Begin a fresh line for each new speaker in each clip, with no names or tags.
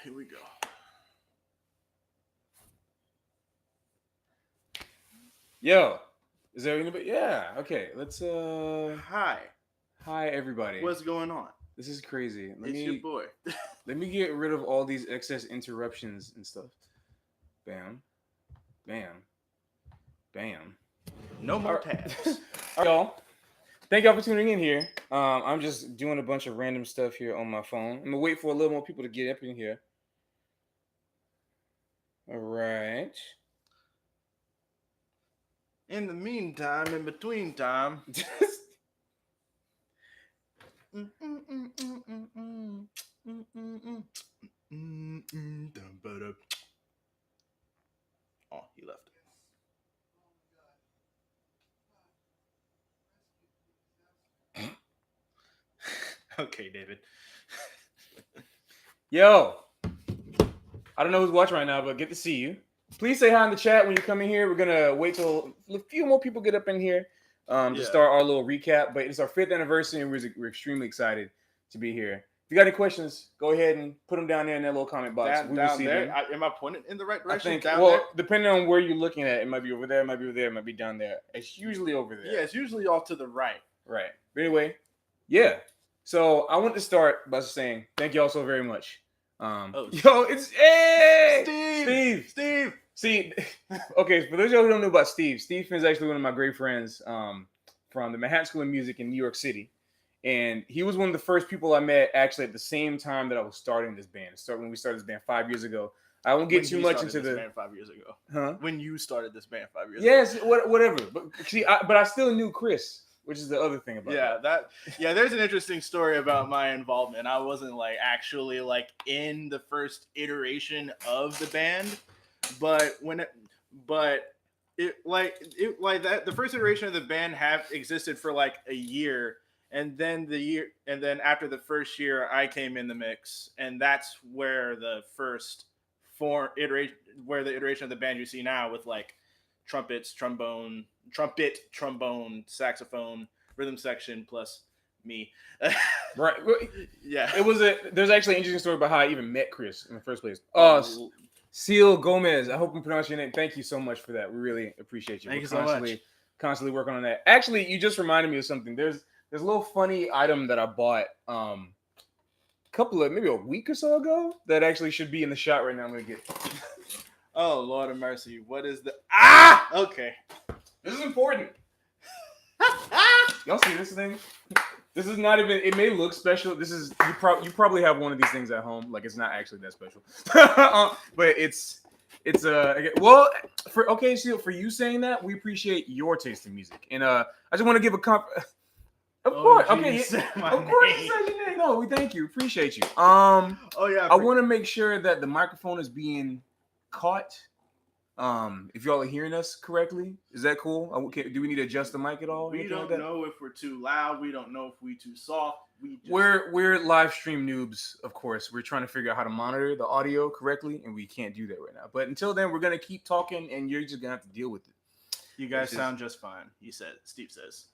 here we go.
Yo, is there anybody? Yeah, okay. Let's
Hi,
hi everybody.
what's going on?
This is crazy.
It's your boy.
Let me get rid of all these excess interruptions and stuff. Bam. Bam. Bam.
No more tabs.
All right, y'all. Thank y'all for tuning in here. I'm just doing a bunch of random stuff here on my phone. I'm gonna wait for a little more people to get up in here. All right.
In the meantime, in between time. Oh, he left. Okay, David.
Yo, I don't know who's watching right now, but good to see you. Please say hi in the chat when you come in here. We're gonna wait till a few more people get up in here to start our little recap. But it's our 5th anniversary, and we're extremely excited to be here. If you got any questions, go ahead and put them down there in that little comment box.
We will see them. Am I pointing in the right direction?
I think.
Down there?
Depending on where you're looking at, it might be over there, it might be over there, it might be down there. It's usually over there.
Yeah, it's usually off to the right.
Right. But anyway, yeah. So I want to start by saying thank you all so very much. Yo, it's Steve. See, okay, for those of you who don't know about Steve is actually one of my great friends from the Manhattan School of Music in New York City. And he was one of the first people I met actually at the same time that I was starting this band. When we started this band 5 years ago. I won't get too much into the
band 5 years ago.
Huh?
When you started this band 5 years
ago. Yes, whatever. But see, but I still knew Khrys, which is the other thing about
that. There's an interesting story about my involvement. I wasn't actually in the first iteration of the band, the first iteration of the band existed for a year, and then after the first year I came in the mix, and that's where the first iteration of the band you see now with trumpet, trombone, saxophone, rhythm section plus me.
Right.
Yeah.
There's actually an interesting story about how I even met Khrys in the first place. Seal Gomez. I hope I'm pronouncing your name. Thank you so much for that. We really appreciate you.
Thank you so much.
Constantly working on that. Actually, you just reminded me of something. There's a little funny item that I bought maybe a week or so ago that actually should be in the shot right now. I'm gonna get it.
Oh, Lord of mercy. What is the okay.
This is important. Y'all see this thing? This is not even, it may look special. This is, you probably have one of these things at home. It's not actually that special. But for you saying that, we appreciate your taste in music. And I just want to give a of course. Okay. Of course you said your name. No, we thank you. Appreciate you. I want to make sure that the microphone is being caught. If y'all are hearing us correctly, is that cool? Do we need to adjust the mic at all?
We don't know if we're too loud. We don't know if we're too soft.
We're live stream noobs, of course. We're trying to figure out how to monitor the audio correctly, and we can't do that right now. But until then, we're gonna keep talking, and you're just gonna have to deal with it.
You guys sound just fine. Steve says.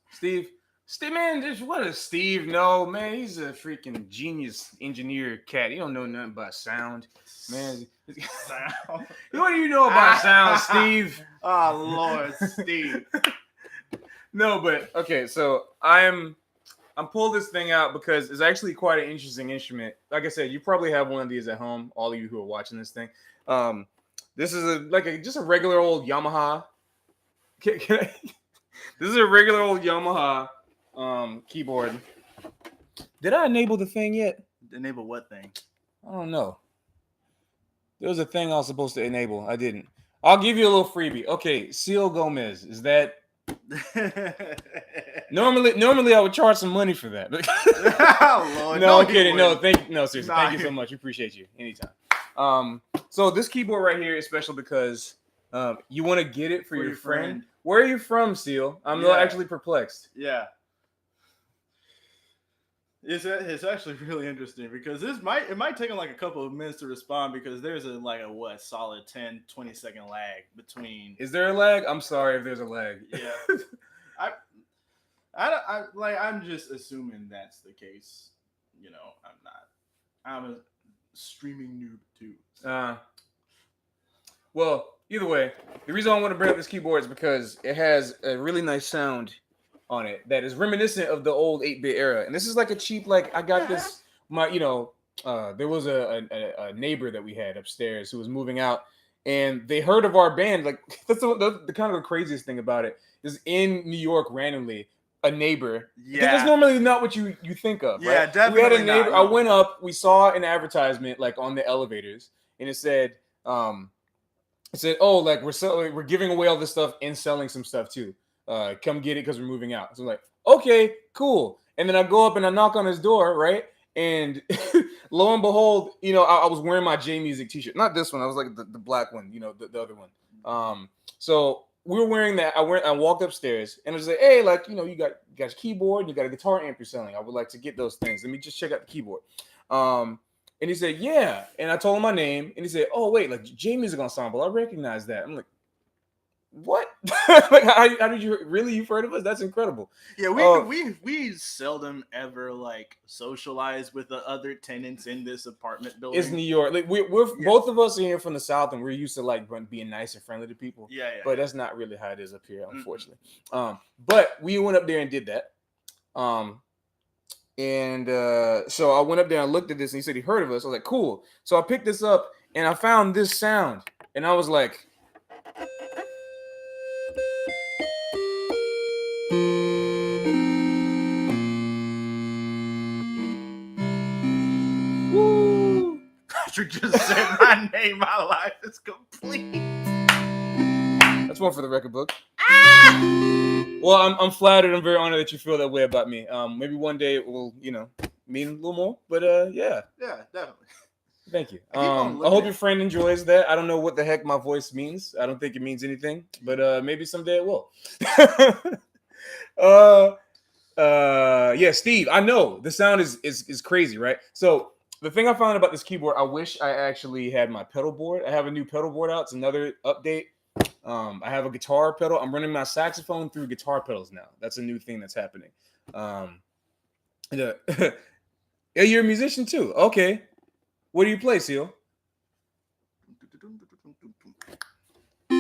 Steve, man, what does Steve know, man? He's a freaking genius engineer cat. He don't know nothing about sound, man.
Sound.
What do you know about sound, Steve?
Oh Lord, Steve.
No, but okay. So I'm pulling this thing out because it's actually quite an interesting instrument. Like I said, you probably have one of these at home. All of you who are watching this thing. This is just a regular old Yamaha. This is a regular old Yamaha keyboard. Did I enable the thing yet?
Enable what thing?
I don't know. There was a thing I was supposed to enable. I didn't. I'll give you a little freebie. Okay, Seal Gomez. Is that normally I would charge some money for that.
Oh, Lord,
no, I'm kidding. No, seriously.
Nah.
Thank you so much. Appreciate you. Anytime. So this keyboard right here is special because you want to get it for your friend. Where are you from, Seal? I'm actually perplexed.
Yeah. It's actually really interesting because it might take them a couple of minutes to respond because there's a solid 10-20 second lag between.
Is there a lag? I'm sorry if there's a lag.
Yeah. I'm just assuming that's the case. I'm not. streaming noob too.
Well, either way, the reason I want to bring up this keyboard is because it has a really nice sound on it that is reminiscent of the old 8-bit era. And this is like a cheap, like I got this, there was a neighbor that we had upstairs who was moving out, and they heard of our band. Like that's the kind of the craziest thing about it is in New York randomly. A neighbor. Yeah. That's normally not what you think of. Yeah, right? Definitely. We had a neighbor. Not, no. I went up, we saw an advertisement like on the elevators, and it said, oh, like we're giving away all this stuff and selling some stuff too. Come get it because we're moving out. So I'm like, okay, cool. And then I go up and I knock on his door, right? And lo and behold, I was wearing my J Music t-shirt. Not this one. I was like the black one, the other one. So we were wearing that. I walked upstairs and I was like, hey, like, you got a keyboard, you got a guitar amp you're selling. I would like to get those things. Let me just check out the keyboard. And he said, yeah. And I told him my name and he said, oh, wait, like J Music Ensemble. I recognize that. I'm like, what? Like, how did you really? You've heard of us? That's incredible. Yeah,
we seldom ever like socialize with the other tenants in this apartment building.
It's New York. Like we're both of us are here from the South, and we're used to like being nice and friendly to people. Yeah. But that's not really how it is up here, unfortunately. But we went up there and did that. So I went up there and looked at this, and he said he heard of us. I was like, cool. So I picked this up, and I found this sound, and I was like.
Woo! Patrick just said my name. My life is complete.
That's one for the record book. Ah! Well, I'm flattered. I'm very honored that you feel that way about me. Maybe one day it will, mean a little more. But yeah.
Yeah, definitely.
Thank you. I hope your friend enjoys that. I don't know what the heck my voice means. I don't think it means anything, but maybe someday it will. Yeah, Steve, I know the sound is crazy, right? So the thing I found about this keyboard, I wish I actually had my pedal board. I have a new pedal board out. It's another update. I have a guitar pedal. I'm running my saxophone through guitar pedals now. That's a new thing that's happening. Yeah, you're a musician too. Okay. What do you play, Seal? I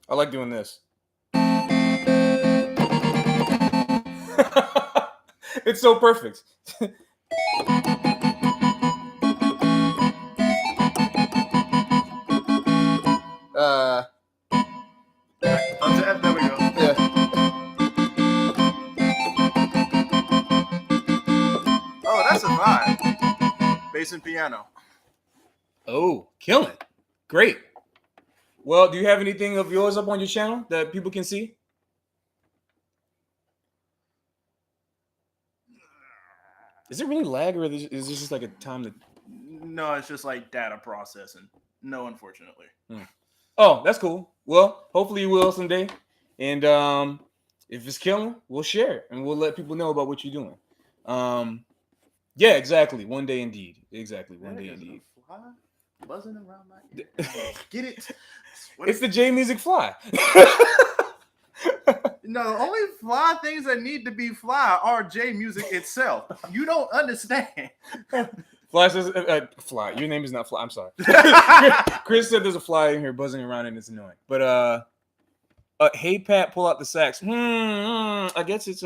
like doing this. It's so perfect.
There we go. Yeah. Oh, that's a vibe. Bass and piano.
Oh, killing. Great. Well, do you have anything of yours up on your channel that people can see? Is it really lag, or is this just like a time that?
No, it's just like data processing. No, unfortunately.
Oh, that's cool. Well, hopefully you will someday. And if it's killing, we'll share it and we'll let people know about what you're doing. Yeah, exactly. One day indeed. Exactly. One day indeed.
Fly buzzing around my ear. Get it?
It's the J Music Fly.
No, the only fly things that need to be fly are J Music itself. You don't understand.
Fly says, fly. Your name is not Fly. I'm sorry. Khrys said there's a fly in here buzzing around and it's annoying. But hey Pat, pull out the sax. I guess it's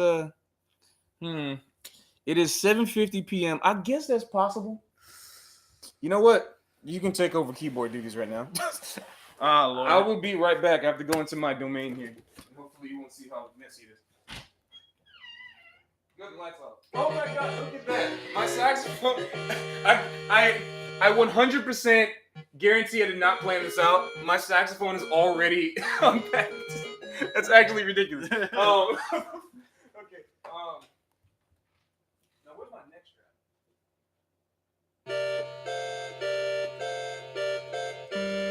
It is 7:50 p.m. I guess that's possible. You know what? You can take over keyboard duties right now. Lord. I will be right back. I have to go into my domain here. Hopefully you won't see how messy it is. Good, the lights off. Oh my God, look at that. My saxophone. I 100% guarantee I did not plan this out. My saxophone is already unpacked. That's actually ridiculous. Okay. Now where's my neck strap?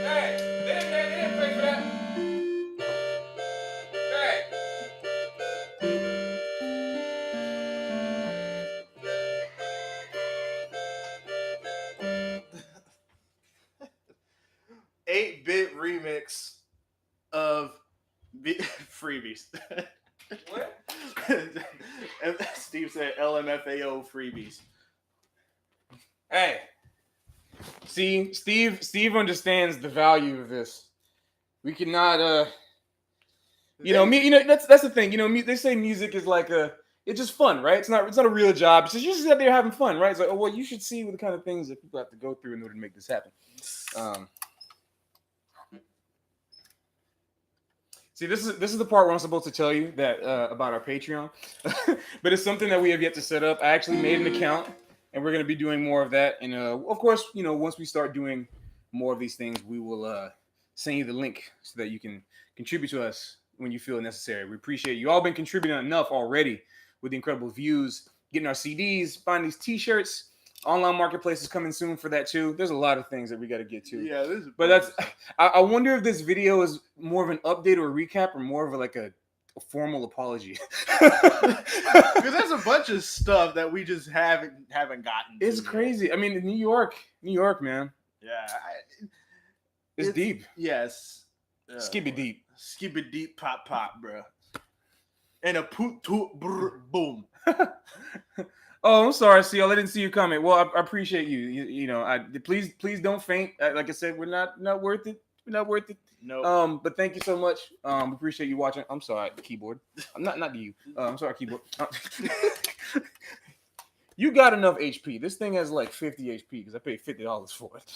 Hey, they didn't pay for that.
Hey. 8-bit remix of freebies.
What?
Steve said LMFAO freebies.
Hey, see, Steve understands the value of this. We cannot, that's the thing. They say music is like it's just fun, right? It's not a real job. It's just you're just out there having fun, right? It's like, oh well, you should see the kind of things that people have to go through in order to make this happen. See, this is the part where I'm supposed to tell you that about our Patreon, but it's something that we have yet to set up. I actually made an account, and we're going to be doing more of that. And of course, once we start doing more of these things, we will send you the link so that you can contribute to us when you feel necessary. We appreciate you all been contributing enough already with the incredible views, getting our CDs, buying these T-shirts. Online marketplace is coming soon for that too. There's a lot of things that we got to get to.
Yeah,
I wonder if this video is more of an update or a recap or more of a formal apology.
Because there's a bunch of stuff that we just haven't gotten.
It's crazy. I mean, New York, man.
Yeah,
it's deep.
Yes,
skibby
deep, pop, bro. And a poot toot boom.
Oh, I'm sorry, CL. I didn't see your comment. Well, I appreciate you. Please don't faint. Like I said, we're not worth it. We're not worth it.
No.
But thank you so much. Appreciate you watching. I'm sorry, keyboard. I'm not you. I'm sorry, keyboard. You got enough HP. This thing has like 50 HP because I paid $50 for it.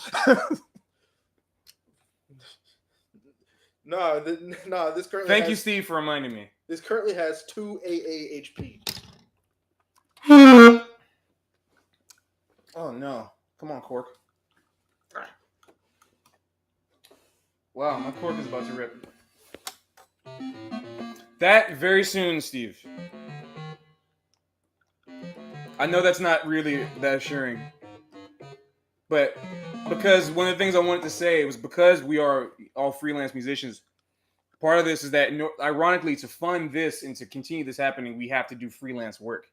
This currently.
Thank you, Steve, for reminding me.
This currently has 2 AA HP.
Oh no! Come on, cork. Wow, my cork is about to rip. That very soon, Steve. I know that's not really that assuring, but because one of the things I wanted to say was because we are all freelance musicians, part of this is that ironically to fund this and to continue this happening, we have to do freelance work.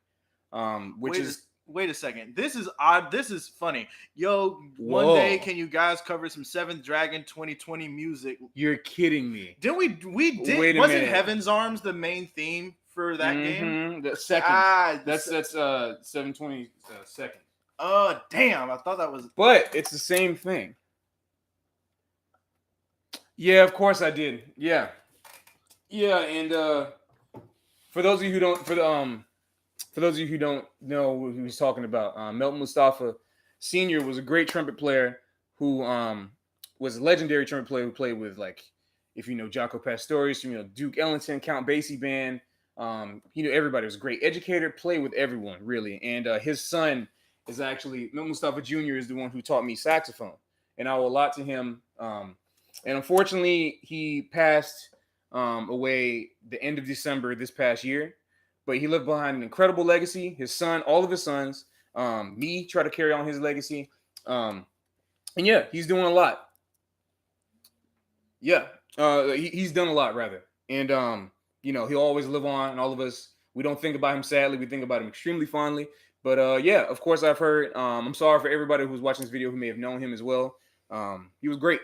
Wait a second. This is odd. This is funny. Yo, one day, can you guys cover some Seventh Dragon 2020 music?
You're kidding me.
Didn't we did?
Wait a
Wasn't
minute.
Heaven's Arms the main theme for that game?
The second. That's 720 second.
Oh, damn. I thought that was.
But it's the same thing. Yeah, of course I did. Yeah. Yeah, and for those of you who don't know who he's talking about, Melton Mustafa Sr. was a great trumpet player who was a legendary trumpet player who played with, like, if you know Jaco Pastorius, Duke Ellington, Count Basie Band, everybody. Was a great educator, played with everyone, really. And his son is actually, Melton Mustafa Jr. is the one who taught me saxophone. And I owe a lot to him. And unfortunately, he passed away the end of December this past year. But he left behind an incredible legacy. His son, all of his sons, me try to carry on his legacy. And yeah, he's doing a lot. Yeah, he's done a lot, rather. And, he'll always live on. And all of us, we don't think about him sadly. We think about him extremely fondly. But yeah, of course, I've heard. I'm sorry for everybody who's watching this video who may have known him as well. He was great.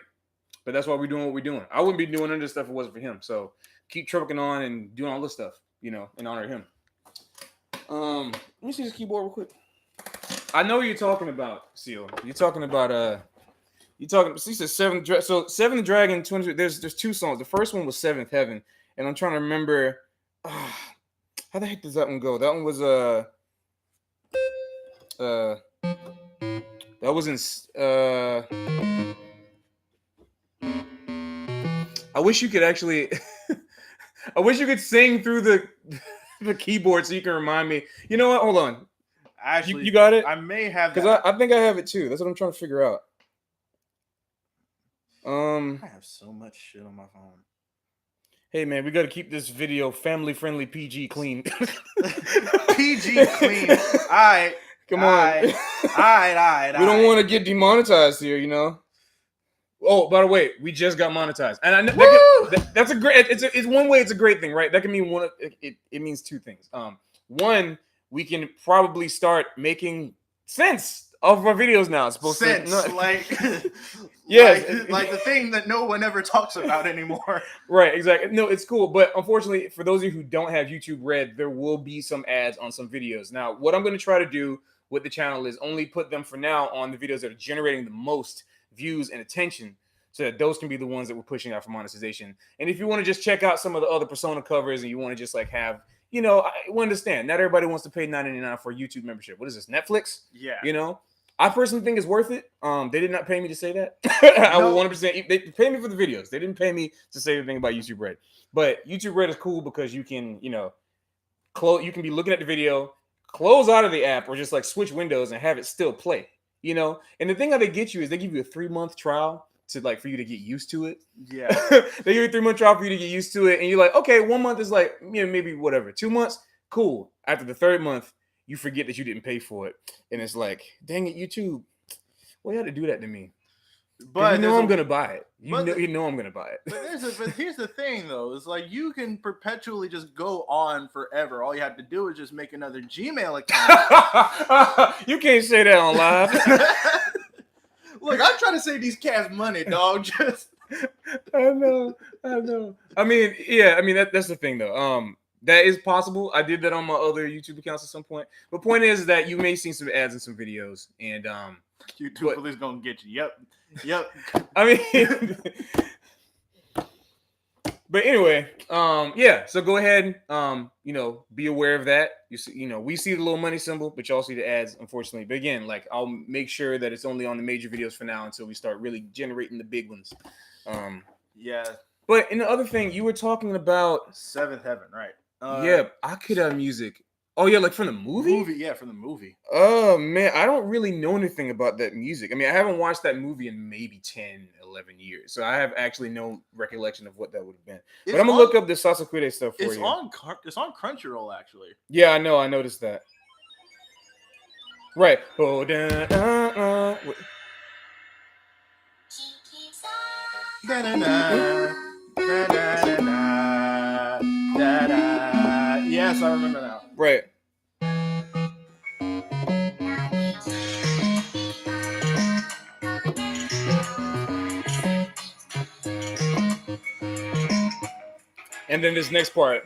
But that's why we're doing what we're doing. I wouldn't be doing any of this stuff if it wasn't for him. So keep trucking on and doing all this stuff, in honor of him. Let me see this keyboard real quick. I know what you're talking about, Seal. You're talking about she said Seventh Dragon 20. There's 2 songs. The first one was Seventh Heaven, and I'm trying to remember how the heck does that one go? That one was that was in I wish you could actually I wish you could sing through the keyboard so you can remind me. You know what? Hold on.
Actually,
you got it?
I may have that.
Because I think I have it too. That's what I'm trying to figure out.
I have so much shit on my phone.
Hey man, we got to keep this video family friendly, PG clean.
PG clean. All right.
Come on.
All right.
We don't want to get demonetized here, Oh, by the way, we just got monetized, and I know that's a great. It's one way. It's a great thing, right? That can mean one. It means 2 things. One, we can probably start making sense of our videos now. It's supposed
sense,
to
like like the thing that no one ever talks about anymore.
Right, exactly. No, it's cool, but unfortunately, for those of you who don't have YouTube Red, there will be some ads on some videos. Now, what I'm going to try to do with the channel is only put them for now on the videos that are generating the most views and attention, so that those can be the ones that we're pushing out for monetization. And if you want to just check out some of the other persona covers and you want to just like have, you know, I understand not everybody wants to pay $9.99 for a YouTube membership. What is this, Netflix?
Yeah.
You know, I personally think it's worth it. They did not pay me to say that. I will 100%. They paid me for the videos. They didn't pay me to say anything about YouTube Red. But YouTube Red is cool because you can, you know, you can be looking at the video, close out of the app, or just like switch windows and have it still play. You know, and the thing that they get you is they give you a 3-month trial to like for you to get used to it.
Yeah.
They give you a 3-month trial for you to get used to it, and you're like, okay, 1 month is like, you know, maybe whatever. 2 months, cool. After the 3rd month, you forget that you didn't pay for it, and it's like, dang it, YouTube, why you had to do that to me? But you know I'm gonna buy it. You know I'm gonna buy it.
But here's the thing, though. It's like you can perpetually just go on forever. All you have to do is just make another Gmail account.
You can't say that on live.
Look, I'm trying to save these cats money, dog. Just
I know. I mean, yeah. I mean that's the thing, though. That is possible. I did that on my other YouTube accounts at some point. But point is that you may see some ads in some videos, and
YouTube police gonna get you. Yep.
I mean, but anyway, yeah. So go ahead, you know, be aware of that. You see, you know, we see the little money symbol, but y'all see the ads, unfortunately. But again, like I'll make sure that it's only on the major videos for now until we start really generating the big ones.
Yeah.
But in the other thing, you were talking about
Seventh Heaven, right?
Yeah, I could have music. Oh yeah, like from the movie?
Yeah, from the movie.
Oh man, I don't really know anything about that music. I mean, I haven't watched that movie in maybe 10, 11 years. So I have actually no recollection of what that would have been. But I'm gonna look up the Sasakure stuff for you.
It's on Crunchyroll, actually.
Yeah, I know. I noticed that. Right. Oh,
Yes, I remember now.
Right. And then this next part.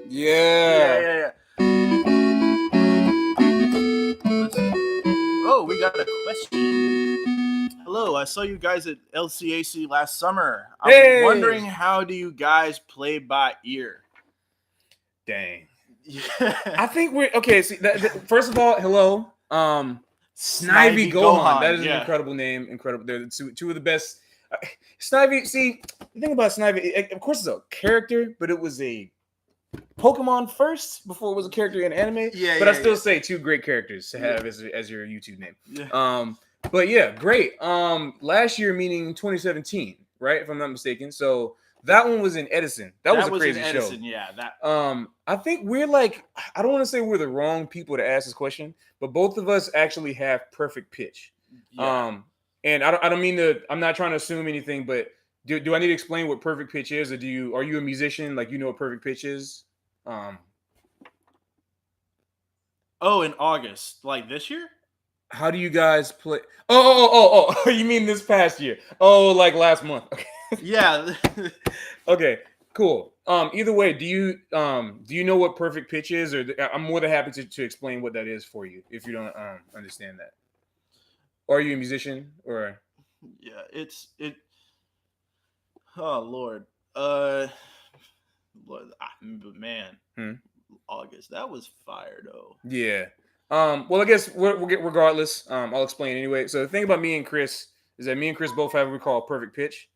Yeah.
Oh, we got a question. Hello, I saw you guys at LCAC last summer. I'm wondering, how do you guys play by ear?
Dang.
Yeah.
I think we're okay. See, first of all, hello, Snivy Gohan. That is an incredible name. Incredible. They're two of the best. Snivy. See, the thing about Snivy, of course, it's a character, but it was a Pokemon first before it was a character in anime.
Yeah.
But I still say 2 great characters to have as your YouTube name.
Yeah.
But yeah, great. Last year, meaning 2017, right? If I'm not mistaken. So. That one was in Edison. That was a crazy show.
Yeah, that.
I think we're like, I don't want to say we're the wrong people to ask this question, but both of us actually have perfect pitch.
Yeah.
And I don't mean to. I'm not trying to assume anything, but do I need to explain what perfect pitch is, or are you a musician? Like, you know what perfect pitch is?
Oh, in August, like this year?
How do you guys play? Oh! You mean this past year? Oh, like last month? Okay.
Yeah.
Okay, cool. Either way, do you know what perfect pitch is, or I'm more than happy to explain what that is for you if you don't understand that. Or are you a musician, or?
Yeah, it. Oh Lord, man, August, that was fire though.
Yeah. Well, I guess we'll get regardless. I'll explain anyway. So the thing about me and Khrys is that me and Khrys both have what we call perfect pitch.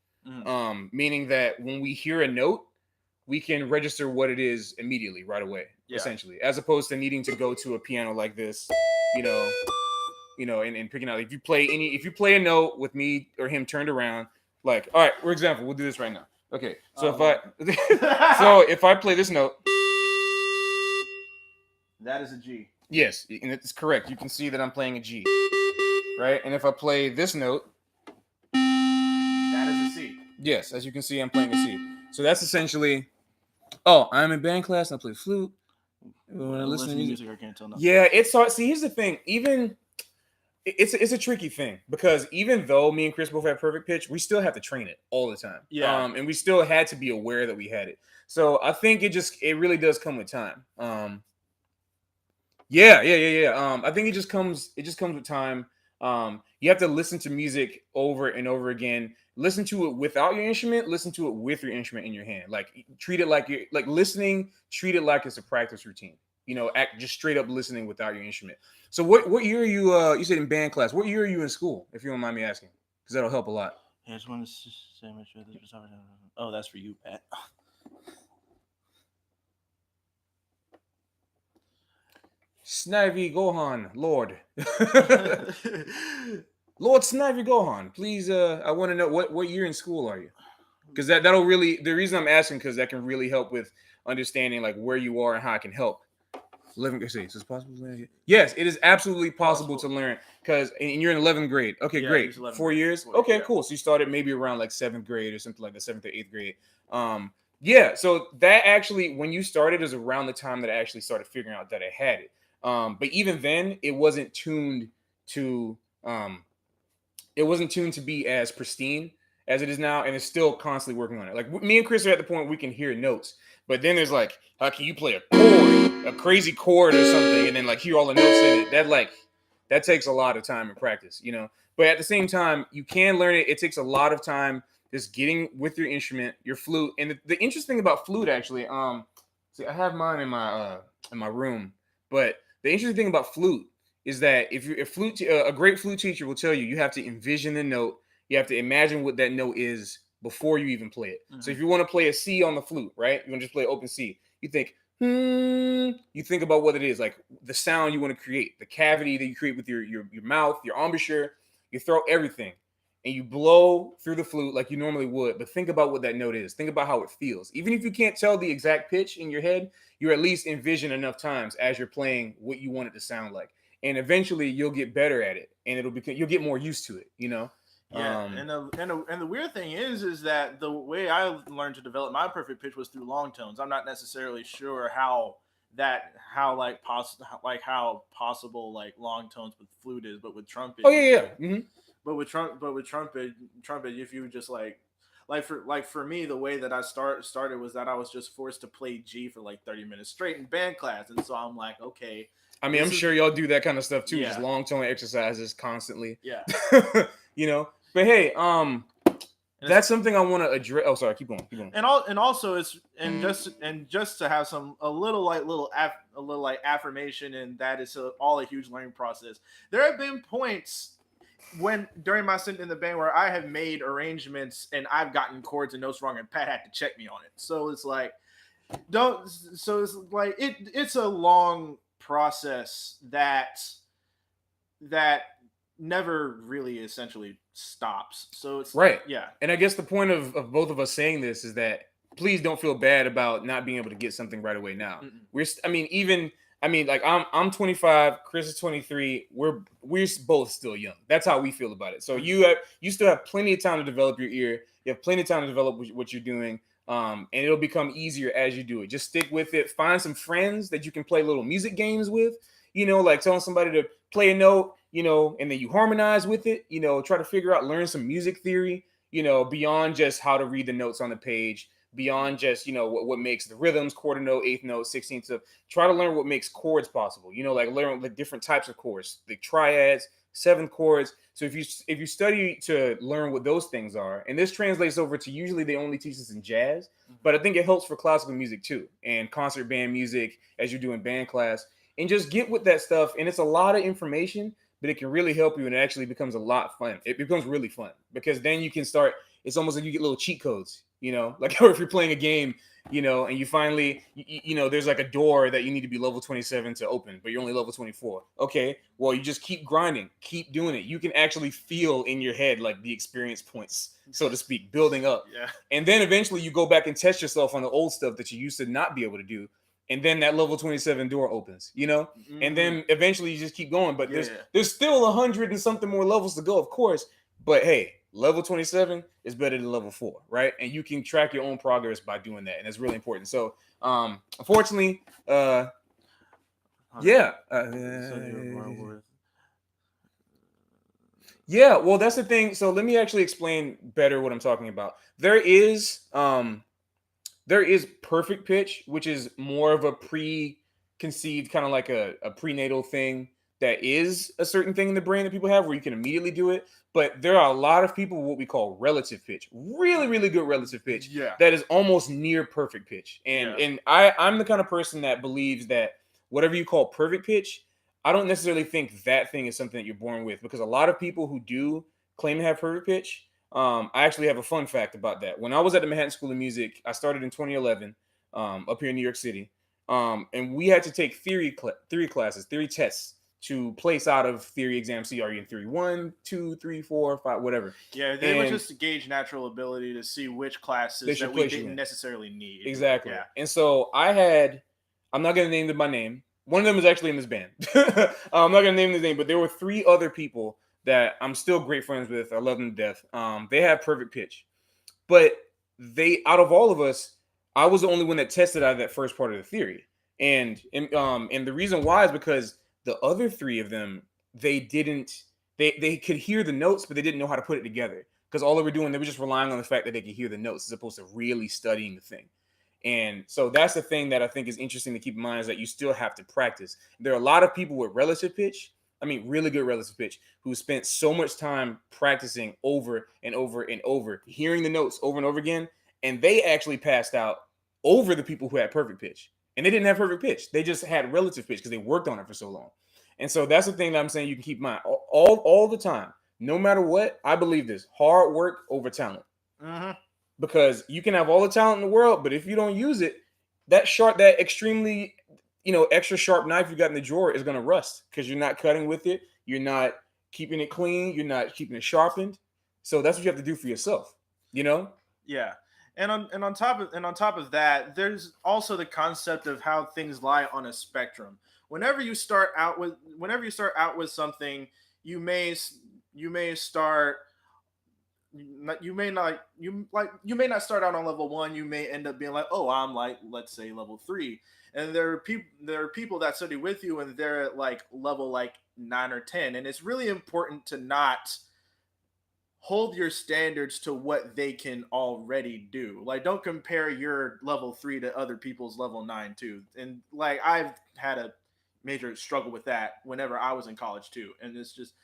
Meaning that when we hear a note, we can register what it is immediately, right away, essentially, as opposed to needing to go to a piano like this, you know, and picking out. If you play a note with me or him turned around, like, all right, for example, we'll do this right now. Okay, so if I play this note,
that is a G.
Yes, and it's correct. You can see that I'm playing a G, right? And if I play this note,
that is a C.
Yes, as you can see, I'm playing a C. So that's essentially, I'm in band class and I play flute. When I listen to music,
I can't tell nothing.
Yeah, it's hard. See, here's the thing. Even it's a tricky thing because even though me and Khrys both have perfect pitch, we still have to train it all the time.
Yeah.
And we still had to be aware that we had it. So I think it really does come with time. Yeah. I think it just comes with time. You have to listen to music over and over again. Listen to it without your instrument. Listen to it with your instrument in your hand. Like treat it like you're like listening. Treat it like it's a practice routine. Act just straight up listening without your instrument. So what year are you? You said in band class. What year are you in school? If you don't mind me asking, because that'll help a lot.
I just want to say, make sure this was. Oh, that's for you, Pat.
Snivy Gohan, Lord. Lord Snivy Gohan, please. I want to know what year in school are you? Because that'll really, the reason I'm asking, because that can really help with understanding like where you are and how I can help. 11th grade. So it's possible to learn. Yes, it is absolutely possible to learn because you're in 11th grade. Okay, yeah, great. 4 years. Okay, cool. So you started maybe around like 7th grade or something like that, 7th or 8th grade. Yeah. So that actually, when you started, is around the time that I actually started figuring out that I had it. But even then, it wasn't tuned to be as pristine as it is now, and it's still constantly working on it. Like me and Khrys are at the point we can hear notes, but then there's like, how can you play a chord, a crazy chord or something, and then like hear all the notes in it? That takes a lot of time and practice, But at the same time, you can learn it. It takes a lot of time just getting with your instrument, your flute. And the interesting thing about flute, actually, see, I have mine in my room, but the interesting thing about flute is that if a great flute teacher will tell you, you have to envision the note. You have to imagine what that note is before you even play it. Mm-hmm. So if you want to play a C on the flute, right? You want to just play open C. You think, you think about what it is, like the sound you want to create, the cavity that you create with your mouth, your embouchure, your throat, everything. And you blow through the flute like you normally would, but think about what that note is. Think about how it feels. Even if you can't tell the exact pitch in your head, you at least envision enough times as you're playing what you want it to sound like. And eventually you'll get better at it, and you'll get more used to it,
Yeah, and the weird thing is that the way I learned to develop my perfect pitch was through long tones. I'm not necessarily sure how possible like long tones with flute is, but with trumpet.
Oh yeah. Mm-hmm.
But with trumpet, if you just like for me, the way that I started was that I was just forced to play G for like 30 minutes straight in band class, and so I'm like, okay.
I mean, I'm sure y'all do that kind of stuff too, just long tone exercises constantly.
Yeah.
But hey, that's something I want to address. Oh, sorry, keep going.
And also just to have a little affirmation, and that is all a huge learning process. There have been points during my stint in the band where I have made arrangements and I've gotten chords and notes wrong, and Pat had to check me on it. So it's like, it's a long process that never really essentially stops. So it's
right.
Yeah.
And I guess the point of both of us saying this is that please don't feel bad about not being able to get something right away now. Mm-mm. I'm 25, Khrys is 23. We're both still young. That's how we feel about it. So you still have plenty of time to develop your ear. You have plenty of time to develop what you're doing. And it'll become easier as you do it. Just stick with it. Find some friends that you can play little music games with, like telling somebody to play a note, and then you harmonize with it, try to learn some music theory, beyond just how to read the notes on the page, beyond just, what makes the rhythms, quarter note, eighth note, 16th note. Try to learn what makes chords possible, learn the different types of chords, the triads, 7 chords. So if you study to learn what those things are, and this translates over to, usually they only teach this in jazz, but I think it helps for classical music too, and concert band music as you're doing band class, and just get with that stuff. And it's a lot of information, but it can really help you, and it actually becomes a lot fun. It becomes really fun because then you can start. It's almost like you get little cheat codes, like if you're playing a game, and you finally, there's like a door that you need to be level 27 to open, but you're only level 24. Okay, well, you just keep grinding, keep doing it. You can actually feel in your head like the experience points, so to speak, building up.
Yeah.
And then eventually you go back and test yourself on the old stuff that you used to not be able to do. And then that level 27 door opens,
Mm-hmm.
And then eventually you just keep going. But there's still 100 and something more levels to go, of course. But hey, level 27 is better than level 4, right? And you can track your own progress by doing that. And that's really important. So, unfortunately, yeah. Yeah, well, that's the thing. So let me actually explain better what I'm talking about. There is perfect pitch, which is more of a preconceived kind of like a prenatal thing that is a certain thing in the brain that people have where you can immediately do it. But there are a lot of people with what we call relative pitch, really, really good relative pitch
Yeah.
that is almost near perfect pitch. And I'm the kind of person that believes that whatever you call perfect pitch, I don't necessarily think that thing is something that you're born with, because a lot of people who do claim to have perfect pitch, I actually have a fun fact about that. When I was at the Manhattan School of Music, I started in 2011 up here in New York City, and we had to take theory classes, theory tests to place out of theory exams. See, are you in theory 1, 2, 3, 4, 5, whatever?
Yeah, they would just gauge natural ability to see which classes that we didn't necessarily need.
Exactly.
Yeah.
And so I'm not going to name them by name. One of them is actually in this band. I'm not going to name his name, but there were 3 other people that I'm still great friends with. I love them to death. They have perfect pitch. But out of all of us, I was the only one that tested out of that first part of the theory. And the reason why is because the other 3 of them, they could hear the notes, but they didn't know how to put it together. Because all they were just relying on the fact that they could hear the notes as opposed to really studying the thing. And so that's the thing that I think is interesting to keep in mind, is that you still have to practice. There are a lot of people with relative pitch, really good relative pitch, who spent so much time practicing over and over and over, hearing the notes over and over again, and they actually passed out over the people who had perfect pitch. And they didn't have perfect pitch. They just had relative pitch because they worked on it for so long. And so that's the thing that I'm saying you can keep in mind all the time. No matter what, I believe this: hard work over talent.
Mm-hmm.
Because you can have all the talent in the world, but if you don't use it, that extremely, extra sharp knife you got in the drawer is going to rust because you're not cutting with it. You're not keeping it clean. You're not keeping it sharpened. So that's what you have to do for yourself,
Yeah. And on top of that, there's also the concept of how things lie on a spectrum. Whenever you start out with something, you may start. You may not start out on level 1. You may end up being like, oh, I'm like, let's say level 3, and there are people that study with you and they're at like level like 9 or 10, and it's really important to not hold your standards to what they can already do. Like, don't compare your level 3 to other people's level 9 too. And like, I've had a major struggle with that whenever I was in college too, and it's just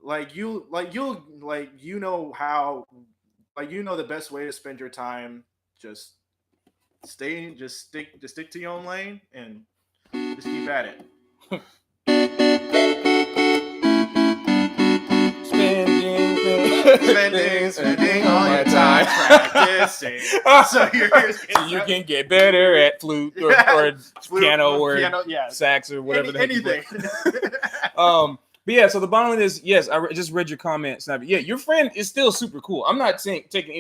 the best way to spend your time. Just stick to your own lane and just keep at it. Spending all your time practicing, so
you can get better at flute or piano or sax or whatever.
Anything.
But yeah, so the bottom line is, yes, I just read your comment, Snappy. Yeah, your friend is still super cool. I'm not taking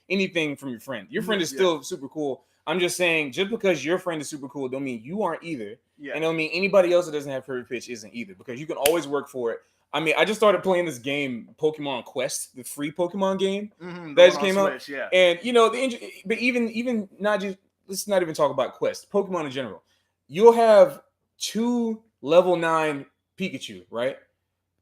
anything from your friend. Your friend is still super cool. I'm just saying, just because your friend is super cool, don't mean you aren't either.
Yeah.
And don't mean anybody else that doesn't have perfect pitch isn't either, because you can always work for it. I just started playing this game, Pokemon Quest, the free Pokemon game that just came out.
Yeah.
And but even not just, let's not even talk about Quest, Pokemon in general. You'll have 2 level 9 Pikachu, right?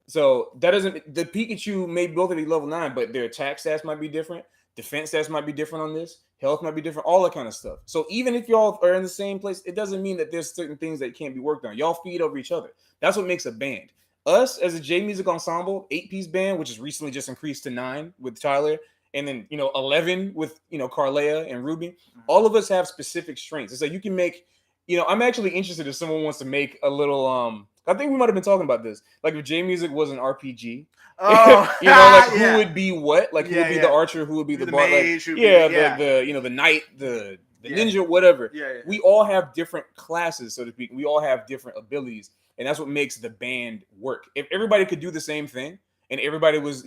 So the Pikachu may both be level 9, but their attack stats might be different, defense stats might be different on this, health might be different, all that kind of stuff. So even if y'all are in the same place, it doesn't mean that there's certain things that can't be worked on. Y'all feed over each other. That's what makes a band. Us as a J Music Ensemble, 8-piece band, which is recently just increased to 9 with Tyler, and then 11 with Carlea and Ruby. All of us have specific strengths. It's like you can make. I'm actually interested if someone wants to make a little. I think we might have been talking about this. Like if J Music was an RPG, who would be what? Like who would be the archer? Who would be the bard?
Mage,
the knight, the ninja, whatever.
Yeah.
We all have different classes, so to speak. We all have different abilities. And that's what makes the band work. If everybody could do the same thing and everybody was,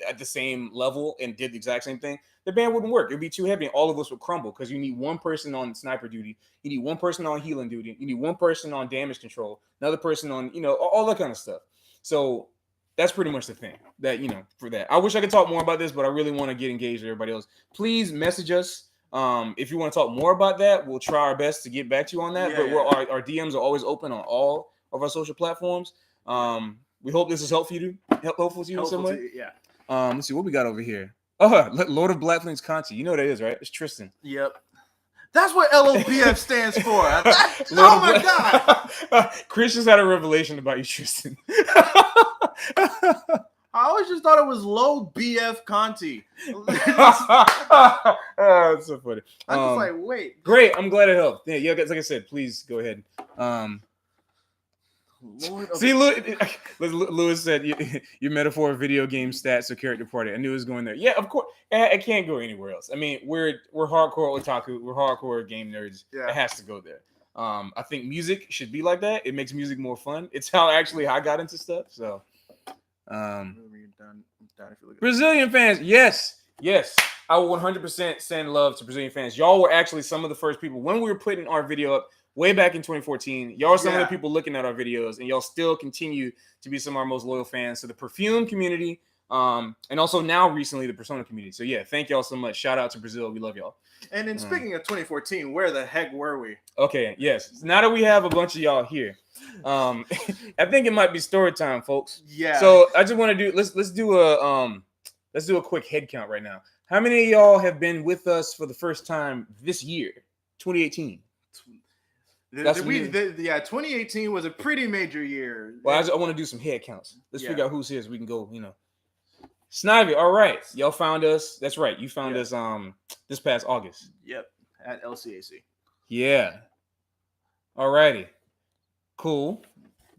at the same level and did the exact same thing, the band wouldn't work. It'd be too heavy and all of us would crumble because you need one person on sniper duty. You need one person on healing duty. You need one person on damage control. Another person on, all that kind of stuff. So that's pretty much the thing that, for that. I wish I could talk more about this, but I really want to get engaged with everybody else. Please message us. If you want to talk more about that, we'll try our best to get back to you on that. Our DMs are always open on all of our social platforms. We hope this is helpful to you in some way.
Yeah.
Let's see what we got over here. Oh, Lord of Black Flames Conti. You know what that is, right? It's Tristan.
Yep. That's what LOBF stands for. Oh my god!
Khrys just had a revelation about you, Tristan.
I always just thought it was low BF Conti.
Oh, that's so funny.
I'm just like, wait.
Great. I'm glad it helped. Yeah, like I said, please go ahead. See, Lewis said your metaphor of video game stats or character party. I knew it was going there. Yeah, of course. It can't go anywhere else. I mean, we're hardcore otaku. We're hardcore game nerds. Yeah. It has to go there. I think music should be like that. It makes music more fun. It's how actually I got into stuff. So, Brazilian fans, yes. I will 100% send love to Brazilian fans. Y'all were actually some of the first people when we were putting our video up. Way back in 2014, y'all are some of the people looking at our videos, and y'all still continue to be some of our most loyal fans. So the Perfume community, and also now recently the Persona community. So yeah, thank y'all so much. Shout out to Brazil. We love y'all.
And then speaking of 2014, where the heck were we?
Okay, yes. Now that we have a bunch of y'all here, I think it might be story time, folks.
Yeah.
So I just want to do let's do a quick head count right now. How many of y'all have been with us for the first time this year, 2018?
2018 was a pretty major year.
Well, I want to do some head counts. Let's figure out who's here so we can go, Snivy, all right. Y'all found us. That's right. You found us this past August.
Yep. At LCAC.
Yeah. All righty. Cool.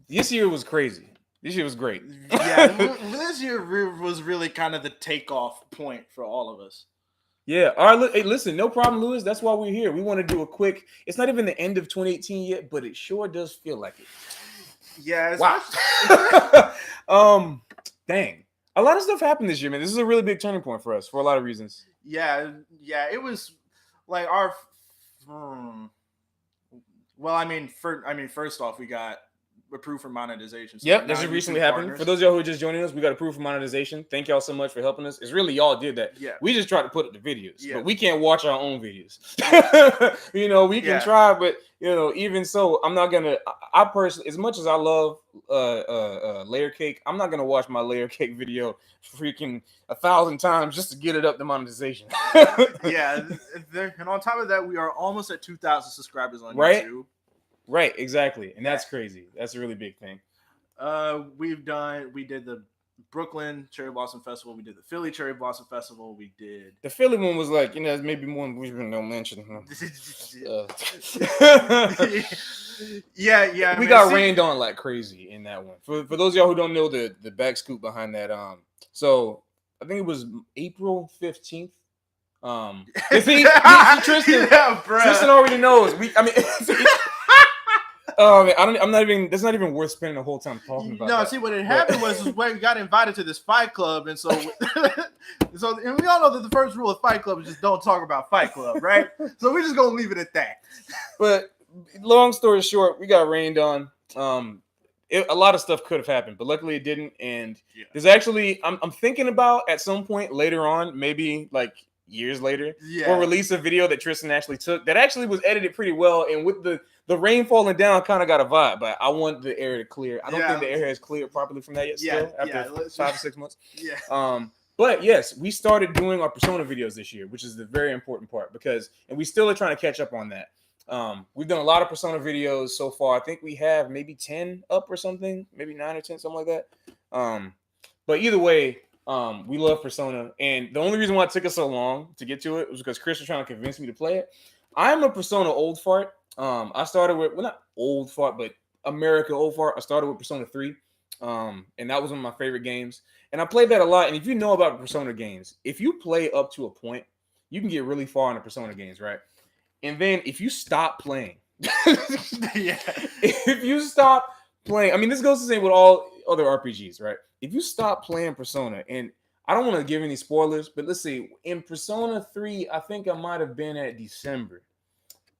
This year was crazy. This year was great.
Yeah. This year was really kind of the takeoff point for all of us.
Yeah. All right. Hey, listen, no problem, Lewis. That's why we're here. We want to do a quick. It's not even the end of 2018 yet, but it sure does feel like it.
Yeah.
Wow. Dang. A lot of stuff happened this year, man. This is a really big turning point for us for a lot of reasons.
Yeah. It was like our. Well, first off, we got approved for monetization. So
yep, that just recently happened. For those of y'all who are just joining us, we got approved for monetization. Thank y'all so much for helping us. It's really y'all did that. Yeah. We just tried to put up the videos, but we can't watch our own videos. We can try, but even so, I'm not gonna. I personally, as much as I love layer cake, I'm not gonna watch my layer cake video freaking 1,000 times just to get it up to monetization.
Yeah, and on top of that, we are almost at 2,000 subscribers on YouTube.
Right, exactly. And that's crazy. That's a really big thing.
We did the Brooklyn Cherry Blossom Festival. We did the Philly Cherry Blossom Festival. We did
the Philly one was like, maybe one we don't mention.
Yeah.
We got rained on like crazy in that one. For those of y'all who don't know the back scoop behind that, so I think it was April 15th. Tristan already knows. Oh man, I'm not even. That's not even worth spending the whole time talking about.
No, see what had happened was when we got invited to this Fight Club, and so and we all know that the first rule of Fight Club is just don't talk about Fight Club, right? So we're just gonna leave it at that.
But long story short, we got rained on. A lot of stuff could have happened, but luckily it didn't. And there's actually, I'm thinking about at some point later on, maybe like years later, we'll release a video that Tristan actually took that actually was edited pretty well, and with the rain falling down kind of got a vibe, but I want the air to clear. I don't think the air has cleared properly from that yet still after 5 to 6 months. But yes, we started doing our Persona videos this year, which is the very important part and we still are trying to catch up on that. We've done a lot of Persona videos so far. I think we have maybe 10 up or something, maybe 9 or 10, something like that. But either way, we love Persona, and the only reason why it took us so long to get to it was because Khrys was trying to convince me to play it. I'm a Persona old fart. I started with, well, not old fart, but America old fart. I started with Persona 3, and that was one of my favorite games. And I played that a lot. And if you know about Persona games, if you play up to a point, you can get really far in the Persona games, right? And then if you stop playing, if you stop playing, I mean, this goes the same with all other RPGs, right? If you stop playing Persona, and I don't want to give any spoilers, but let's see, in Persona 3, I think I might have been at December.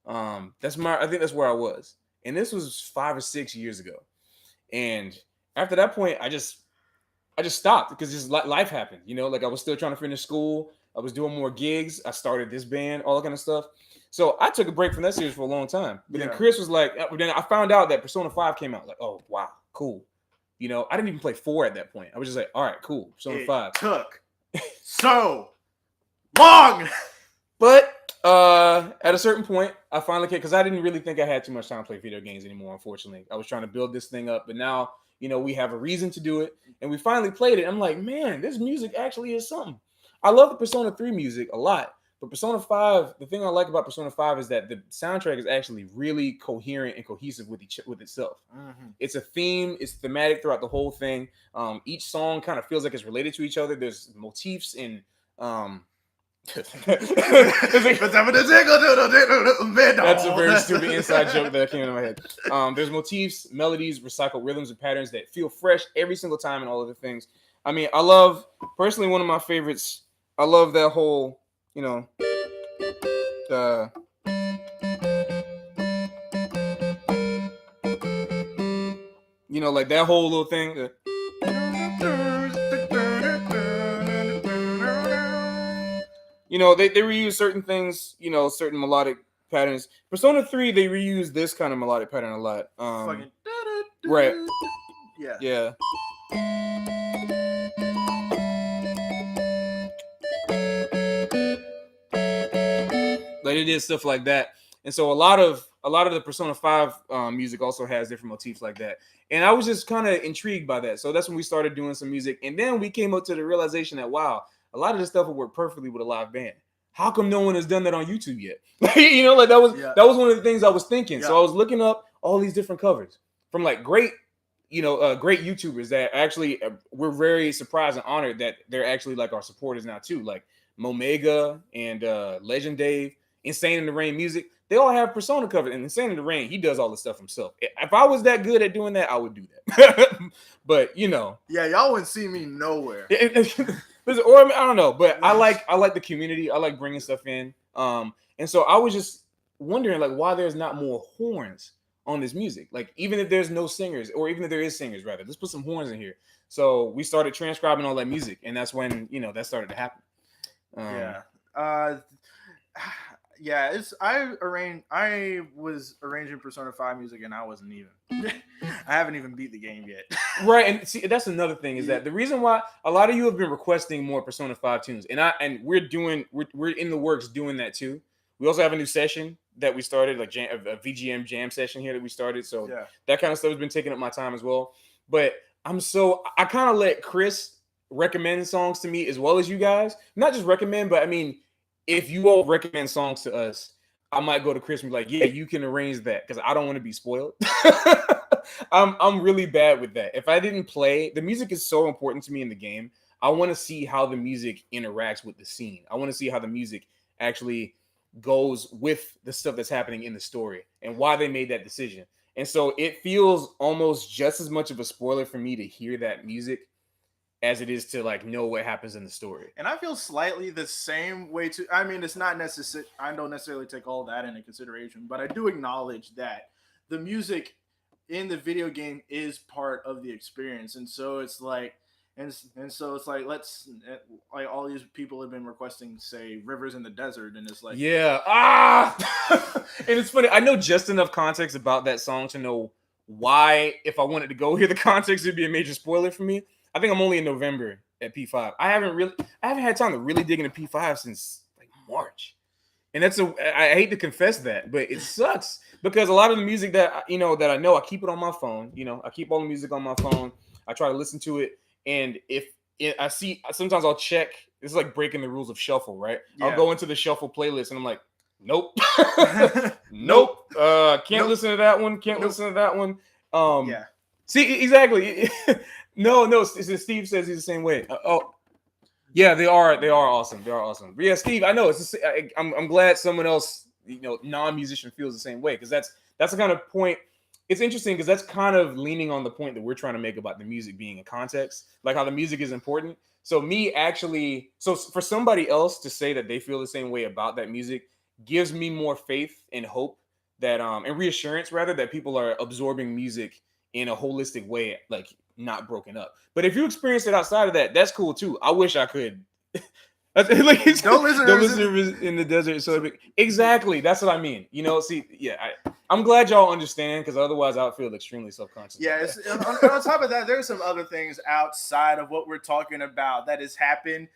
I think that's where I was. And this was 5 or 6 years ago. And after that point, I just stopped because just life happened, like I was still trying to finish school. I was doing more gigs. I started this band, all that kind of stuff. So I took a break from that series for a long time. But then Khrys was like, then I found out that Persona 5 came out. Like, oh, wow, cool. You know, I didn't even play 4 at that point. I was just like, all right, cool. Persona 5
took so long.
But at a certain point, I finally came, because I didn't really think I had too much time to play video games anymore, unfortunately. I was trying to build this thing up, but now, you know, we have a reason to do it, and we finally played it. I'm like, man, this music actually is something. I love the Persona 3 music a lot, but Persona 5, the thing I like about Persona 5 is that the soundtrack is actually really coherent and cohesive with itself. Mm-hmm. It's a theme, it's thematic throughout the whole thing. Each song kind of feels like it's related to each other. There's motifs in that's a very stupid inside joke that came into my head. There's motifs, melodies, recycled rhythms and patterns that feel fresh every single time, and all of the things. I mean, I love, personally, one of my favorites. I love that whole, you know, like that whole little thing. You know, they reuse certain things, you know, certain melodic patterns. Persona 3, they reuse this kind of melodic pattern a lot. Right.
Yeah.
Yeah. Like they did stuff like that. And so a lot of the Persona 5 music also has different motifs like that. And I was just kind of intrigued by that. So that's when we started doing some music. And then we came up to the realization that, wow, a lot of this stuff would work perfectly with a live band. How come no one has done that on YouTube yet? You know, like that was one of the things I was thinking. Yeah. So I was looking up all these different covers from like great YouTubers that actually we're very surprised and honored that they're actually like our supporters now too. Like Momega and Legend Dave, Insane in the Rain Music. They all have Persona covers. And Insane in the Rain, he does all the stuff himself. If I was that good at doing that, I would do that. But you know,
yeah, y'all wouldn't see me nowhere.
Or I don't know, but I like the community. I like bringing stuff in. And so I was just wondering like why there's not more horns on this music. Like even if there's no singers, or even if there is singers, rather, let's put some horns in here. So we started transcribing all that music, and that's when, you know, that started to happen.
Yeah, I was arranging Persona 5 music, and I wasn't even. I haven't even beat the game yet.
Right, and see, that's another thing is that the reason why a lot of you have been requesting more Persona 5 tunes, and we're in the works doing that too. We also have a new session that we started, like a VGM jam session here that we started. So that kind of stuff has been taking up my time as well. But I kind of let Khrys recommend songs to me as well as you guys. Not just recommend, but I mean, if you all recommend songs to us, I might go to Khrys and be like, yeah, you can arrange that, because I don't want to be spoiled. I'm really bad with that. If I didn't play, the music is so important to me in the game. I want to see how the music interacts with the scene. I want to see how the music actually goes with the stuff that's happening in the story and why they made that decision. And so it feels almost just as much of a spoiler for me to hear that music as it is to like know what happens in the story.
And I feel slightly the same way too. I mean, it's not necessary. I don't necessarily take all that into consideration, but I do acknowledge that the music in the video game is part of the experience. And so it's like, and so it's like, like all these people have been requesting, say, Rivers in the Desert, and it's like,
and it's funny. I know just enough context about that song to know why, if I wanted to go hear the context, it'd be a major spoiler for me. I think I'm only in November at P5. I haven't had time to really dig into P5 since like March. And I hate to confess that, but it sucks because a lot of the music that I know, I keep it on my phone. You know, I keep all the music on my phone. I try to listen to it. And sometimes I'll check, it's like breaking the rules of shuffle, right? Yeah. I'll go into the shuffle playlist and I'm like, nope. Nope. Can't listen to that one. Can't listen to that one. See, exactly. No. Steve says he's the same way. Yeah, they are awesome. They are awesome. But yeah, Steve, I know I'm glad someone else, non-musician feels the same way, because that's the kind of point. It's interesting because that's kind of leaning on the point that we're trying to make about the music being in context, like how the music is important. So for somebody else to say that they feel the same way about that music gives me more faith and hope that and reassurance rather that people are absorbing music in a holistic way, like not broken up. But if you experience it outside of that, that's cool too. I wish I could Like,
Don't listen
in the desert. So exactly, that's what I mean. You know, see, yeah, I'm glad y'all understand, because otherwise I would feel extremely self-conscious.
Yeah, on top of that, there's some other things outside of what we're talking about that has happened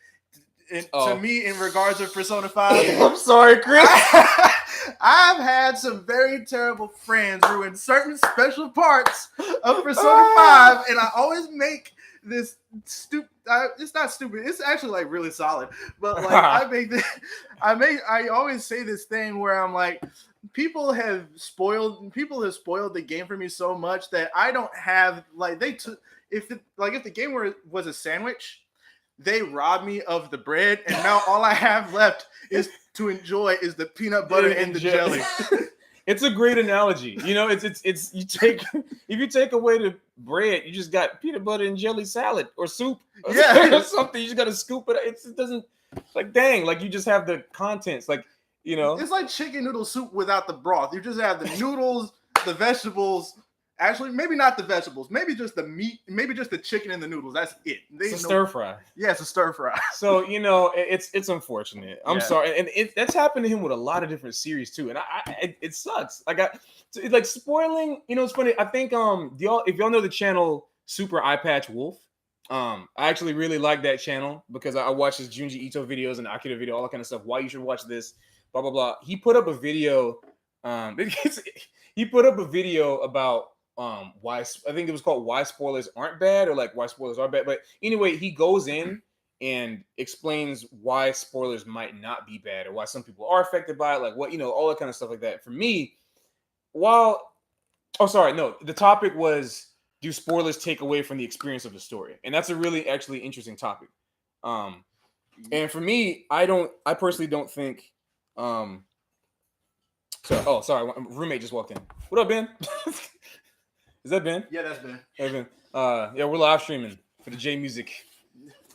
to me in regards of Persona 5.
I'm sorry, Khrys.
I've had some very terrible friends ruin certain special parts of Persona 5, and I always make this stupid. It's not stupid. It's actually like really solid. But like I always say this thing where I'm like, people have spoiled the game for me so much that I don't have like if the game was a sandwich, they robbed me of the bread, and now all I have left is to enjoy is the peanut butter and the jelly.
It's a great analogy. You know, it's you take if you take away the bread, you just got peanut butter and jelly salad or soup, or something. You just got to scoop it. It doesn't, like, dang, like you just have the contents, like, you know. It's
like chicken noodle soup without the broth. You just have the noodles, the vegetables. Actually, maybe not the vegetables. Maybe just the meat. Maybe just the chicken and the noodles. That's it.
It's a stir fry.
Yeah, it's a stir fry.
So, you know, it's unfortunate. I'm sorry, and that's happened to him with a lot of different series too. And it sucks. Like spoiling. You know, it's funny. I think if y'all know the channel Super Eye Patch Wolf, I actually really like that channel because I watch his Junji Ito videos and Akira video, all that kind of stuff. Why you should watch this? Blah blah blah. He put up a video. He put up a video about why, I think it was called Why Spoilers Aren't Bad, or like Why Spoilers Are Bad. But anyway, he goes in and explains why spoilers might not be bad, or why some people are affected by it, like what, you know, all that kind of stuff like that. For me, the topic was, do spoilers take away from the experience of the story? And that's a really actually interesting topic. And for me, I personally don't think sorry, my roommate just walked in. What up, Ben? Is that Ben?
Yeah, that's Ben.
Hey, Ben. Yeah, we're live streaming for the J Music.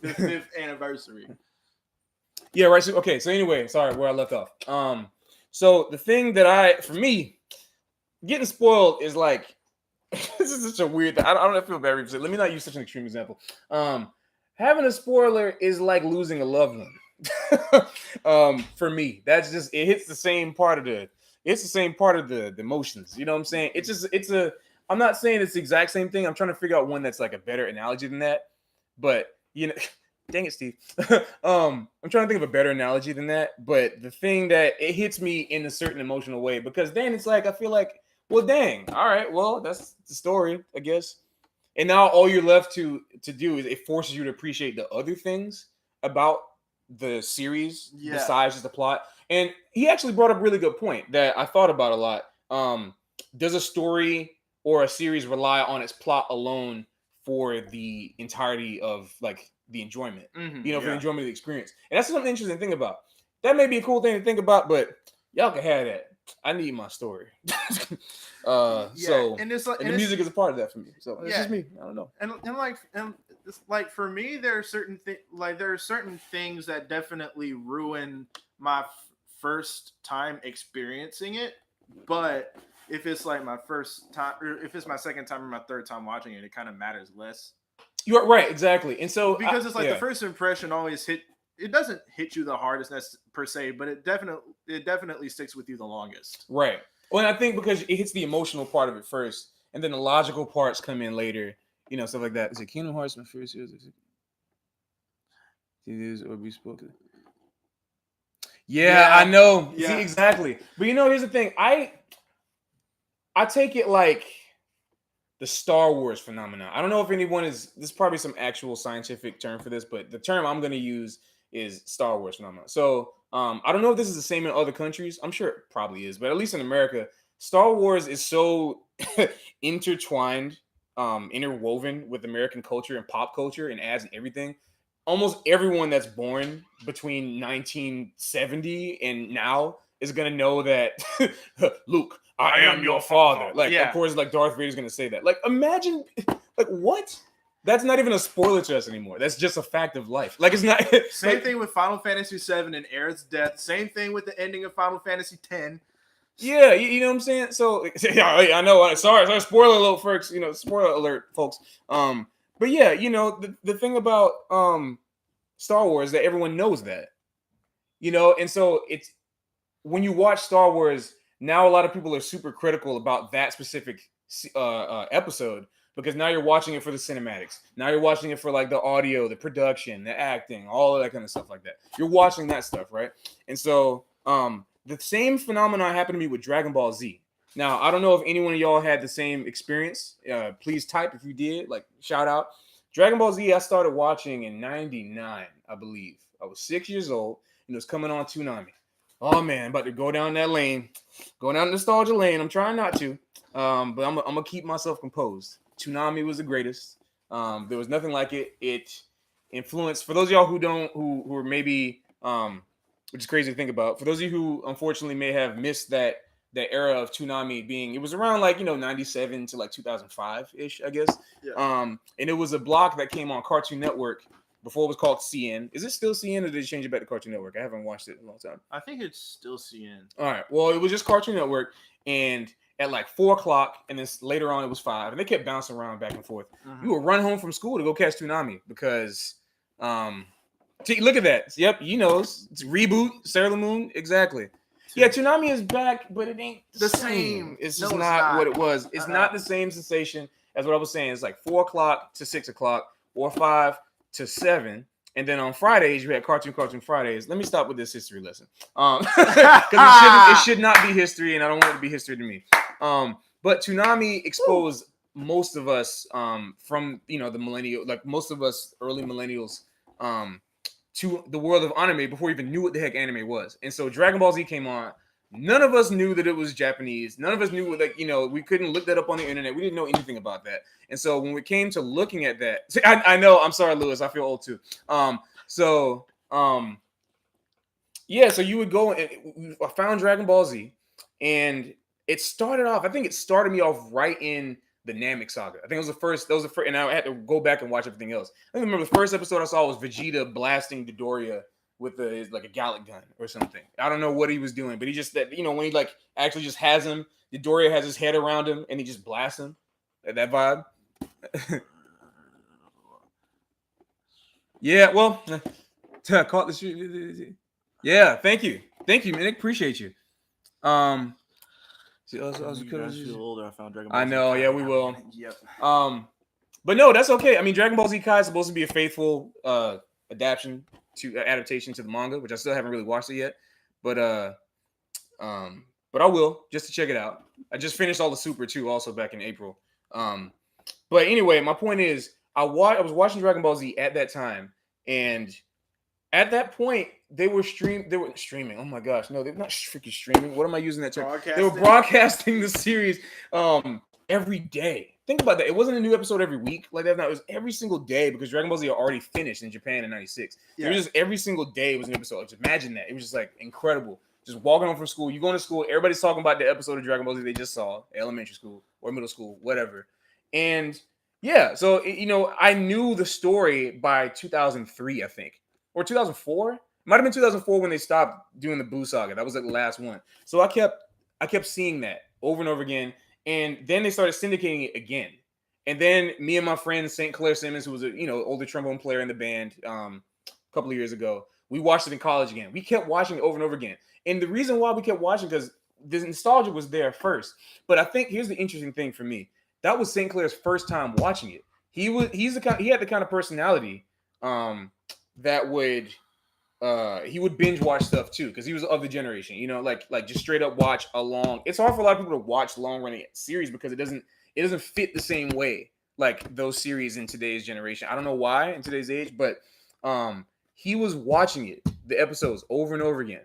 The 5th anniversary.
Yeah, right. So anyway, sorry, where I left off. So the thing that for me, getting spoiled is like, this is such a weird thing. I don't feel bad. Let me not use such an extreme example. Having a spoiler is like losing a loved one. For me, that's just, it hits the same part of the emotions. You know what I'm saying? I'm not saying it's the exact same thing. I'm trying to figure out one that's like a better analogy than that. But, you know, dang it, Steve. I'm trying to think of a better analogy than that. But the thing that it hits me in a certain emotional way, because then it's like, I feel like, well, dang, all right, well, that's the story, I guess. And now all you're left to do is it forces you to appreciate the other things about the series besides just the plot. And he actually brought up a really good point that I thought about a lot. Does a story or a series rely on its plot alone for the entirety of like the enjoyment? For the enjoyment of the experience? And that's something interesting to think about. That may be a cool thing to think about, but y'all can have that. I need my story. So and the music is a part of that for me. So it's just me. I don't know.
And it's like for me, there are certain things that definitely ruin my first time experiencing it. But if it's like my first time, or if it's my second time or my third time watching it, it kind of matters less.
You're right, exactly. And so
because it's like the first impression always it doesn't hit you the hardest per se, but it definitely sticks with you the longest. Right.
Well, and I think because it hits the emotional part of it first, and then the logical parts come in later, you know, stuff like that. Is it Kingdom Hearts my first series? It is or be spoken. Yeah, I know. Yeah. See, exactly. But you know, here's the thing. I take it like the Star Wars phenomenon. I don't know if there's probably some actual scientific term for this, but the term I'm going to use is Star Wars phenomenon. So I don't know if this is the same in other countries. I'm sure it probably is, but at least in America, Star Wars is so intertwined, interwoven with American culture and pop culture and ads and everything. Almost everyone that's born between 1970 and now is going to know that Luke, I am your father. Like, of course, like Darth Vader's going to say that. Like, imagine, like, what? That's not even a spoiler to us anymore. That's just a fact of life. Like, it's not.
Same thing with Final Fantasy VII and Aerith's death. Same thing with the ending of Final Fantasy X.
Yeah, you know what I'm saying? So, I know. Sorry, spoiler alert, folks. Spoiler alert, folks. But yeah, the thing about Star Wars that everyone knows that, you know, and so it's when you watch Star Wars now, a lot of people are super critical about that specific episode because now you're watching it for the cinematics. Now you're watching it for like the audio, the production, the acting, all of that kind of stuff like that. You're watching that stuff, right? And so the same phenomenon happened to me with Dragon Ball Z. Now, I don't know if anyone of y'all had the same experience. Please type if you did, like shout out. Dragon Ball Z, I started watching in 99, I believe. I was 6 years old and it was coming on Toonami. Oh man, I'm about to go down that lane, going down the nostalgia lane. I'm trying not to, but I'm gonna keep myself composed. Toonami was the greatest. There was nothing like it. It influenced, for those of y'all who are maybe, which is crazy to think about. For those of you who unfortunately may have missed that era of Toonami being, it was around like 97 to like 2005 ish, I guess.
Yeah.
And it was a block that came on Cartoon Network. Before it was called CN. Is it still CN or did they change it back to Cartoon Network? I haven't watched it in a long time.
I think it's still CN.
All right. Well, it was just Cartoon Network, and at like 4 o'clock, and then later on it was 5, and they kept bouncing around back and forth. Mm-hmm. You would run home from school to go catch Toonami because, look at that. Yep, you know, it's reboot, Sailor Moon, exactly. Yeah, Toonami is back, but it ain't the same. It's just not what it was. It's not the same sensation as what I was saying. It's like 4 o'clock to 6 o'clock or 5 to 7, and then on Fridays you had Cartoon Fridays. Let me stop with this history lesson, because it should not be history, and I don't want it to be history to me. But Toonami exposed most of us from the millennial, like most of us early millennials, to the world of anime before we even knew what the heck anime was. And so Dragon Ball Z came on. None of us knew that it was Japanese. None of us knew, like, we couldn't look that up on the internet. We didn't know anything about that. And so when we came to looking at that, see, I know, I'm sorry, Lewis, I feel old too. So you would go and I found Dragon Ball Z, and it started off, I think it started me off right in the Namek saga. I think it was the first, and I had to go back and watch everything else. I think remember the first episode I saw was Vegeta blasting Dodoria with a Gallic gun or something. I don't know what he was doing, but he just, that, when he like actually just has him, Dodoria has his head around him and he just blasts him. That vibe. Yeah, well, caught the shoot. Yeah, thank you, man. Appreciate you. See,
you guys feel older. I found Dragon Ball
Z. I know, yeah, we will.
Yep.
But no, that's okay. I mean, Dragon Ball Z Kai is supposed to be a faithful adaptation to the manga, which I still haven't really watched it yet, but I will, just to check it out. I just finished all the Super too, also back in April. But anyway, my point is, I was watching Dragon Ball Z at that time, and at that point they were streaming. Oh my gosh, no, they're not freaking streaming. What am I using that term? They were broadcasting the series every day. Think about that. It wasn't a new episode every week like that. No, it was every single day because Dragon Ball Z had already finished in Japan in 96. Yeah. It was just every single day was an episode. Just imagine that. It was just like incredible. Just walking home from school. You going to school, everybody's talking about the episode of Dragon Ball Z they just saw, elementary school or middle school, whatever. And yeah, so, I knew the story by 2003, I think, or 2004. Might have been 2004 when they stopped doing the Buu saga. That was like the last one. So I kept seeing that over and over again. And then they started syndicating it again. And then me and my friend St. Clair Simmons, who was a older trombone player in the band a couple of years ago, we watched it in college again. We kept watching it over and over again. And the reason why we kept watching, because the nostalgia was there first. But I think here's the interesting thing for me. That was St. Clair's first time watching it. He had the kind of personality that would he would binge watch stuff too, because he was of the generation, like just straight up watch a long. It's hard for a lot of people to watch long running series because it doesn't fit the same way like those series in today's generation. I don't know why in today's age, but he was watching the episodes over and over again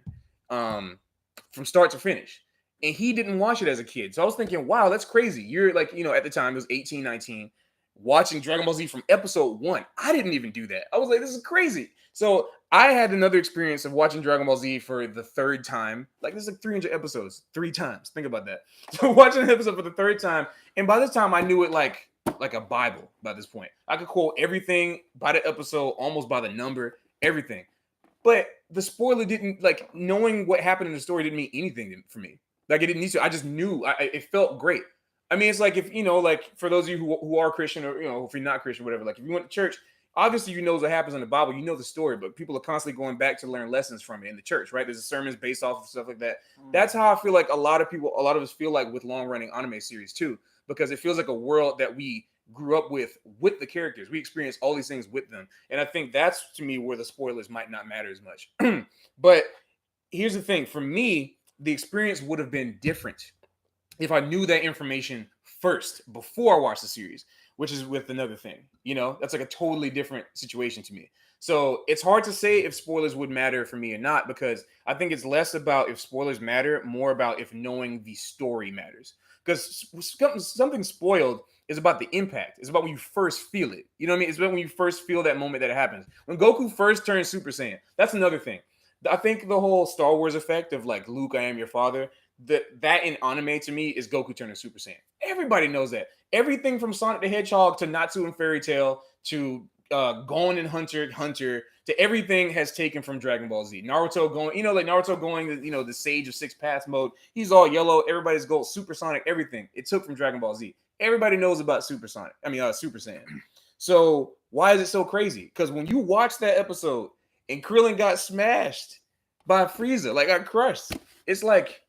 from start to finish. And he didn't watch it as a kid. So I was thinking, wow, that's crazy. You're like, at the time it was 18, 19, watching Dragon Ball Z from episode 1. I didn't even do that. I was like, this is crazy. So I had another experience of watching Dragon Ball Z for the third time. Like, this is like 300 episodes, 3 times. Think about that. So watching an episode for the third time. And by this time, I knew it like a Bible by this point. I could quote everything by the episode, almost by the number, everything. But the spoiler didn't, like, knowing what happened in the story didn't mean anything for me. Like, it didn't need to. I just knew. It felt great. I mean, it's like if, like, for those of you who are Christian or, if you're not Christian, whatever, like, if you went to church, obviously you know what happens in the Bible, you know the story, but people are constantly going back to learn lessons from it in the church, right? There's sermons based off of stuff like that. That's how I feel like a lot of us feel like with long-running anime series too, because it feels like a world that we grew up with the characters. We experience all these things with them. And I think that's, to me, where the spoilers might not matter as much. But here's the thing. For me, the experience would have been different if I knew that information first before I watched the series, which is with another thing. That's like a totally different situation to me. So it's hard to say if spoilers would matter for me or not, because I think it's less about if spoilers matter, more about if knowing the story matters. Because something spoiled is about the impact. It's about when you first feel it. You know what I mean? It's about when you first feel that moment that it happens. When Goku first turns Super Saiyan, that's another thing. I think the whole Star Wars effect of like, Luke, I am your father, that in anime to me is Goku turning Super Saiyan. Everybody knows that. Everything from Sonic the Hedgehog to Natsu and Fairy Tail to Gon and Hunter to everything has taken from Dragon Ball Z. Naruto going, like Naruto going, the Sage of Six Paths mode. He's all yellow. Everybody's gold. Supersonic, everything. It took from Dragon Ball Z. Everybody knows about Super Saiyan. So why is it so crazy? Because when you watch that episode and Krillin got smashed by Frieza, like got crushed, it's like,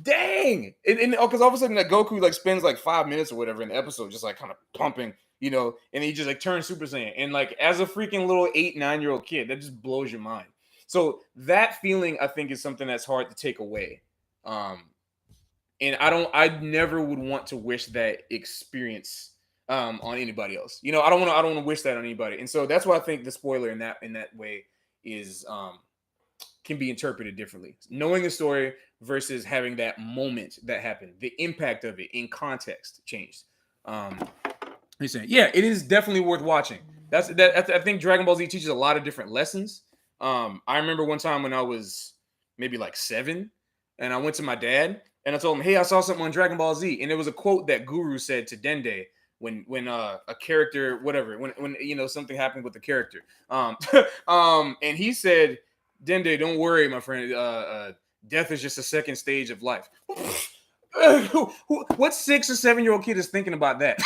dang. Because all of a sudden that Goku like spends like 5 minutes or whatever in the episode just like kind of pumping, and he just like turns Super Saiyan. And like as a freaking little 8-9-year-old kid, that just blows your mind. So that feeling, I think, is something that's hard to take away. And I never would want to wish that experience on anybody else. I don't want to wish that on anybody. And so that's why I think the spoiler in that way is can be interpreted differently. Knowing the story versus having that moment that happened, the impact of it in context changed. He's saying, yeah, it is definitely worth watching. I think Dragon Ball Z teaches a lot of different lessons. I remember one time when I was maybe like 7, and I went to my dad and I told him, hey, I saw something on Dragon Ball Z, and it was a quote that Guru said to Dende when a character, whatever, when something happened with the character. And he said, Dende, don't worry, my friend. Death is just a second stage of life. What 6 or 7-year-old kid is thinking about that?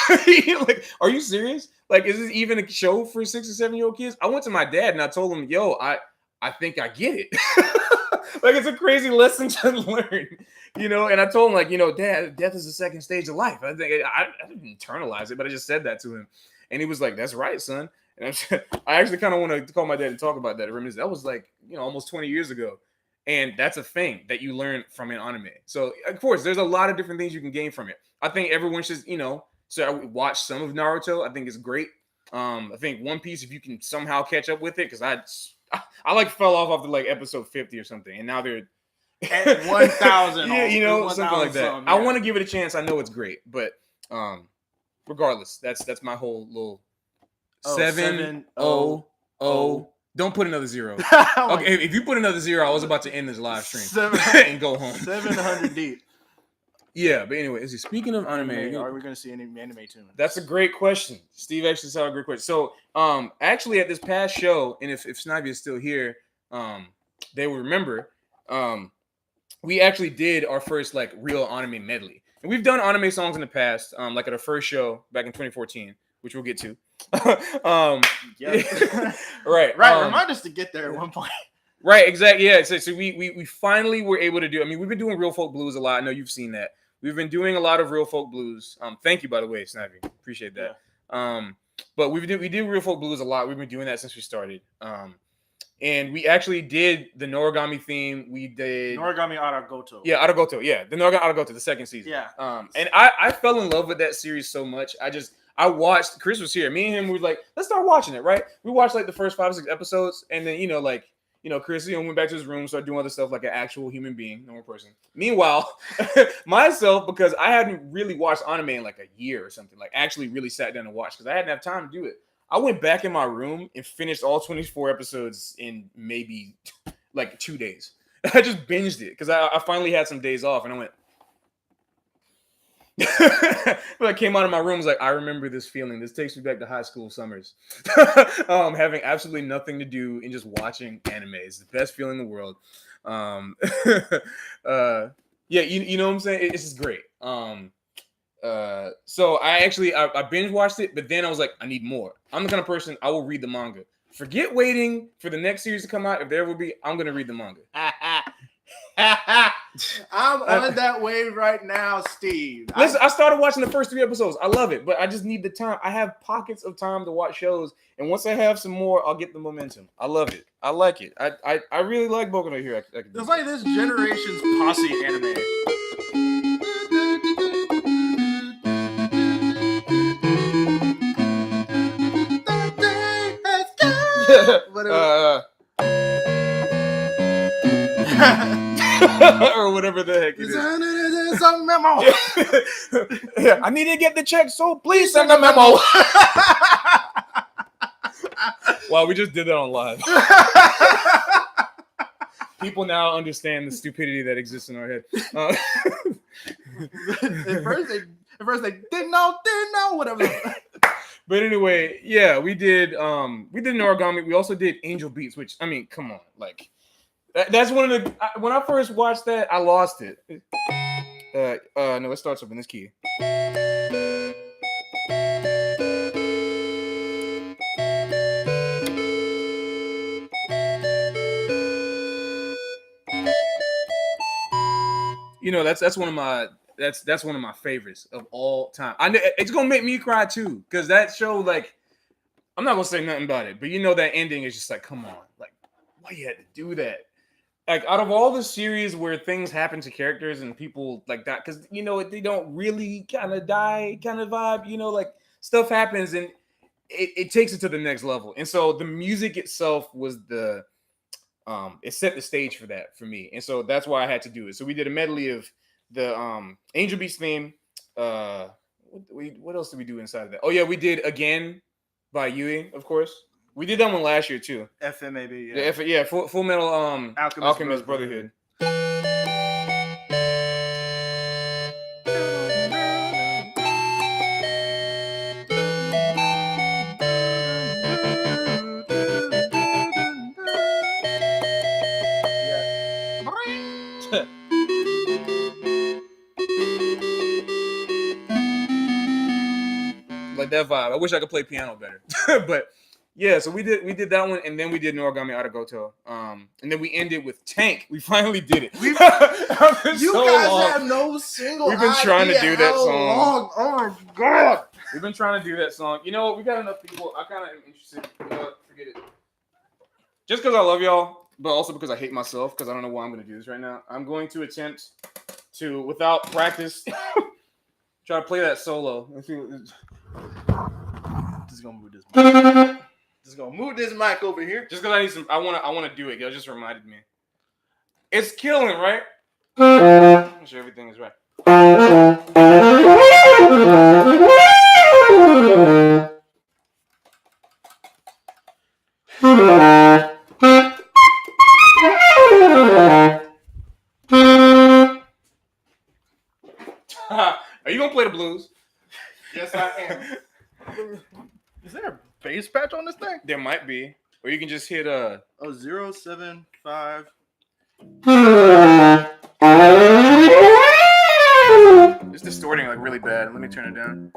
Like, are you serious? Like, is this even a show for 6 or 7-year-old kids? I went to my dad and I told him, yo, I think I get it. Like, it's a crazy lesson to learn, and I told him, like, Dad, death is the second stage of life. I think I didn't internalize it, but I just said that to him. And he was like, that's right, son. And I actually kind of want to call my dad and talk about that. That was like, almost 20 years ago. And that's a thing that you learn from an anime. So, of course, there's a lot of different things you can gain from it. I think everyone should, so I watch some of Naruto. I think it's great. I think One Piece, if you can somehow catch up with it, because I like fell off after like episode 50 or something. And now they're
at 1,000.
Yeah, something like that. Yeah. I want to give it a chance. I know it's great. But regardless, that's my whole little 7-0-0. Don't put another 0. Okay, if you put another 0, I was about to end this live stream and go home.
700 deep.
Yeah, but anyway, speaking of anime,
are we going to see any anime tunes?
That's a great question. Steve actually saw a great question. So, actually, at this past show, and if Snivy is still here, they will remember. We actually did our first like real anime medley, and we've done anime songs in the past, like at our first show back in 2014, which we'll get to. Right.
Remind us to get there at one point.
Right, exactly. Yeah. So we finally were able to do. I mean, we've been doing real folk blues a lot. I know you've seen that. We've been doing a lot of real folk blues. Thank you, by the way, Snappy. Appreciate that. Yeah. But we do real folk blues a lot. We've been doing that since we started. And we actually did the Noragami theme. We did
Noragami Aragoto.
Yeah, Aragoto. Yeah, the Noragami Aragoto, the second season.
Yeah.
And I fell in love with that series so much. I watched. Khrys was here. Me and him were like, let's start watching it. Right. We watched like the first 5 or 6 episodes, and then Khrys went back to his room, started doing other stuff like an actual human being, normal person. Meanwhile, myself, because I hadn't really watched anime in like a year or something, like actually really sat down and watched because I hadn't have time to do it. I went back in my room and finished all 24 episodes in maybe like 2 days. I just binged it because I finally had some days off, and I went. When I came out of my room, I was like, I remember this feeling. This takes me back to high school summers. Having absolutely nothing to do and just watching anime. It's the best feeling in the world. Yeah, you know what I'm saying? It's just great. So I binge watched it, but then I was like, I need more. I'm the kind of person, I will read the manga. Forget waiting for the next series to come out. If there will be, I'm gonna read the manga.
I'm on that wave right now, Steve.
Listen, I started watching the first 3 episodes. I love it, but I just need the time. I have pockets of time to watch shows, and once I have some more, I'll get the momentum. I love it. I like it. I really like Boku no Hero.
It's like this generation's posse anime.
Or whatever the heck it is.
It's a memo.
Yeah, I need to get the check, so please send a memo. Wow, we just did that on live. People now understand the stupidity that exists in our head.
At first they didn't know, whatever.
But anyway, yeah, we did an origami. We also did Angel Beats, which, I mean, come on, like that's one of the when I first watched that, I lost it. No, it starts up in this key. You know, that's one of my favorites of all time. It's gonna make me cry too, because that show, like, I'm not gonna say nothing about it, but you know that ending is just like, come on, like, why you had to do that? Like, out of all the series where things happen to characters and people like that, because you know they don't really kind of die, kind of vibe, you know, like stuff happens and it takes it to the next level. And so the music itself was it set the stage for that for me, and so that's why I had to do it. So we did a medley of the Angel Beats theme. What else did we do inside of that? Oh yeah, we did Again by Yui, of course. We did that one last year too.
FMAB,
yeah. Full Metal Alchemist Brotherhood. Like that vibe. I wish I could play piano better. But yeah, so we did that one, and then we did Noragami Arigato. And then we ended with Tank. We finally did it.
You guys have no single.
We've been trying to do that song.
Long. Oh my god.
We've been trying to do that song. You know what? We got enough people. I kind of am interested. You know what? Forget it. Just because I love y'all, but also because I hate myself, because I don't know why I'm going to do this right now. I'm going to attempt to, without practice, try to play that solo. Let's see what this.
Just gonna move this mic. Just gonna move this mic over here.
Just because I need some. I want to do it. Y'all just reminded me. It's killing, right? I'm sure everything is right. Are you gonna play the blues?
Yes, I am. Is there a bass patch on this thing?
There might be, or you can just hit
075.
It's distorting like really bad. Let me turn it down.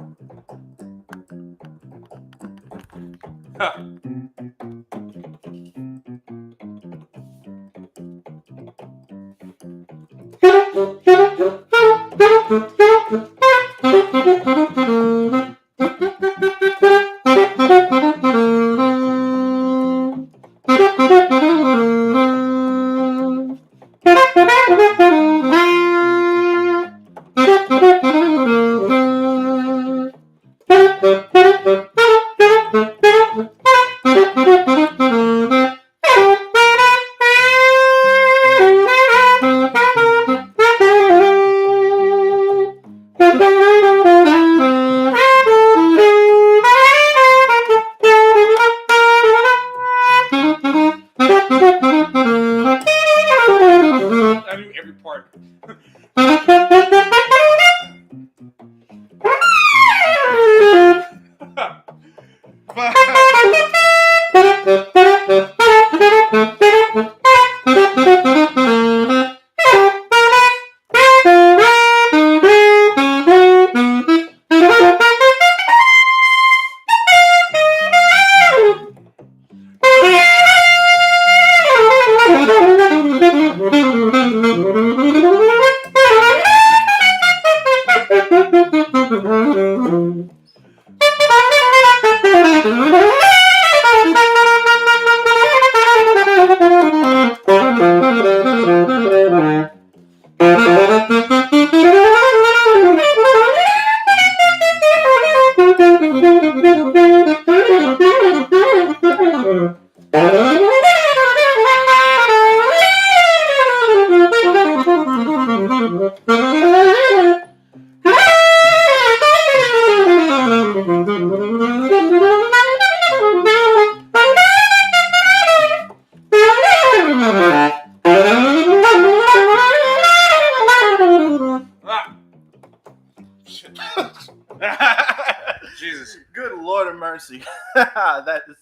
Jesus.
Good Lord of mercy. That is.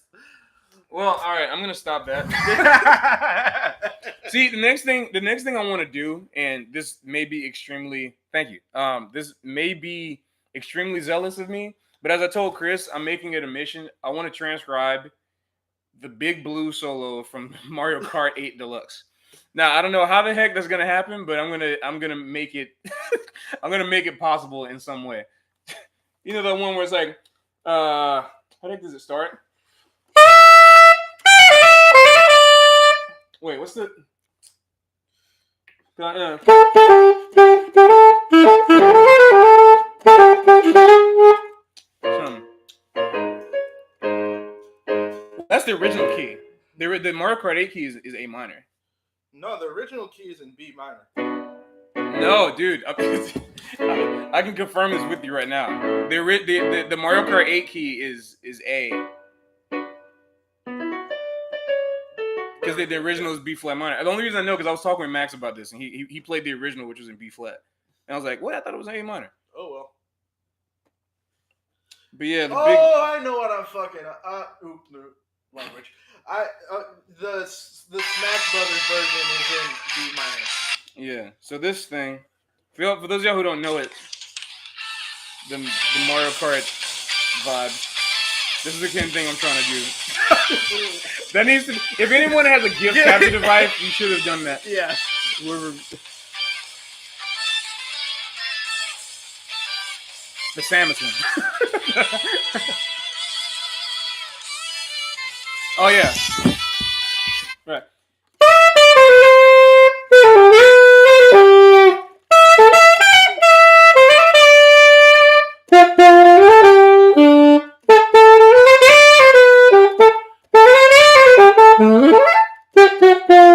Well, all right. I'm gonna stop that. See, the next thing I want to do, and this may be extremely. Thank you. This may be extremely zealous of me, but as I told Khrys, I'm making it a mission. I want to transcribe the Big Blue solo from Mario Kart 8 Deluxe. Now, I don't know how the heck that's gonna happen, but I'm gonna make it. I'm gonna make it possible in some way. You know the one where it's like, how the heck does it start? Wait, what's the? That's the original key. The Mario Kart 8 key is A minor.
No, the original key is in B minor.
No, dude. I can confirm this with you right now. The Mario Kart 8 key is A. Because the original is B flat minor. The only reason I know because I was talking with Max about this, and he played the original, which was in B flat, and I was like, "What? I thought it was A minor."
Oh well.
But yeah,
I know what I'm fucking. Language. The Smash Brothers version is in B minor.
Yeah. So this thing, for those of y'all who don't know it, the Mario Kart vibe. This is the kind of thing I'm trying to do. That needs to. If anyone has a gift capture device, you should have done that.
Yeah.
The Samus one. Oh yeah. Right.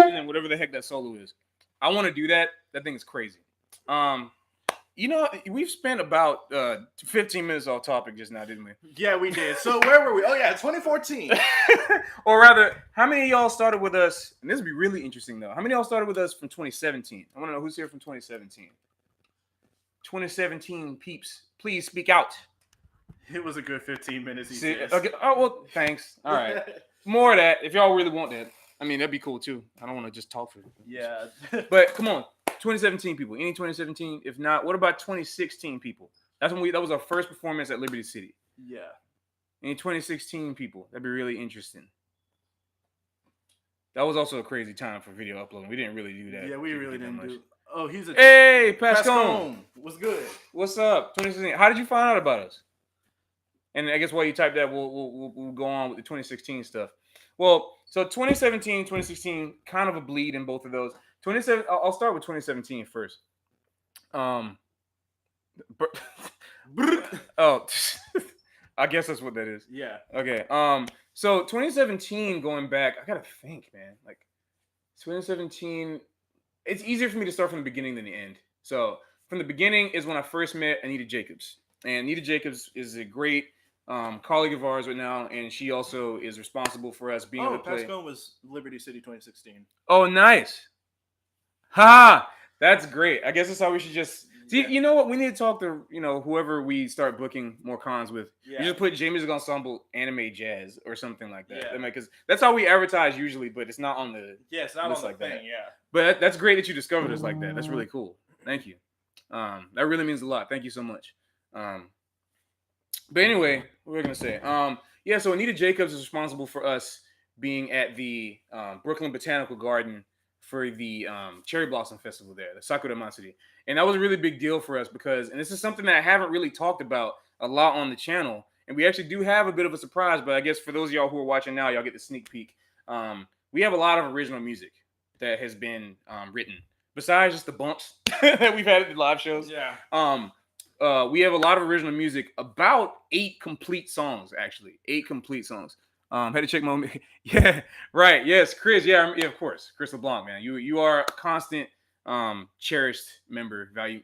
And whatever the heck that solo is, I want to do that. That thing is crazy. You know, we've spent about 15 minutes off topic just now, didn't we?
Yeah, we did. So where were we? Oh yeah, 2014.
Or rather, how many of y'all started with us? And this would be really interesting though. How many of y'all started with us from 2017? I want to know who's here from 2017. 2017 peeps, please speak out.
It was a good 15 minutes.
Okay. Oh well, thanks. All right, more of that if y'all really want that. I mean, that'd be cool too. I don't want to just talk for you.
Yeah.
But come on. 2017 people. Any 2017? If not, what about 2016 people? That was our first performance at Liberty City.
Yeah.
Any 2016 people? That'd be really interesting. That was also a crazy time for video uploading. We didn't really do that.
Yeah, we really didn't do. Oh, he's a.
Hey, Pascone.
What's good?
What's up? 2016. How did you find out about us? And I guess while you type that, we'll go on with the 2016 stuff. Well, so 2017, 2016, kind of a bleed in both of those. I'll start with 2017 first. Oh, I guess that's what that is.
Yeah.
Okay. So 2017, going back, I gotta think, man. Like 2017, it's easier for me to start from the beginning than the end. So from the beginning is when I first met Anita Jacobs, and Anita Jacobs is a great colleague of ours right now, and she also is responsible for us being able to play.
Pascone was Liberty City 2016.
Oh, nice. Ha! That's great. I guess that's how we should just see. You know what? We need to talk to whoever we start booking more cons with. Yeah. You just put J Music Ensemble Anime Jazz or something like that. Yeah. Because that's how we advertise usually, but it's not on the
it's not on the like thing. That. Yeah.
But that's great that you discovered us like that. That's really cool. Thank you. That really means a lot. Thank you so much. But anyway, what were we gonna say? Yeah. So Anita Jacobs is responsible for us being at the Brooklyn Botanical Garden for the Cherry Blossom Festival there, the Sakura Matsuri. And that was a really big deal for us because, and this is something that I haven't really talked about a lot on the channel. And we actually do have a bit of a surprise, but I guess for those of y'all who are watching now, y'all get the sneak peek. We have a lot of original music that has been written, besides just the bumps that we've had at the live shows.
Yeah.
We have a lot of original music, about 8 complete songs, actually. 8 complete songs. Had to check my yeah, right. Yes, Khrys. Yeah, of course. Khrys LeBlanc, man. You are a constant, cherished member, very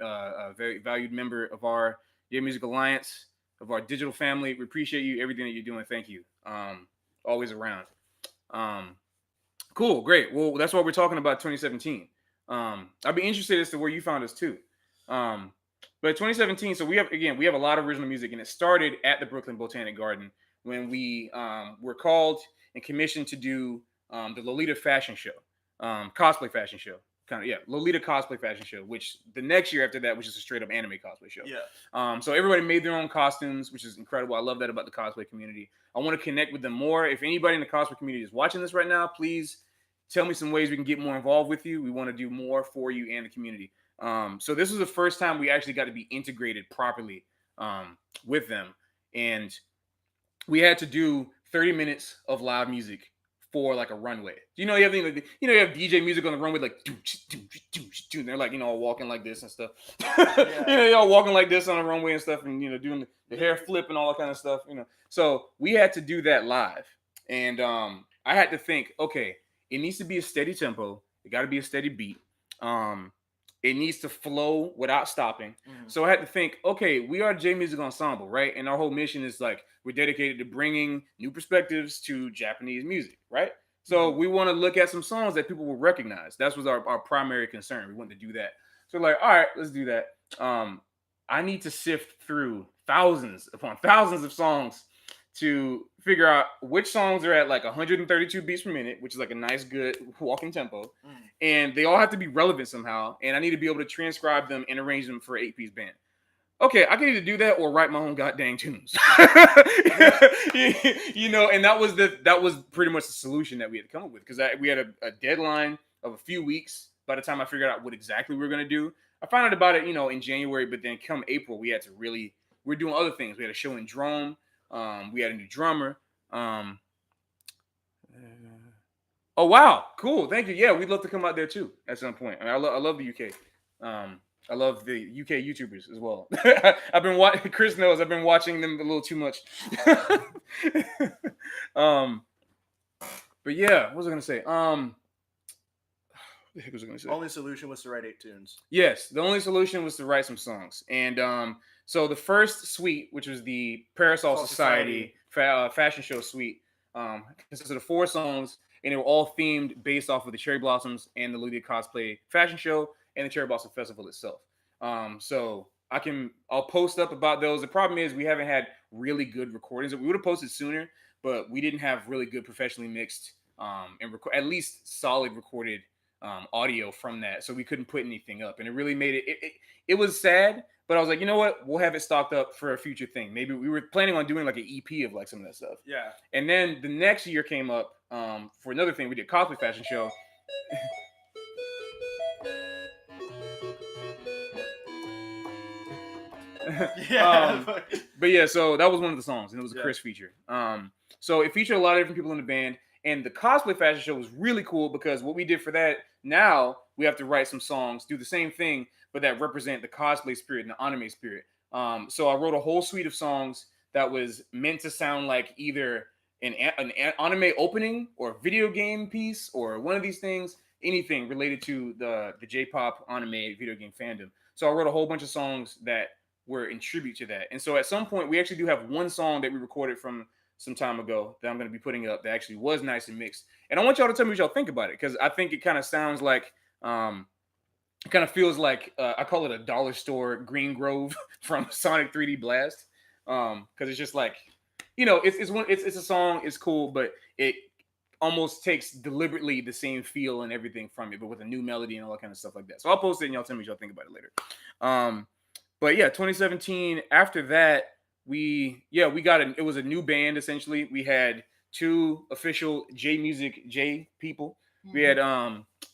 valued member of our J Music Alliance, of our digital family. We appreciate you, everything that you're doing. Thank you. Always around. Cool, great. Well, that's why we're talking about 2017. I'd be interested as to where you found us too. But 2017, so we have a lot of original music, and it started at the Brooklyn Botanic Garden when we were called and commissioned to do the Lolita fashion show, cosplay fashion show. Lolita cosplay fashion show, which the next year after that was just a straight up anime cosplay show.
Yeah.
So everybody made their own costumes, which is incredible. I love that about the cosplay community. I want to connect with them more. If anybody in the cosplay community is watching this right now, please tell me some ways we can get more involved with you. We want to do more for you and the community. So this was the first time we actually got to be integrated properly with them. And we had to do 30 minutes of live music for like a runway. You have DJ music on the runway, like and they're like, all walking like this and stuff. Y'all walking like this on the runway and stuff, and doing the hair flip and all that kind of stuff. So we had to do that live, and I had to think, okay, it needs to be a steady tempo. It got to be a steady beat. It needs to flow without stopping. Mm-hmm. So I had to think, okay, we are J Music Ensemble, right? And our whole mission is like, we're dedicated to bringing new perspectives to Japanese music, right? So we want to look at some songs that people will recognize. That was our primary concern. We wanted to do that. So like, all right, let's do that. I need to sift through thousands upon thousands of songs to figure out which songs are at like 132 beats per minute, which is like a nice, good walking tempo. And they all have to be relevant somehow. And I need to be able to transcribe them and arrange them for an 8-piece band. Okay, I can either do that or write my own goddamn tunes. And that was pretty much the solution that we had to come up with, because we had a deadline of a few weeks by the time I figured out what exactly we were going to do. I found out about it, in January, but then come April, we're doing other things. We had a show in Drome. We had a new drummer. Oh, wow. Cool. Thank you. Yeah, we'd love to come out there too at some point. I love the UK. I love the UK YouTubers as well. I've been watching, Khrys knows I've been watching them a little too much. But yeah, what was I going to say? What the heck was I going to say?
Only solution was to write 8 tunes.
Yes, the only solution was to write some songs. And so the first suite, which was the Parasol Society fashion show suite, consisted of 4 songs, and they were all themed based off of the Cherry Blossoms and the Lolita Cosplay Fashion Show and the Cherry Blossom Festival itself. So I'll post up about those. The problem is we haven't had really good recordings. We would have posted sooner, but we didn't have really good professionally mixed and at least solid recorded audio from that. So we couldn't put anything up, and it really made it was sad. But I was like, you know what? We'll have it stocked up for a future thing. Maybe we were planning on doing like an EP of like some of that stuff.
Yeah.
And then the next year came up for another thing. We did cosplay fashion show. But yeah, so that was one of the songs, and it was a Khrys feature. So it featured a lot of different people in the band, and the cosplay fashion show was really cool because what we did for that, now we have to write some songs, do the same thing, but that represent the cosplay spirit and the anime spirit. So I wrote a whole suite of songs that was meant to sound like either an anime opening or a video game piece or one of these things, anything related to the J-pop anime video game fandom. So I wrote a whole bunch of songs that were in tribute to that. And so at some point, we actually do have one song that we recorded from some time ago that I'm going to be putting up that actually was nice and mixed. And I want y'all to tell me what y'all think about it, because I think it kind of sounds like, it kind of feels like, I call it a dollar store Green Grove from Sonic 3D Blast. Because it's just like, it's a song, it's cool, but it almost takes deliberately the same feel and everything from it, but with a new melody and all that kind of stuff like that. So I'll post it and y'all tell me what y'all think about it later. But yeah, 2017, after that, it was a new band essentially. We had 2 official J Music J people. Mm-hmm. We had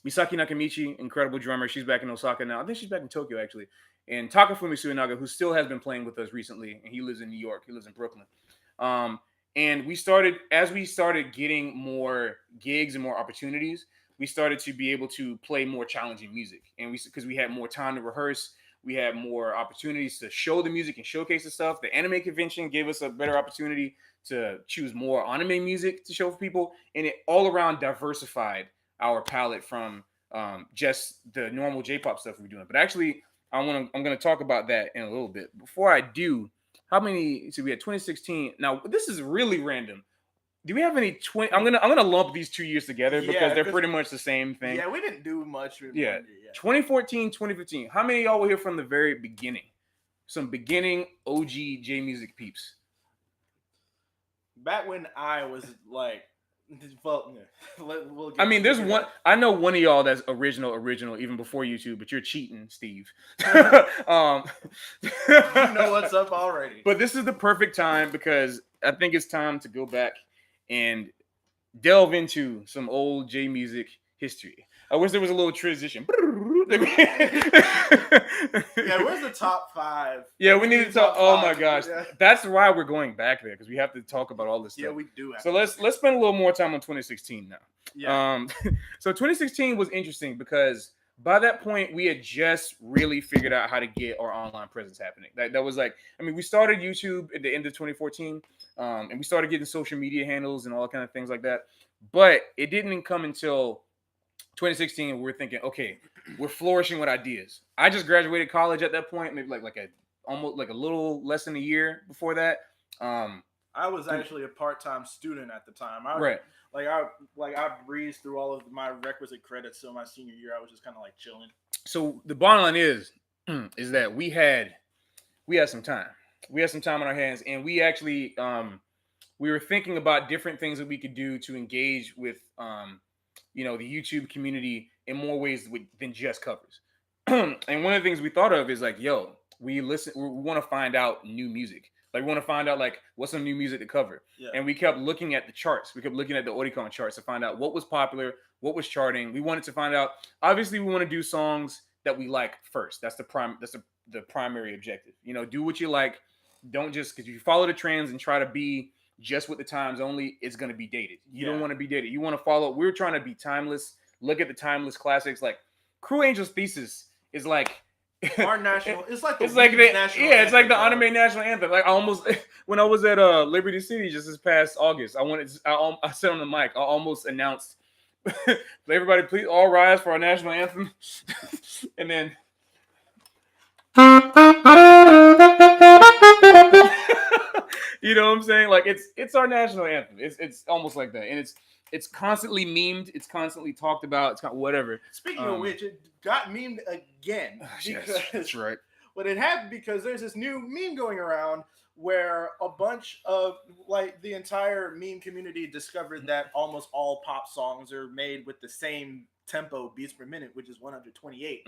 Misaki Nakamichi, incredible drummer. She's back in Osaka now. I think she's back in Tokyo actually. And Takafumi Suinaga, who still has been playing with us recently, and he lives in New York. He lives in Brooklyn. And we started getting more gigs and more opportunities, we started to be able to play more challenging music, and because we had more time to rehearse, we had more opportunities to show the music and showcase the stuff. The anime convention gave us a better opportunity to choose more anime music to show for people, and it all around diversified our palette from just the normal J-pop stuff we're doing. But actually, I'm gonna talk about that in a little bit. Before I do, how many? So we had 2016. Now this is really random. Do we have any 20? I'm gonna lump these 2 years together because they're pretty much the same thing.
Yeah, we didn't do much.
Yeah. 2014, 2015. How many of y'all were here from the very beginning? Some beginning OG J Music peeps.
Back when I was like, well, we'll
I mean, there's one. I know one of y'all that's original, even before YouTube, but you're cheating, Steve.
You know what's up already.
But this is the perfect time because I think it's time to go back and delve into some old J Music history. I wish there was a little transition.
Yeah, where's the top 5?
Yeah, we need to talk. Oh my gosh,
yeah.
That's why we're going back there because we have to talk about all this stuff.
Yeah, we do.
So let's spend a little more time on 2016 now.
Yeah.
So 2016 was interesting because by that point we had just really figured out how to get our online presence happening. That was like, I mean, we started YouTube at the end of 2014, and we started getting social media handles and all kind of things like that. But it didn't come until 2016, we were thinking, okay, we're flourishing with ideas. I just graduated college at that point, maybe almost a little less than a year before that.
I was actually a part-time student at the time.
Right.
I breezed through all of my requisite credits. So my senior year, I was just kind of like chilling.
So the bottom line is that we had some time. We had some time on our hands, and we actually we were thinking about different things that we could do to engage with the YouTube community in more ways than just covers. And one of the things we thought of is like, yo, we want to find out new music. Like, we want to find out like what's some new music to cover. Yeah. And we kept looking at the charts. We kept looking at the Oricon charts to find out what was popular, what was charting. We wanted to find out. Obviously, we want to do songs that we like first. That's the primary objective. Do what you like. Don't just, because if you follow the trends and try to be just with the times only, it's going to be dated. You don't want to be dated. You want to follow. We're trying to be timeless. Look at the timeless classics. Like Crew Angel's Thesis is like
our national. It's like
the national. Yeah, it's like the anime national anthem. Like when I was at Liberty City just this past August, I said on the mic, I almost announced, everybody please all rise for our national anthem, and then. You know what I'm saying? Like it's our national anthem. It's almost like that, and it's constantly memed. It's constantly talked about. It's got whatever.
Speaking of which, it got memed again.
Yes, that's right.
But it happened because there's this new meme going around where a bunch of the entire meme community discovered that almost all pop songs are made with the same tempo, beats per minute, which is 128,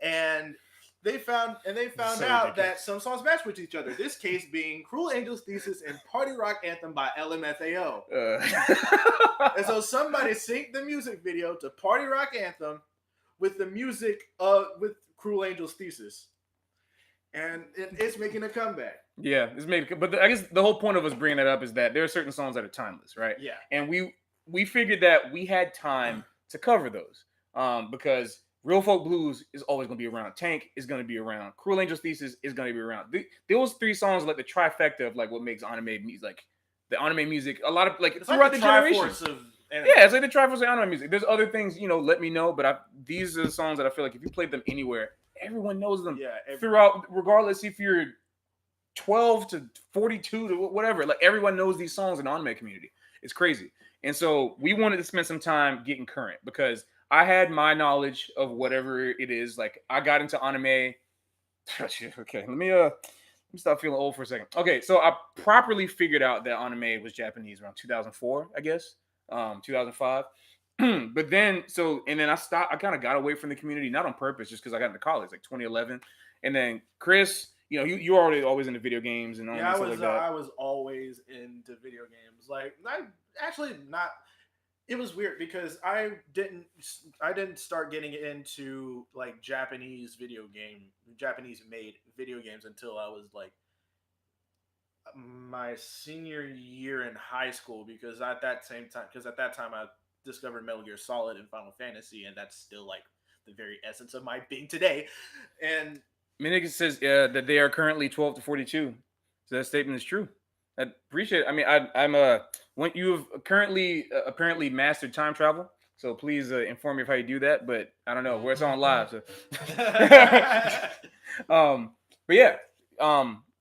and They found out that some songs match with each other. This case being Cruel Angel's Thesis and Party Rock Anthem by LMFAO. And so somebody synced the music video to Party Rock Anthem with the music with Cruel Angel's Thesis. And it's making a comeback.
Yeah, it's making. But I guess the whole point of us bringing that up is that there are certain songs that are timeless, right?
Yeah.
And we figured that we had time to cover those because Real Folk Blues is always going to be around. Tank is going to be around. Cruel Angel's Thesis is going to be around. Those 3 songs are like the trifecta of like what makes anime music, like the anime music. A lot of like it's throughout like the generations. Yeah, it's like the Triforce of anime music. There's other things, let me know. But these are the songs that I feel like if you played them anywhere, everyone knows them.
Yeah,
throughout, regardless if you're 12 to 42 to whatever, like everyone knows these songs in the anime community. It's crazy. And so we wanted to spend some time getting current because I had my knowledge of whatever it is. Like I got into anime. Okay, let me stop feeling old for a second. Okay, so I properly figured out that anime was Japanese around 2004, I guess, 2005. But then I stopped. I kind of got away from the community, not on purpose, just because I got into college, like 2011. And then Khrys, you already always into video games and all that stuff like that.
I was always into video games. Like I actually not. it was weird because I didn't start getting into like Japanese made video games until I was like my senior year in high school, because at that time I discovered Metal Gear Solid and Final Fantasy, and that's still like the very essence of my being today. And
Minik says that they are currently 12 to 42. So that statement is true. I appreciate it. I mean, I'm when you've currently apparently mastered time travel. So please inform me of how you do that. But I don't know where it's on live. So. But yeah.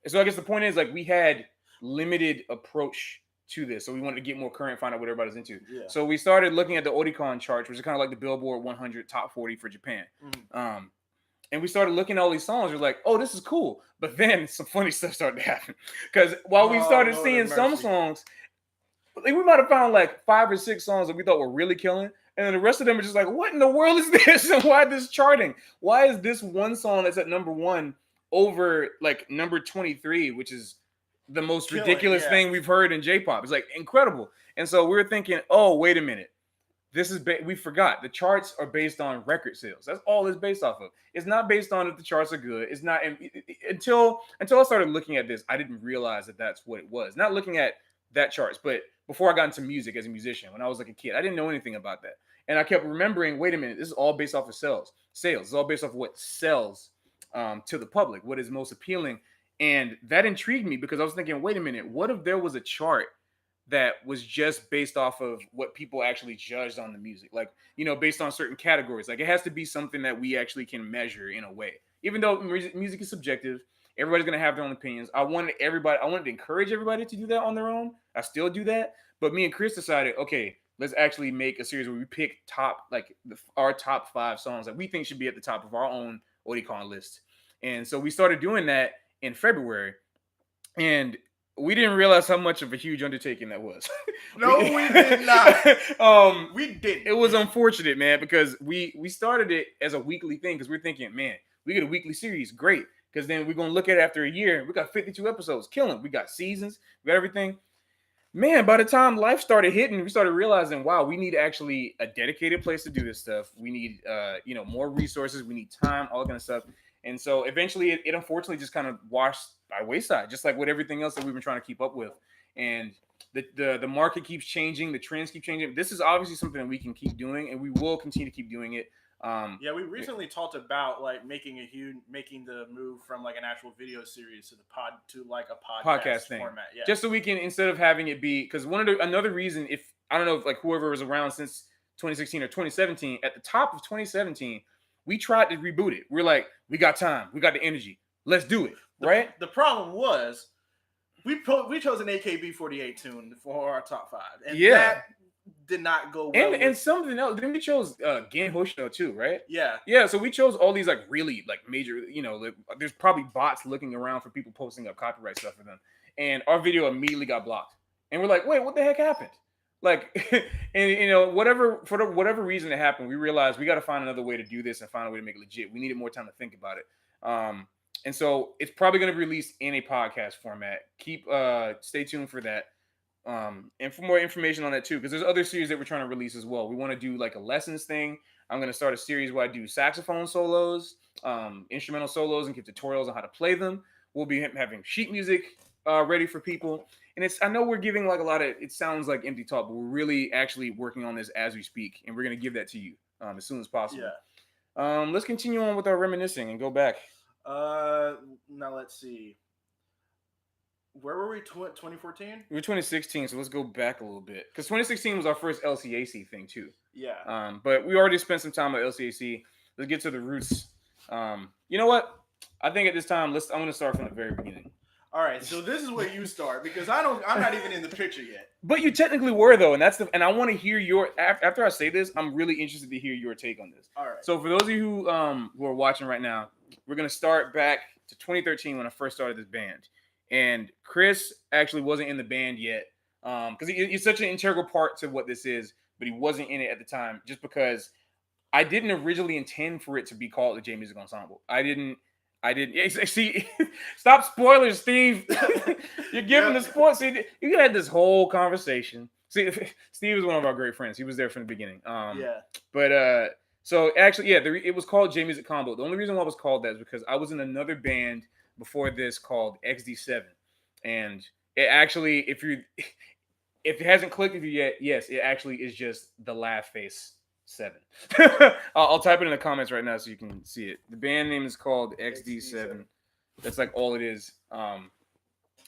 So I guess the point is, like, we had limited approach to this, so we wanted to get more current, find out what everybody's into.
Yeah.
So we started looking at the Oricon charts, which is kind of like the Billboard 100 top 40 for Japan.
Mm.
And we started looking at all these songs. We're like, oh, this is cool. But then some funny stuff started to happen. Because while we started seeing some songs, we might have found like 5 or 6 songs that we thought were really killing. And then the rest of them are just like, what in the world is this? And why is this charting? Why is this one song that's at number 1 over like number 23, which is the most ridiculous thing we've heard in J-pop? It's like incredible. And so we were thinking, oh, wait a minute. This is we forgot the charts are based on record sales. That's all it's based off of. It's not based on if the charts are good. It's not until I started looking at this, I didn't realize that that's what it was. Not looking at that charts, but before I got into music as a musician, when I was like a kid, I didn't know anything about that. And I kept remembering, wait a minute, this is all based off of sales. It's all based off of what sells to the public, what is most appealing. And that intrigued me because I was thinking, wait a minute, what if there was a chart that was just based off of what people actually judged on the music, like, you know, based on certain categories? Like, it has to be something that we actually can measure in a way, even though music is subjective. Everybody's going to have their own opinions. I wanted to encourage everybody to do that on their own. I still do that. But me and Khrys decided, okay, let's actually make a series where we pick our top 5 songs that we think should be at the top of our own Oricon list. And so we started doing that in February, and we didn't realize how much of a huge undertaking that was.
No, we did not. We didn't.
It was unfortunate, man, because we started it as a weekly thing because we're thinking, man, we get a weekly series, great. Because then we're going to look at it after a year. We got 52 episodes, killing. We got seasons, we got everything. Man, by the time life started hitting, we started realizing, wow, we need actually a dedicated place to do this stuff. We need, more resources. We need time, all that kind of stuff. And so eventually it unfortunately just kind of washed by wayside, just like with everything else that we've been trying to keep up with. And the market keeps changing. The trends keep changing. This is obviously something that we can keep doing, and we will continue to keep doing it.
We recently talked about like making the move from like an actual video series to like a podcast
thing
format. Yeah.
Just so we can, instead of having it be, because another reason, if I don't know if like whoever was around since 2016 or 2017, at the top of 2017, we tried to reboot it. We're like, we got time, we got the energy, let's do it. Right?
The problem was we chose an AKB48 tune for our top 5, and that did not go well.
And something else. Then we chose Gen Hoshino too, right?
Yeah.
So we chose all these like really like major. There's probably bots looking around for people posting up copyright stuff for them, and our video immediately got blocked. And we're like, wait, what the heck happened? Like, and whatever reason it happened, we realized we got to find another way to do this and find a way to make it legit. We needed more time to think about it. And so it's probably going to be released in a podcast format. Stay tuned for that. And for more information on that too, because there's other series that we're trying to release as well. We want to do like a lessons thing. I'm going to start a series where I do saxophone solos, instrumental solos, and give tutorials on how to play them. We'll be having sheet music ready for people. And I know we're giving like a lot of, it sounds like empty talk, but we're really actually working on this as we speak. And we're going to give that to you as soon as possible. Yeah. Let's continue on with our reminiscing and go back.
Now let's see. Where were we? 2014?
We were 2016, so let's go back a little bit. Because 2016 was our first LCAC thing, too.
Yeah.
But we already spent some time at LCAC. Let's get to the roots. You know what? I think at this time, I'm going to start from the very beginning.
All right, so this is where you start, because I'm not even in the picture yet.
But you technically were, though, and I want to hear after I say this, I'm really interested to hear your take on this.
All right.
So for those of you who are watching right now, we're going to start back to 2013 when I first started this band. And Khrys actually wasn't in the band yet because he's such an integral part to what this is, but he wasn't in it at the time just because I didn't originally intend for it to be called the J Music Ensemble. I didn't. See, stop spoilers, Steve. You're giving the spoilers. See, you had this whole conversation. See, Steve is one of our great friends. He was there from the beginning.
Yeah.
But so actually, yeah, it was called J Music Combo. The only reason why it was called that is because I was in another band before this called XD7, and it actually, if it hasn't clicked with you yet, yes, it actually is just the laugh face 7. I'll type it in the comments right now so you can see it. The band name is called XD7. That's like all it is. And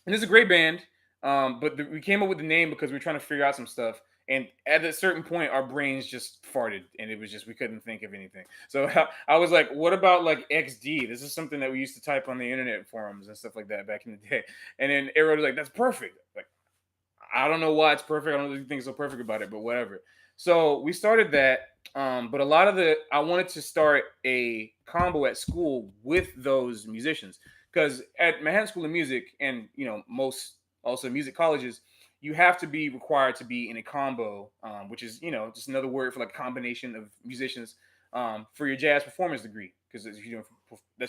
it's a great band. But we came up with the name because we were trying to figure out some stuff. And at a certain point, our brains just farted, and it was just, we couldn't think of anything. So I was like, what about like XD? This is something that we used to type on the internet forums and stuff like that back in the day. And then everyone was like, that's perfect. Like, I don't know why it's perfect. I don't know anything so perfect about it, but whatever. So we started that. But a lot of I wanted to start a combo at school with those musicians, because at Manhattan School of Music and, most also music colleges, you have to be required to be in a combo, which is, just another word for like a combination of musicians, for your jazz performance degree, because that's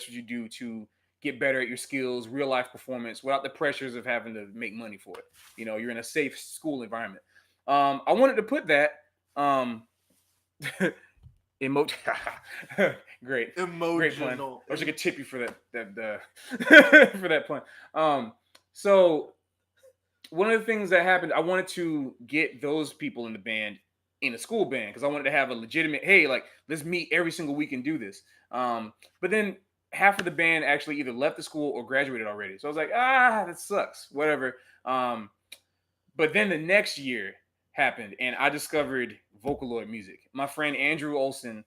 what you do to get better at your skills, real life performance, without the pressures of having to make money for it. You're in a safe school environment. I wanted to put that emoji. Great pun. I wish I could tip you for that for that pun. So one of the things that happened, I wanted to get those people in the band in a school band, because I wanted to have a legitimate, hey, like, let's meet every single week and do this. But then half of the band actually either left the school or graduated already. So I was like, that sucks, whatever. But then the next year happened, and I discovered Vocaloid music. My friend Andrew Olson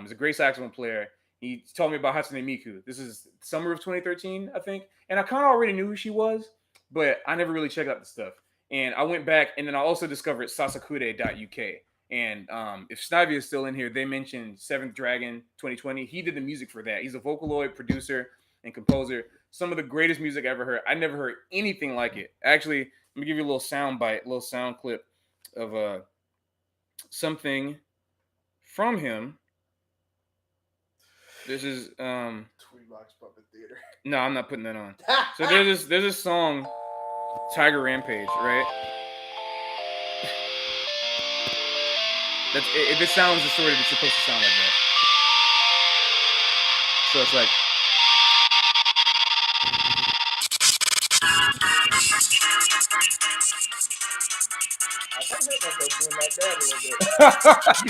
is a great saxophone player. He told me about Hatsune Miku. This is summer of 2013, I think. And I kind of already knew who she was, but I never really checked out the stuff. And I went back, and then I also discovered sasakure.uk. And if Snivy is still in here, they mentioned Seventh Dragon 2020. He did the music for that. He's a Vocaloid producer and composer. Some of the greatest music I ever heard. I never heard anything like it. Actually, let me give you a little sound bite, a little sound clip of something from him. This is
Tweetbox Puppet Theater.
No, I'm not putting that on. So there's this song, Tiger Rampage, right? If it sounds distorted, it's supposed to sound like that. So it's like. I think that's doing like that a little bit.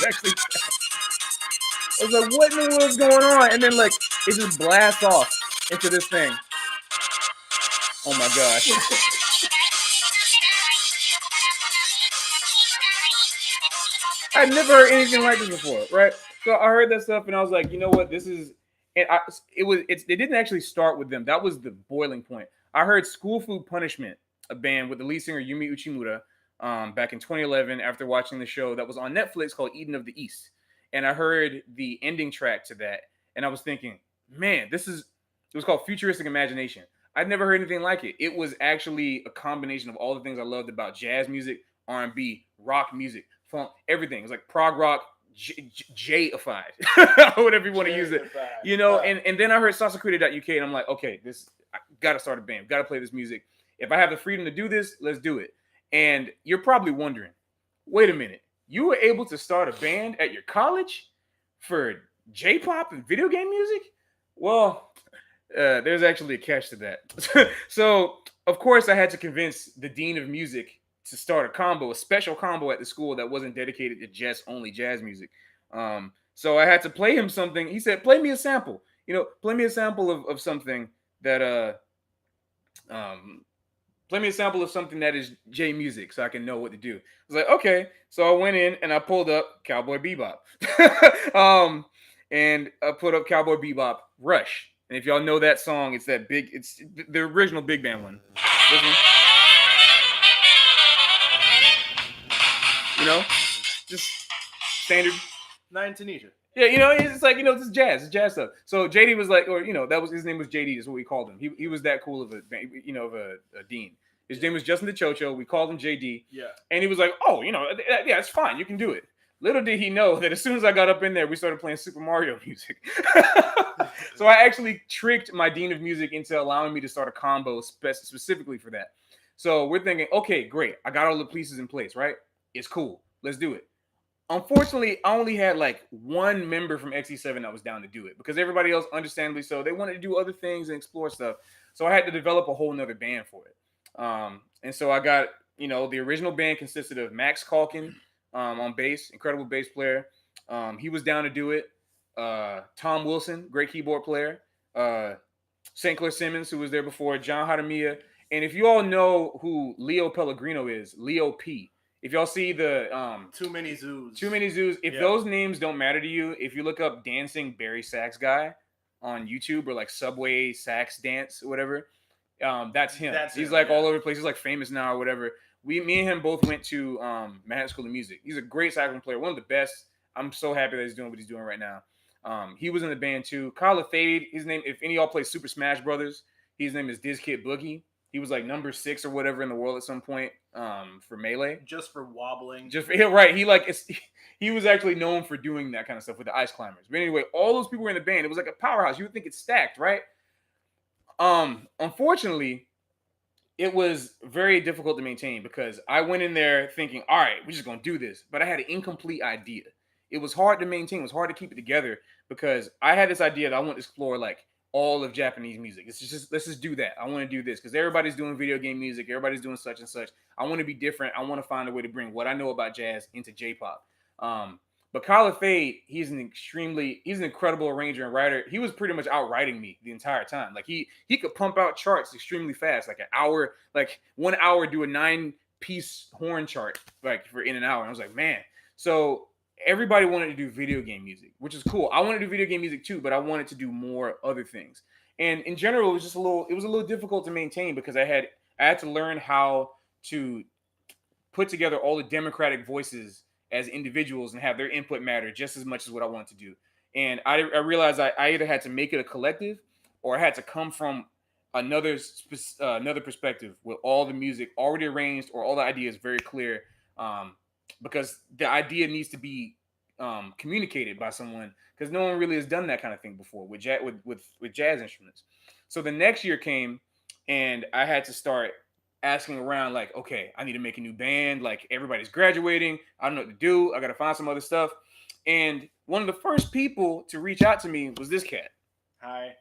Actually, I was like, what in the world is going on? And then like it just blasts off into this thing. Oh my gosh. I'd never heard anything like this before, right? So I heard that stuff and I was like, you know what, this is, and it didn't actually start with them. That was the boiling point. I heard School Food Punishment, a band with the lead singer Yumi Uchimura, back in 2011 after watching the show that was on Netflix called Eden of the East. And I heard the ending track to that. And I was thinking, man, it was called Futuristic Imagination. I'd never heard anything like it. It was actually a combination of all the things I loved about jazz music, R&B, rock music, funk, everything. It was like prog rock, J-ified, whatever you want to use it. And then I heard sasakure.uk and I'm like, okay, I got to start a band. Got to play this music. If I have the freedom to do this, let's do it. And you're probably wondering, wait a minute. You were able to start a band at your college for J-pop and video game music? Well, there's actually a catch to that. So, of course, I had to convince the dean of music to start a special combo at the school that wasn't dedicated to just only jazz music. So I had to play him something. He said, play me a sample. Play me a sample of something that play me a sample of something that is J music so I can know what to do. I was like, okay. So I went in and I pulled up Cowboy Bebop. And I put up Cowboy Bebop Rush. And if y'all know that song, it's the original big band one. This one. Just standard.
Not in Tunisia.
Yeah, it's like, it's jazz. It's jazz stuff. So JD was like, his name was JD, is what we called him. He was that cool of a dean. His name was Justin DeChocho. We called him JD.
Yeah.
And he was like, oh, yeah, it's fine. You can do it. Little did he know that as soon as I got up in there, we started playing Super Mario music. So I actually tricked my dean of music into allowing me to start a combo specifically for that. So we're thinking, okay, great. I got all the pieces in place, right? It's cool. Let's do it. Unfortunately, I only had like one member from XE7 that was down to do it because everybody else, understandably so, they wanted to do other things and explore stuff. So I had to develop a whole nother band for it. And so I got, the original band consisted of Max Calkin on bass, incredible bass player. He was down to do it. Tom Wilson, great keyboard player. St. Clair Simmons, who was there before. John Hadamiya. And if you all know who Leo Pellegrino is, Leo P. If y'all see the
Too Many Zoos.
If those names don't matter to you, if you look up dancing Barry Sax guy on YouTube or like Subway Sax Dance or whatever, that's him. He's like all over the place. He's like famous now or whatever. Me and him both went to Manhattan School of Music. He's a great saxophone player, one of the best. I'm so happy that he's doing what he's doing right now. He was in the band too. Kyle Fade, his name, if any of y'all play Super Smash Brothers, his name is Diz Kid Boogie. He was like number 6 or whatever in the world at some point for Melee.
Just for wobbling.
Right. He was actually known for doing that kind of stuff with the Ice Climbers. But anyway, all those people were in the band. It was like a powerhouse. You would think it's stacked, right? Unfortunately, it was very difficult to maintain because I went in there thinking, all right, we're just going to do this. But I had an incomplete idea. It was hard to maintain. It was hard to keep it together because I had this idea that I want to explore like all of Japanese music. Let's just do that. I want to do this because everybody's doing video game music. Everybody's doing such and such. I want to be different. I want to find a way to bring what I know about jazz into J-pop. But Kyle Fade, he's an incredible arranger and writer. He was pretty much outwriting me the entire time. Like he could pump out charts extremely fast, like 1 hour, do a 9-piece horn chart, like for in an hour. And I was like, man. So everybody wanted to do video game music, which is cool. I wanted to do video game music too, but I wanted to do more other things. And in general, it was a little difficult to maintain because I had to learn how to put together all the democratic voices as individuals and have their input matter just as much as what I want to do. And I realized I either had to make it a collective or I had to come from another perspective with all the music already arranged or all the ideas very clear. Because the idea needs to be communicated by someone because no one really has done that kind of thing before with jazz instruments. So the next year came and I had to start asking around like, okay, I need to make a new band. Like everybody's graduating. I don't know what to do. I got to find some other stuff. And one of the first people to reach out to me was this cat.
Hi.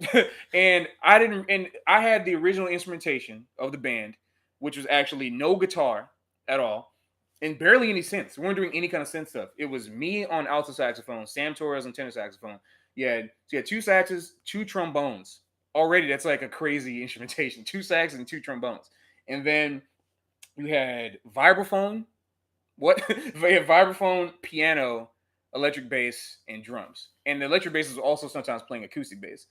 And I had the original instrumentation of the band, which was actually no guitar at all. And barely any synths. We weren't doing any kind of synth stuff. It was me on alto saxophone, Sam Torres on tenor saxophone. You had 2 saxes, 2 trombones. Already, that's like a crazy instrumentation. 2 saxes and 2 trombones. And then you had vibraphone. What? You had vibraphone, piano, electric bass, and drums. And the electric bass was also sometimes playing acoustic bass.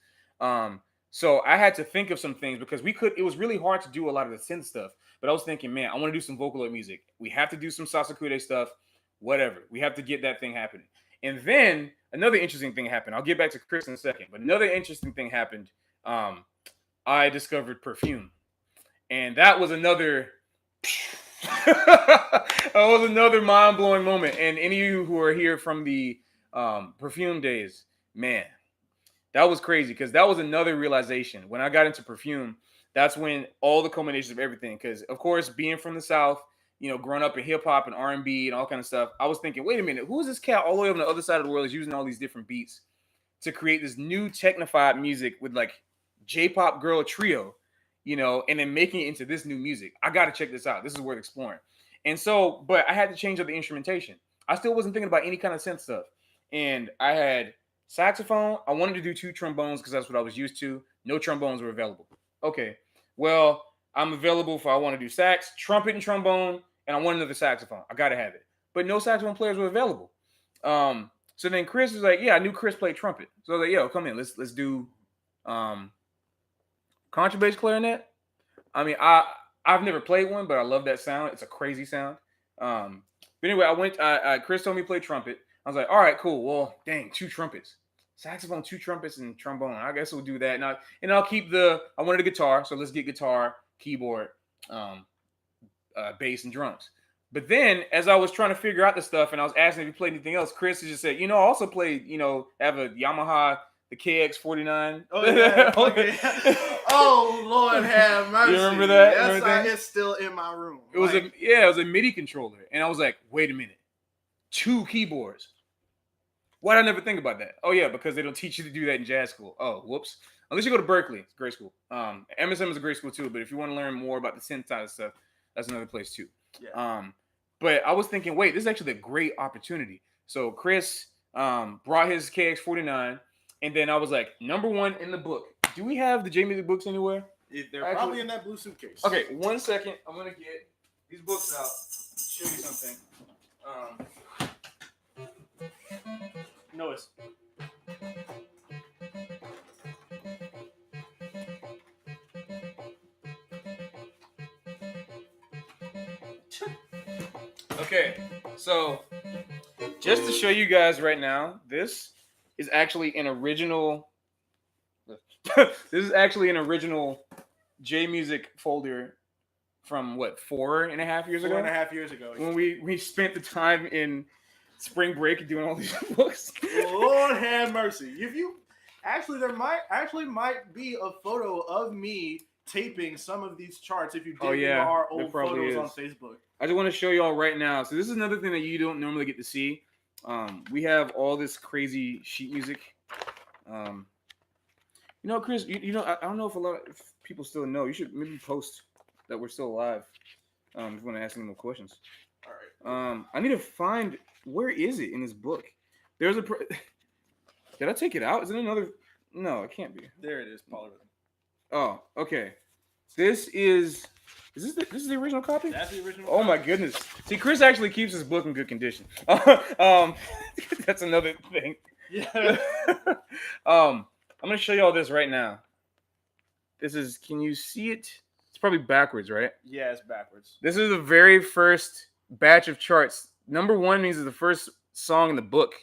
So I had to think of some things because it was really hard to do a lot of the synth stuff. But I was thinking, man, I want to do some Vocaloid music. We have to do some Sasakure stuff, whatever. We have to get that thing happening. And then another interesting thing happened. I'll get back to Khrys in a second. But another interesting thing happened. I discovered perfume. And that was another mind-blowing moment. And any of you who are here from the perfume days, man, that was crazy because that was another realization. When I got into perfume, that's when all the culminations of everything, because of course, being from the South, growing up in hip hop and R&B and all kind of stuff, I was thinking, wait a minute, who is this cat all the way on the other side of the world is using all these different beats to create this new technified music with like J-pop girl trio, and then making it into this new music. I got to check this out. This is worth exploring. And so, but I had to change up the instrumentation. I still wasn't thinking about any kind of synth stuff. And I had saxophone. I wanted to do 2 trombones because that's what I was used to. No trombones were available. Okay, well, I'm available for I want to do sax, trumpet, and trombone, and I want another saxophone. I got to have it. But no saxophone players were available. So then Khrys was like, yeah, I knew Khrys played trumpet. So I was like, yo, come in. Let's do contrabass clarinet. I mean, I've never played one, but I love that sound. It's a crazy sound. But anyway, Khrys told me to play trumpet. I was like, all right, cool. Well, dang, 2 trumpets. Saxophone, 2 trumpets, and trombone. I guess we'll do that. And I'll keep I wanted a guitar, so let's get guitar, keyboard, bass, and drums. But then, as I was trying to figure out the stuff, and I was asking if he played anything else, Khrys just said, I also played, have a Yamaha the KX49.
Oh yeah. Okay. Oh Lord, have mercy.
You remember that?
It's still in my room.
It was a MIDI controller, and I was like, wait a minute, 2 keyboards. Why did I never think about that? Oh yeah, because they don't teach you to do that in jazz school. Oh, whoops. Unless you go to Berkeley, it's a great school. MSM is a great school too, but if you want to learn more about the synthesizer stuff, that's another place too.
Yeah.
But I was thinking, wait, this is actually a great opportunity. So Khrys brought his KX49, and then I was like, number 1 in the book. Do we have the J Music books anywhere?
They're probably in that blue suitcase.
Okay, 1 second. I'm gonna get these books out. Show you something. Notice. Okay, so just to show you guys right now, this is actually an original. This is actually an original J Music folder from what, 4.5 years ago?
4.5 years ago.
When we spent the time in spring break doing all these books.
Lord have mercy. If you there might be a photo of me taping some of these charts if you dig into our old photos on Facebook.
I just want to show y'all right now. So this is another thing that you don't normally get to see. We have all this crazy sheet music. You know, Khrys, you know, I don't know if people still know. You should maybe post that we're still alive. If you want to ask any more questions.
All right.
I need to find, where is it in this book? There's a. Did I take it out? Is it another? No, it can't be.
There it is, polyrhythm.
Oh, okay. This is this the original copy?
That's the original.
Oh my goodness! See, Khrys actually keeps his book in good condition. That's another thing.
Yeah.
I'm gonna show you all this right now. This is. Can you see it? It's probably backwards, right?
Yeah, it's backwards.
This is the very first batch of charts. Number 1 means it's the first song in the book.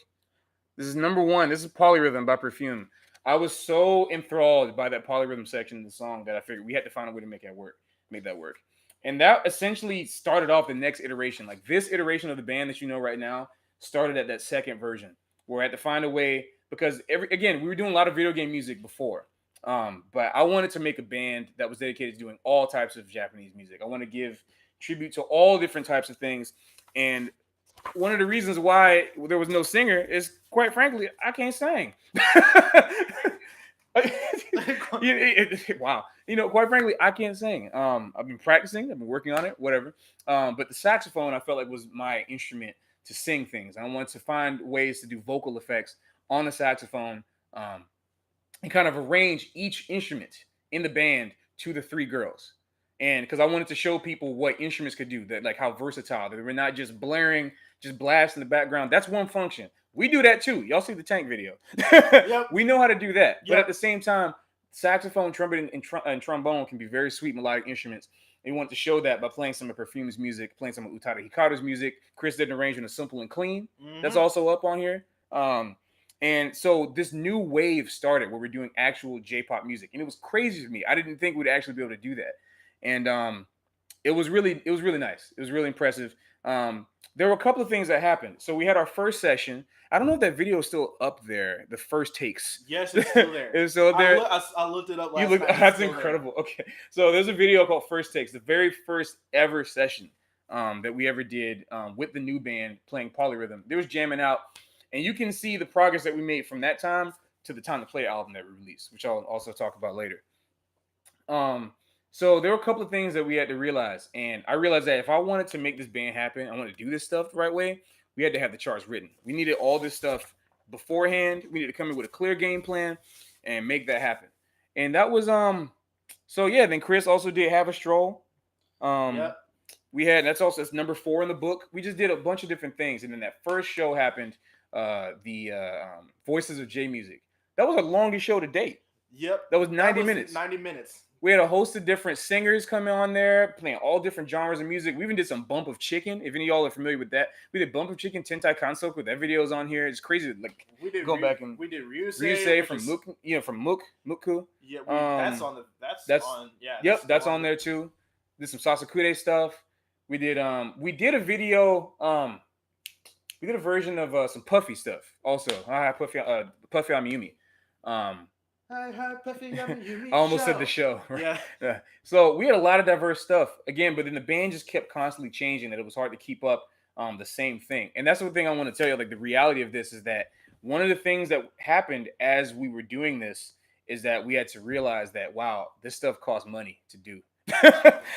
This is number 1. This is Polyrhythm by Perfume. I was so enthralled by that polyrhythm section of the song that I figured we had to find a way to make that work. And that essentially started off the next iteration. Like this iteration of the band that you know right now started at that second version where I had to find a way, because we were doing a lot of video game music before. But I wanted to make a band that was dedicated to doing all types of Japanese music. I want to give tribute to all different types of things. And one of the reasons why there was no singer is, quite frankly, I can't sing. Wow. You know, quite frankly, I can't sing. I've been practicing. I've been working on it, whatever. But the saxophone, I felt like was my instrument to sing things. I wanted to find ways to do vocal effects on the saxophone and kind of arrange each instrument in the band to the 3 girls. And because I wanted to show people what instruments could do, that like how versatile, that we're not just blaring, just blast in the background. That's one function. We do that too. Y'all see the Tank video.
Yep.
We know how to do that.
Yep.
But at the same time, saxophone, trumpet, and trombone can be very sweet melodic instruments. And we wanted to show that by playing some of Perfume's music, playing some of Utada Hikaru's music. Khrys did an arrangement of Simple and Clean. Mm-hmm. That's also up on here. And so this new wave started where we're doing actual J-pop music. And it was crazy to me. I didn't think we'd actually be able to do that. And it was really nice. It was really impressive. There were a couple of things that happened. So we had our first session. I don't know if that video is still up there. The first takes.
Yes, it's still there.
It's still there.
I looked it up last night.
That's incredible. There. Okay, so there's a video called First Takes, the very first ever session that we ever did with the new band playing polyrhythm. There was jamming out, and you can see the progress that we made from that time to the Time to Play album that we released, which I'll also talk about later. So there were a couple of things that we had to realize. And I realized that if I wanted to make this band happen, I wanted to do this stuff the right way, we had to have the charts written. We needed all this stuff beforehand. We needed to come in with a clear game plan and make that happen. And that was, so yeah, then Khrys also did Have a Stroll.
Yep.
That's number 4 in the book. We just did a bunch of different things. And then that first show happened, the Voices of J Music. That was our longest show to date.
Yep.
That was 90 minutes.
90 minutes.
We had a host of different singers coming on there, playing all different genres of music. We even did some Bump of Chicken. If any of y'all are familiar with that, we did Bump of Chicken, Tentai Kansoku. That video's on here. It's crazy. Like
we did
back and
we did Ryusei
from Mukku.
Yeah,
that's on there too. Did some Sasakure stuff. We did a video. We did a version of some Puffy stuff also. Puffy Amiyumi.
I heard Puffy Yummy Yumi
I almost said the show. Right? Yeah. So we had a lot of diverse stuff again, but then the band just kept constantly changing. That it was hard to keep up the same thing. And that's the thing I want to tell you. Like the reality of this is that one of the things that happened as we were doing this is that we had to realize that wow, this stuff costs money to do.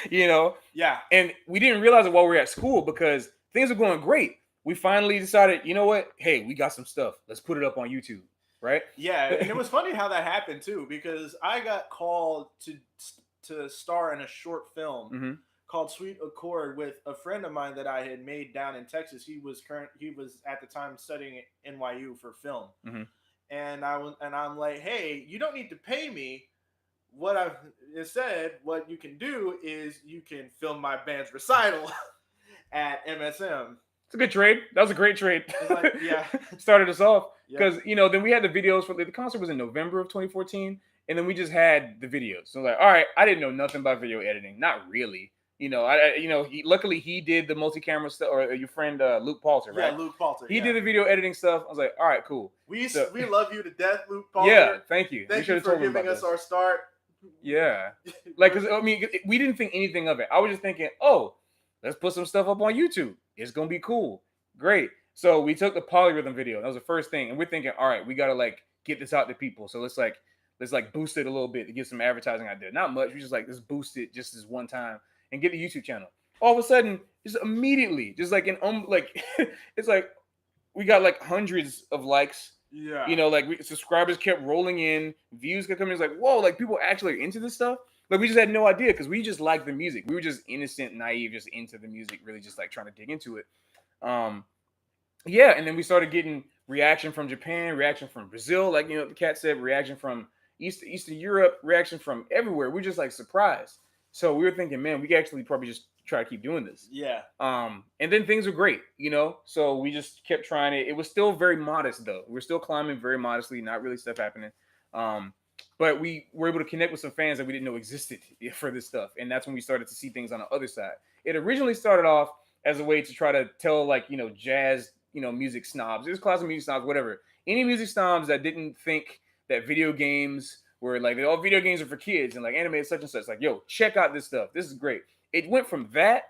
You know?
Yeah.
And we didn't realize it while we were at school because things were going great. We finally decided, you know what? Hey, we got some stuff. Let's put it up on YouTube. Right?
Yeah, and it was funny how that happened too, because I got called to star in a short film called Sweet Accord with a friend of mine that I had made down in Texas. He was at the time studying at NYU for film, and I'm like, hey, you don't need to pay me. What I've said, what you can do is you can film my band's recital at MSM.
It's a good trade. That was a great trade.
Like, yeah,
started us off because you know then we had the videos for the concert was in November of 2014, and then we just had the videos. So like, all right, I didn't know nothing about video editing, not really. You know, luckily he did the multi-camera stuff, or your friend Luke Palter, right?
Yeah, Luke Palter.
He did the video editing stuff. I was like, all right, cool.
We love you to death, Luke Palter.
Yeah, thank you.
Thank you for giving us our start.
Yeah, like because I mean we didn't think anything of it. I was just thinking, oh, let's put some stuff up on YouTube. It's gonna be cool. Great. So we took the polyrhythm video. That was the first thing. And we're thinking, all right, we gotta like get this out to people. So let's boost it a little bit to get some advertising out there. Not much. We just like let's boost it just this one time and get the YouTube channel. All of a sudden, just immediately, just like it's like we got like hundreds of likes.
Yeah.
You know, like subscribers kept rolling in, views kept coming. It's like, whoa, like people actually are into this stuff. Like we just had no idea because we just liked the music. We were just innocent, naive, just into the music, really just like trying to dig into it. Yeah, and then we started getting reaction from Japan, reaction from Brazil, like the cat said, reaction from Eastern Europe, reaction from everywhere. We're just like surprised. So we were thinking, man, we could actually probably just try to keep doing this.
Yeah.
And then things were great, so we just kept trying it. It was still very modest though. We're still climbing very modestly, not really stuff happening. But we were able to connect with some fans that we didn't know existed for this stuff. And that's when we started to see things on the other side. It originally started off as a way to try to tell jazz, music snobs, there's classical music snobs, whatever. Any music snobs that didn't think that video games were like, all video games are for kids and like anime such and such. Like, yo, check out this stuff. This is great. It went from that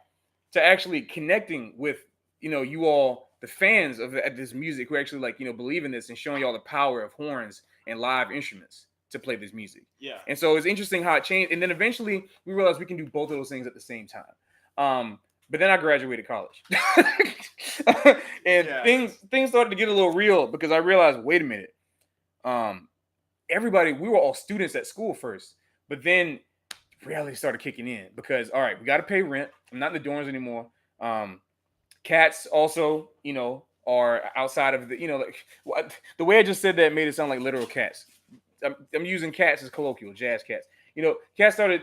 to actually connecting with, you all, the fans of this music who actually believe in this and showing y'all the power of horns and live instruments to play this music.
Yeah.
And so it's interesting how it changed. And then eventually we realized we can do both of those things at the same time. But then I graduated college. And things started to get a little real because I realized, wait a minute. We were all students at school first, but then reality started kicking in because, all right, we got to pay rent. I'm not in the dorms anymore. Cats also, are outside of the, the way I just said that made it sound like literal cats. I'm using cats as colloquial, jazz cats. Cats started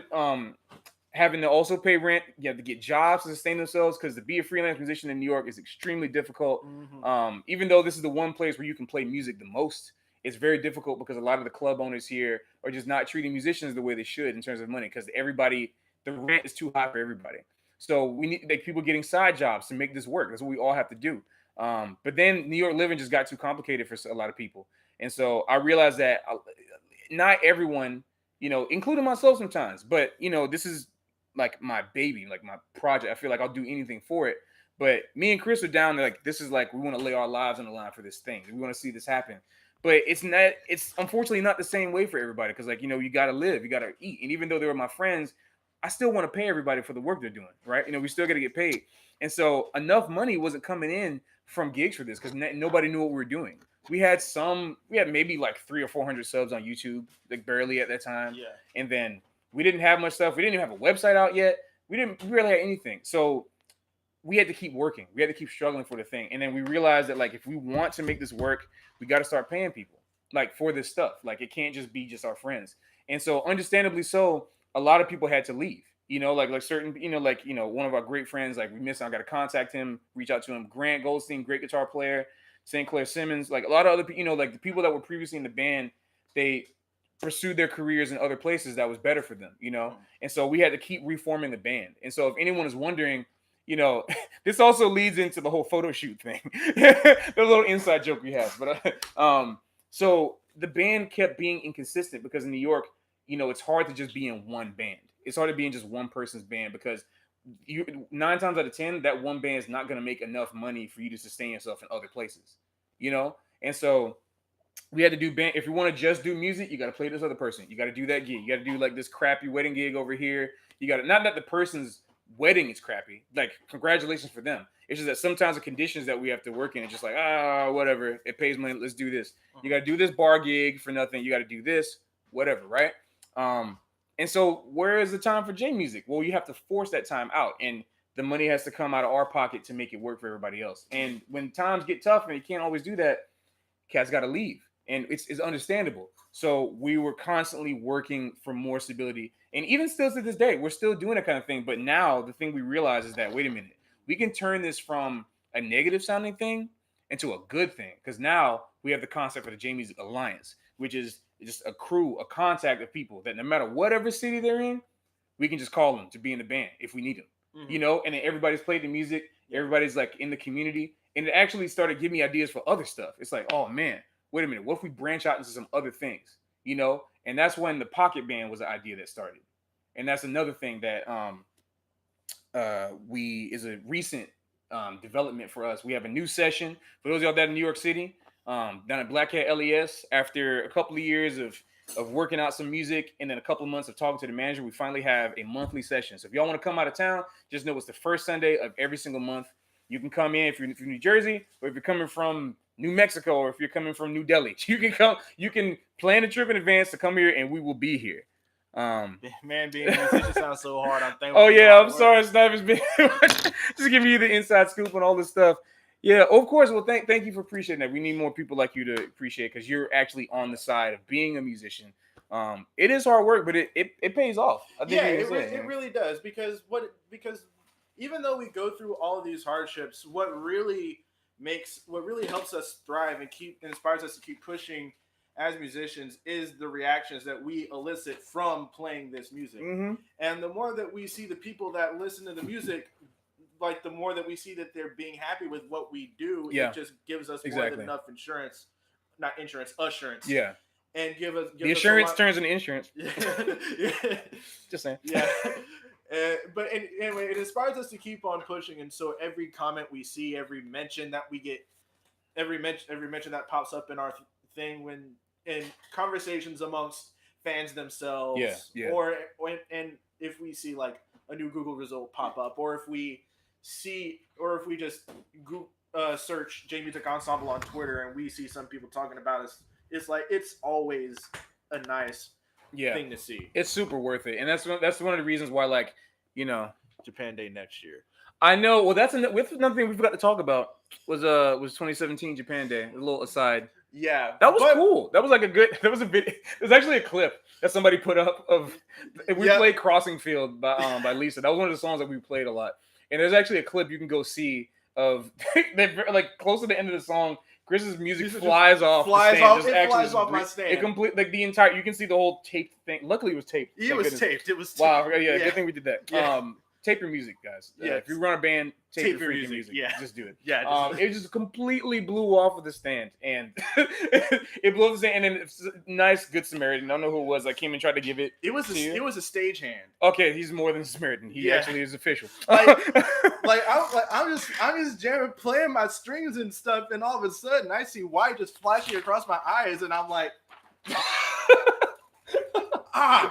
having to also pay rent. You have to get jobs to sustain themselves because to be a freelance musician in New York is extremely difficult. Mm-hmm. Even though this is the one place where you can play music the most, it's very difficult because a lot of the club owners here are just not treating musicians the way they should in terms of money because the rent is too high for everybody. So we need people getting side jobs to make this work. That's what we all have to do. But then New York living just got too complicated for a lot of people. And so I realized that not everyone, including myself sometimes, but, this is like my baby, like my project. I feel like I'll do anything for it. But me and Khrys are down there, like, this is like, we want to lay our lives on the line for this thing. We want to see this happen. But it's unfortunately not the same way for everybody. Cause you got to live, you got to eat. And even though they were my friends, I still want to pay everybody for the work they're doing. Right. We still got to get paid. And so enough money wasn't coming in from gigs for this because nobody knew what we were doing. We had maybe like 300 or 400 subs on YouTube, like barely at that time. Yeah. And then we didn't have much stuff. We didn't even have a website out yet. We barely had anything. So we had to keep working. We had to keep struggling for the thing. And then we realized that if we want to make this work, we got to start paying people for this stuff. It can't just be just our friends. And so understandably so, a lot of people had to leave, certain, one of our great friends, we missed, I got to contact him, reach out to him. Grant Goldstein, great guitar player, St. Clair Simmons, a lot of other people, the people that were previously in the band, they pursued their careers in other places that was better for them, And so we had to keep reforming the band. And so if anyone is wondering, this also leads into the whole photo shoot thing, the little inside joke we have. But so the band kept being inconsistent because in New York, it's hard to just be in one band. It's hard to be in just one person's band because 9 times out of 10, that one band is not going to make enough money for you to sustain yourself in other places, And so we had to do band. If you want to just do music, you got to play this other person. You got to do that gig. You got to do like this crappy wedding gig over here. You got to, not that the person's wedding is crappy. Like, congratulations for them. It's just that sometimes the conditions that we have to work in, it's just like, whatever. It pays money. Let's do this. You got to do this bar gig for nothing. You got to do this, whatever, right? And so where is the time for J Music? Well, you have to force that time out. And the money has to come out of our pocket to make it work for everybody else. And when times get tough and you can't always do that, cats got to leave. And it's understandable. So we were constantly working for more stability. And even still to this day, we're still doing that kind of thing. But now the thing we realize is that, wait a minute, we can turn this from a negative sounding thing into a good thing. Because now we have the concept of the J Music Alliance, which is just a crew, a contact of people that no matter whatever city they're in, we can just call them to be in the band if we need them. Mm-hmm. And then everybody's played the music. Everybody's like in the community. And it actually started giving me ideas for other stuff. It's like, oh man, wait a minute, what if we branch out into some other things, And that's when the pocket band was the idea that started. And that's another thing that is a recent development for us. We have a new session. For those of y'all that in New York City, down at Black Hat LES, after a couple of years of working out some music and then a couple of months of talking to the manager, we finally have a monthly session. So if y'all want to come out of town, just know it's the first Sunday of every single month. You can come in if you're New Jersey, or if you're coming from New Mexico, or if you're coming from New Delhi. You can come. You can plan a trip in advance to come here, and we will be here.
Man, being a musician sounds so hard. I'm thankful.
Oh yeah, I'm sorry, Sniper's been just giving you the inside scoop on all this stuff. Yeah, of course. Well, thank you for appreciating that. We need more people like you to appreciate because you're actually on the side of being a musician. It is hard work, but it pays off. I think
it really does because even though we go through all of these hardships, what really helps us thrive and inspires us to keep pushing as musicians is the reactions that we elicit from playing this music. Mm-hmm. And the more that we see the people that listen to the music, like the more that we see that they're being happy with what we do, it just gives us more than enough assurance.
Yeah.
And give
the assurance turns into insurance.
Yeah.
Just saying.
Yeah. But anyway, it inspires us to keep on pushing. And so every comment we see, every mention that we get, every mention that pops up in our thing in conversations amongst fans themselves, or if we see like a new Google result pop up, or if we just search J Music Ensemble on Twitter and we see some people talking about us, it's always a nice thing to see.
It's super worth it, and that's one of the reasons why, like,
Japan Day next year.
I know. Well, that's another thing we forgot to talk about was 2017 Japan Day. A little aside.
Yeah,
that was cool. That was like a video. There's actually a clip that somebody put up of we played Crossing Field by Lisa. That was one of the songs that we played a lot. And there's actually a clip you can go see of like close to the end of the song. Chris's music flies off my stand. It complete like the entire. You can see the whole taped thing. Luckily, it was taped.
It was taped.
Wow. Yeah. Good thing we did that. Yeah. Tape your music, guys.
Yeah.
If you run a band, tape your freaking music.
Yeah.
Just do it.
Yeah.
It just completely blew off of the stand, and it blew off the stand. And then it's a nice, good Samaritan. I don't know who it was. I came and tried to give it.
It was a stagehand.
Okay, he's more than a Samaritan. He actually is official.
I'm just jamming, playing my strings and stuff, and all of a sudden I see white just flashing across my eyes, and I'm like.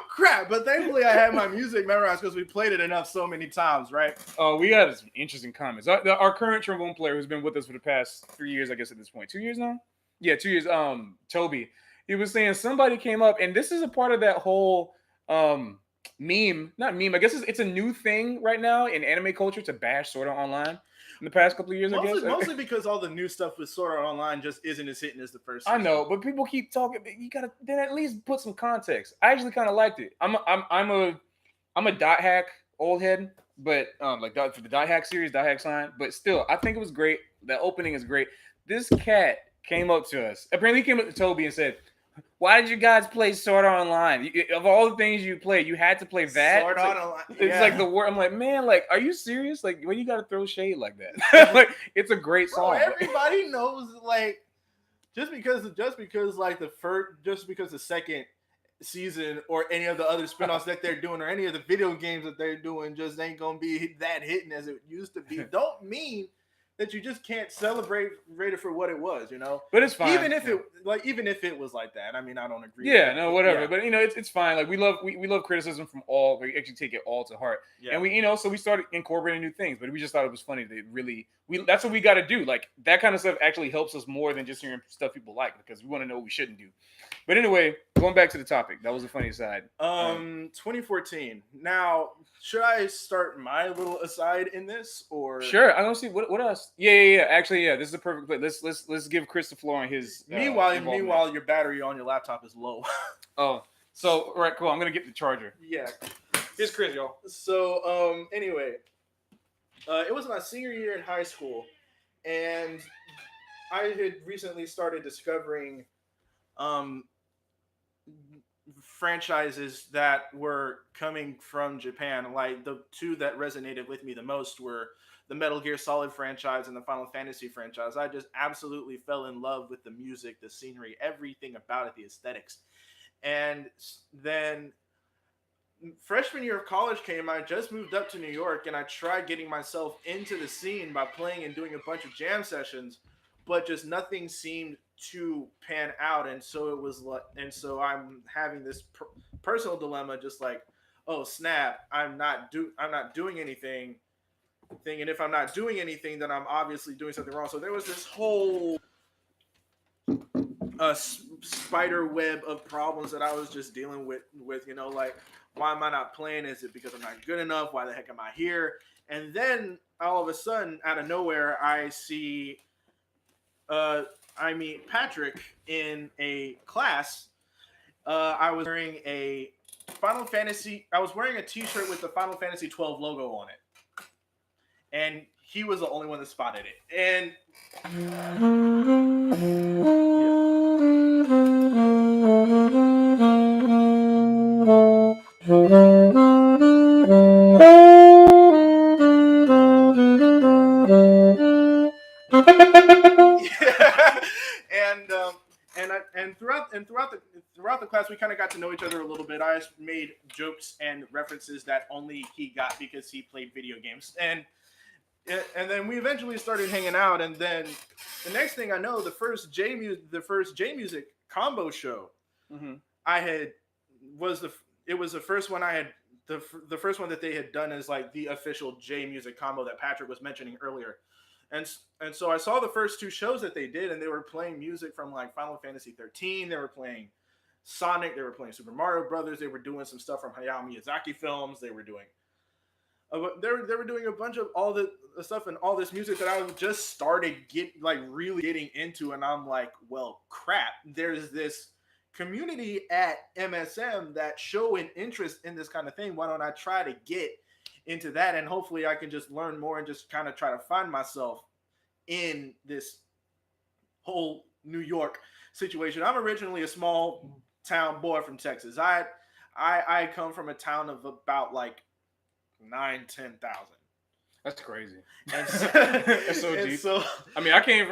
Crap! But thankfully, I had my music memorized because we played it enough so many times, right?
Oh, we had some interesting comments. Our current trombone player, who's been with us for the past 3 years, I guess at this point, 2 years now. Yeah, 2 years. Toby, he was saying somebody came up, and this is a part of that whole meme. Not meme. I guess it's a new thing right now in anime culture to bash Sword Art Online. In the past couple of years,
mostly because all the new stuff with Sword Art Online just isn't as hitting as the first season.
I know, but people keep talking. You gotta then at least put some context. I actually kind of liked it. I'm a dot hack old head, but for the dot hack series, dot hack sign. But still, I think it was great. The opening is great. This cat came up to us. Apparently, he came up to Toby and said, "Why did you guys play Sword Art Online? Of all the things you played, you had to play that."
Sword Art Online.
It's like the word. I'm like, man, like, are you serious? Like, when you got to throw shade like that? Like, it's a great song.
Bro, everybody knows, like, just because like the second season or any of the other spinoffs that they're doing or any of the video games that they're doing just ain't gonna be that hitting as it used to be, don't mean that you just can't celebrate it for what it was, you know.
But it's fine.
Even if it was like that. I mean, I don't agree.
Yeah,
with that,
no, whatever.
Yeah.
But you know, it's fine. Like we love criticism from all. We actually take it all to heart.
Yeah.
And we so we started incorporating new things. But we just thought it was funny. That's what we got to do. Like that kind of stuff actually helps us more than just hearing stuff people like, because we want to know what we shouldn't do. But anyway, going back to the topic, that was the funny side.
2014. Now, should I start my little aside in this, or
sure? I don't see what else. Yeah. Actually, yeah, this is a perfect place. Let's give Khrys the floor on his.
Meanwhile, your battery on your laptop is low.
Oh, so all right, cool. I'm gonna get the charger.
Yeah.
Here's Khrys, y'all.
So, anyway, it was my senior year in high school, and I had recently started discovering franchises that were coming from Japan. Like the two that resonated with me the most were the Metal Gear Solid franchise and the Final Fantasy franchise. I just absolutely fell in love with the music, the scenery, everything about it, the aesthetics. And then freshman year of college came. I just moved up to New York, and I tried getting myself into the scene by playing and doing a bunch of jam sessions, but just nothing seemed to pan out. And so it was like, and so I'm having this personal dilemma, just like, oh snap, I'm not doing anything. And if I'm not doing anything, then I'm obviously doing something wrong. So there was this whole spider web of problems that I was just dealing with, like, why am I not playing? Is it because I'm not good enough? Why the heck am I here? And then all of a sudden, out of nowhere, I meet Patrick in a class. I was wearing a t-shirt with the Final Fantasy 12 logo on it. And he was the only one that spotted it. And throughout the class, we kind of got to know each other a little bit. I made jokes and references that only he got because he played video games, and then we eventually started hanging out. And then the next thing I know, the first J Music combo show was the first one I had. The first one that they had done is like the official J Music combo that Patrick was mentioning earlier. And so I saw the first two shows that they did, and they were playing music from like Final Fantasy 13. They were playing Sonic. They were playing Super Mario Brothers. They were doing some stuff from Hayao Miyazaki films. They were doing a bunch of all the stuff and all this music that I just started really getting into. And I'm like, well, crap. There's this community at MSM that show an interest in this kind of thing. Why don't I try to get into that, and hopefully I can just learn more and just kind of try to find myself in this whole New York situation. I'm originally a small town boy from Texas. I come from a town of about like 9,000-10,000.
That's crazy.
And so,
that's so deep. So, I came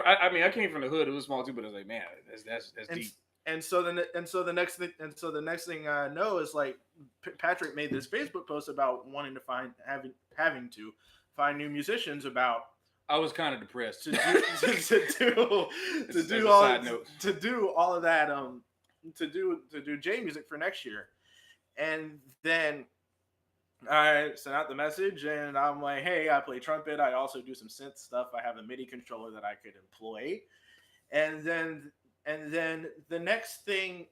from the hood. It was small too, but I was like, man, that's deep. And so the next thing I know is like Patrick made this Facebook post about wanting to having to find new musicians. About I was kind of depressed
to do all of that to do J Music for next year. And then I sent out the message, and I'm like, hey, I play trumpet. I also do some synth stuff. I have a MIDI controller that I could employ. And then the next thing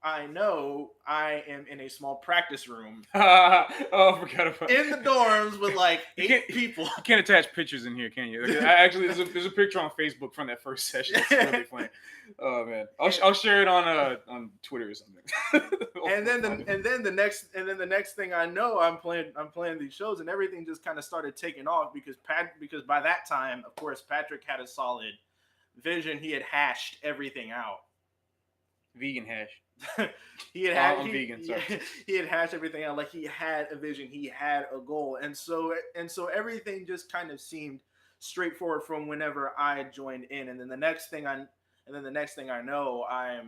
I know, I am in a small practice room.
I forgot about
in the dorms with like 8 people.
You can't attach pictures in here, can you? Actually, there's a picture on Facebook from that first session. It's really funny. Oh man, I'll share it on Twitter or something. And then the next thing I know, I'm playing these shows, and everything just kind of started taking off because by that time, of course, Patrick had a solid vision. He had hashed everything out. Vegan hash.
He had hashed everything out. Like, he had a vision, he had a goal, and so everything just kind of seemed straightforward from whenever I joined in. And then the next thing and then the next thing I know, I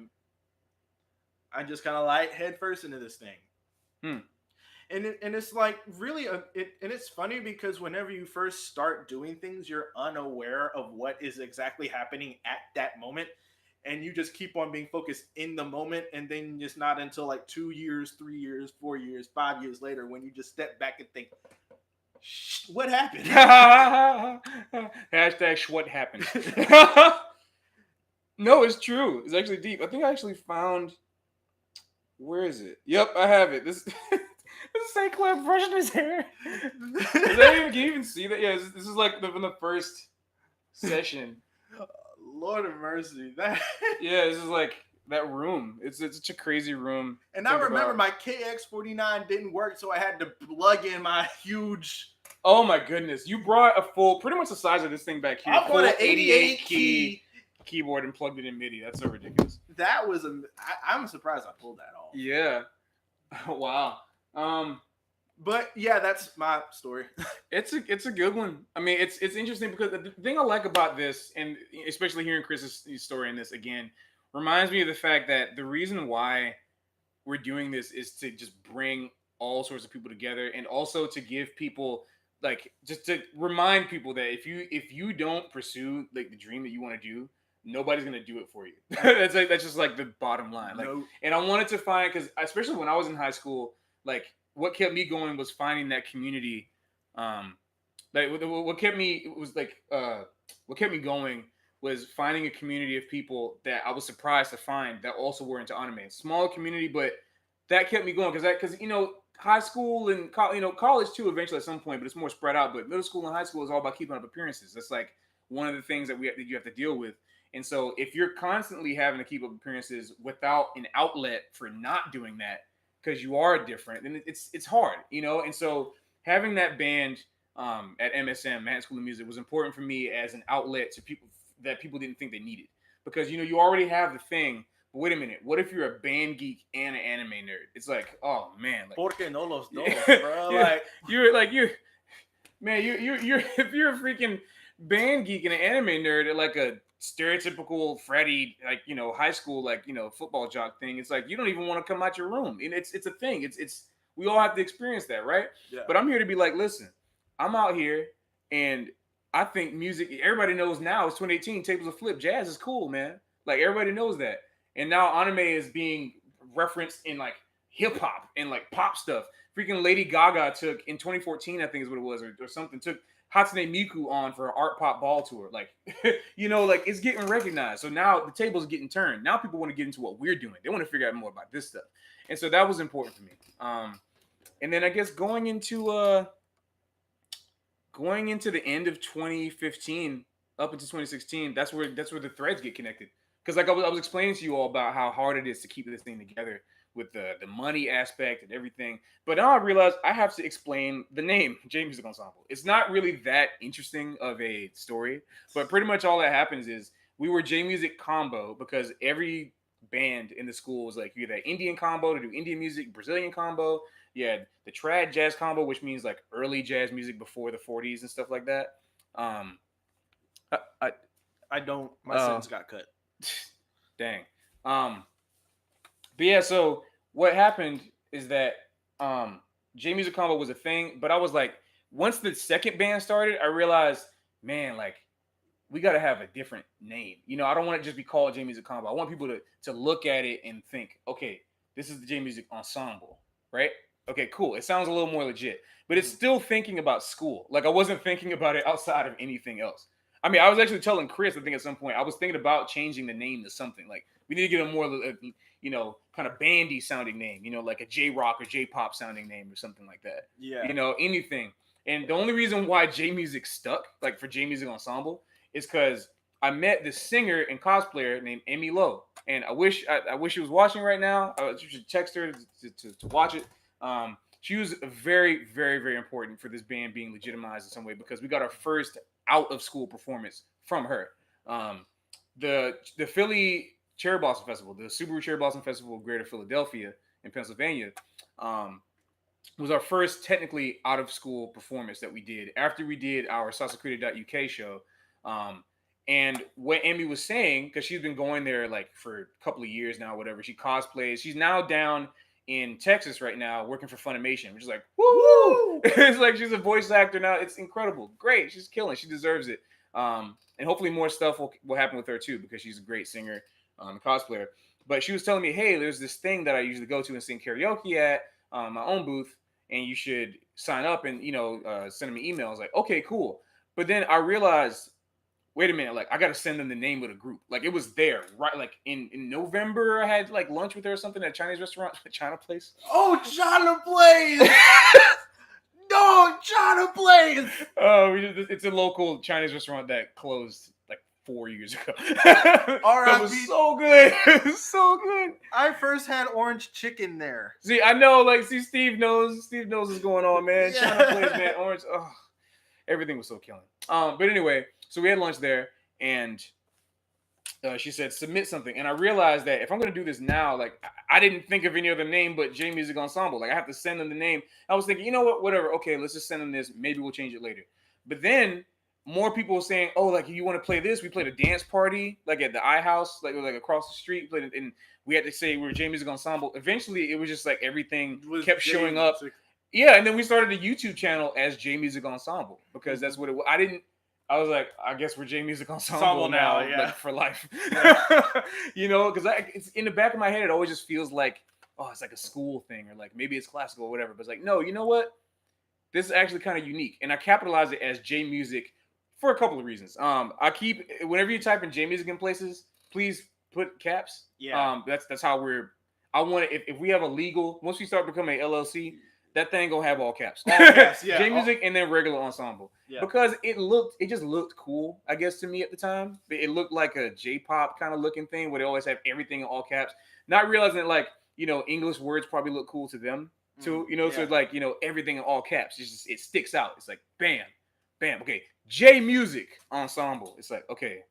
just kind of like head first into this thing.
Hmm.
And it's like really and it's funny because whenever you first start doing things, you're unaware of what is exactly happening at that moment, and you just keep on being focused in the moment, and then it's not until like 2 years, 3 years, 4 years, 5 years later when you just step back and think, what happened?
Hashtag what happened. No, it's true. It's actually deep. I think I actually found. Where is it? Yep, I have it. This is St. Clair brushing his hair. Can you even see that? Yeah, this is like from the first session.
Lord of mercy. That
Yeah, this is like that room. It's such a crazy room.
And I remember my KX49 didn't work, so I had to plug in my huge.
Oh my goodness! You brought a full, pretty much the size of this thing back here.
I bought an 88 key
keyboard and plugged it in MIDI. That's so ridiculous.
That was I'm surprised I pulled that off.
Yeah. Wow.
But yeah, that's my story.
It's a good one. I mean, it's interesting because the thing I like about this, and especially hearing Chris's story in this again, reminds me of the fact that the reason why we're doing this is to just bring all sorts of people together, and also to give people, like, just to remind people that if you don't pursue like the dream that you want to do, nobody's gonna do it for you. that's just like the bottom line. Like,
Nope.
And I wanted to find, because especially when I was in high school, like what kept me going was finding that community. Like what kept me going was finding a community of people that I was surprised to find that also were into anime. Small community, but that kept me going because high school and college too eventually at some point, but it's more spread out. But middle school and high school is all about keeping up appearances. That's like one of the things that you have to deal with. And so if you're constantly having to keep up appearances without an outlet for not doing that, because you are different, then it's hard, And so having that band at MSM, Manhattan School of Music, was important for me as an outlet to people that people didn't think they needed. Because you already have the thing. But wait a minute, what if you're a band geek and an anime nerd? It's like, oh man, like,
Porque no los dos, bro.
Like you're if you're a freaking band geek and an anime nerd at like a stereotypical fratty, like, high school, like, football jock thing, it's like you don't even want to come out your room. And it's a thing. It's we all have to experience that, right?
Yeah.
But I'm here to be like, listen, I'm out here and I think music, everybody knows now, it's 2018, tables are flipped. Jazz is cool, man. Like, everybody knows that. And now anime is being referenced in like hip hop and like pop stuff. Freaking Lady Gaga took in 2014, I think is what it was, or something, took Hatsune Miku on for an art pop ball tour. Like, like it's getting recognized. So now the table's getting turned. Now people want to get into what we're doing. They want to figure out more about this stuff. And so that was important for me. And then I guess going into the end of 2015 up into 2016, that's where the threads get connected. Because like I was explaining to you all about how hard it is to keep this thing together with the money aspect and everything. But now I realize I have to explain the name, J Music Ensemble. It's not really that interesting of a story, but pretty much all that happens is we were J Music combo because every band in the school was like, you had that Indian combo to do Indian music, Brazilian combo. You had the trad jazz combo, which means like early jazz music before the 40s and stuff like that.
I don't. My sentence got cut.
Dang. But yeah, so what happened is that J Music Combo was a thing, but I was like, once the second band started, I realized, man, like, we got to have a different name. I don't want it to just be called J Music Combo. I want people to look at it and think, okay, this is the J Music Ensemble, right? Okay, cool. It sounds a little more legit, but it's still thinking about school. Like, I wasn't thinking about it outside of anything else. I mean, I was actually telling Khrys, I think at some point, I was thinking about changing the name to something. Like, we need to get a more, kind of bandy sounding name, like a J-rock or J-pop sounding name or something like that.
Yeah.
Anything. And the only reason why J Music stuck, like for J Music Ensemble, is because I met this singer and cosplayer named Amy Lowe. And I wish she was watching right now. You should text her to watch it. She was very, very, very important for this band being legitimized in some way because we got our first out of school performance from her. The Philly Cherry Blossom Festival, the Subaru Cherry Blossom Festival of Greater Philadelphia in Pennsylvania, was our first technically out of school performance that we did after we did our salsacreated.uk show. And what Amy was saying, because she's been going there like for a couple of years now, whatever. She cosplays. She's now down in Texas right now working for Funimation, which is like, woo! It's like she's a voice actor now. It's incredible. Great. She's killing. She deserves it. And hopefully more stuff will happen with her too, because she's a great singer, cosplayer. But she was telling me, hey, there's this thing that I usually go to and sing karaoke at my own booth, and you should sign up and, send me emails. Like, okay, cool. But then I realized, wait a minute, like I got to send them the name of the group. Like it was there, right? Like in November, I had like lunch with her or something at a Chinese restaurant, China Place.
Oh, China Place! No, China Place!
Oh, it's a local Chinese restaurant that closed like 4 years ago.
R.I.P.
That was so good. It was so good.
I first had orange chicken there.
See, I know, like, Steve knows what's going on, man.
Yeah.
China Place, man. Orange, everything was so killing. But anyway, so we had lunch there, and she said, submit something. And I realized that if I'm going to do this now, like, I didn't think of any other name but J Music Ensemble. Like, I have to send them the name. I was thinking, you know what, whatever. Okay, let's just send them this. Maybe we'll change it later. But then more people were saying, oh, like, you want to play this? We played a dance party, like, at the iHouse, like across the street. And we had to say we were J Music Ensemble. Eventually, it was just, like, everything kept showing up. Yeah, and then we started a YouTube channel as J Music Ensemble, because that's what it was. I was like, I guess we're J Music Ensemble now,
yeah.
like, for life. Yeah. Because it's in the back of my head, it always just feels like, oh, it's like a school thing, or like maybe it's classical or whatever. But it's like, no, you know what? This is actually kind of unique. And I capitalize it as J Music for a couple of reasons. Whenever you type in J Music in places, please put caps.
Yeah.
That's how I want it. If we have a legal, once we start becoming a LLC, that thing gonna have all caps.
All caps, yeah.
J Music and then regular ensemble.
Yeah.
Because it just looked cool, I guess, to me at the time. It looked like a J-pop kind of looking thing where they always have everything in all caps. Not realizing that, like, English words probably look cool to them too.
Yeah.
So like, everything in all caps. It sticks out. It's like bam, bam. Okay, J Music Ensemble. It's like, okay,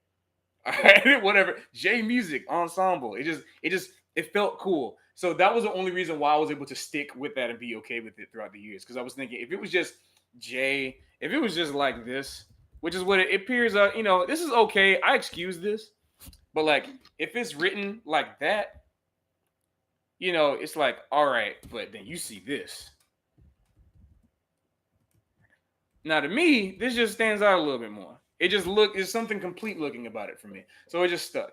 all right, whatever. J Music Ensemble. It felt cool. So that was the only reason why I was able to stick with that and be okay with it throughout the years. Because I was thinking, if it was just J, if it was just like this, which is what it appears, this is okay. I excuse this. But like, if it's written like that, it's like, all right, but then you see this. Now, to me, this just stands out a little bit more. There's something complete looking about it for me. So it just stuck.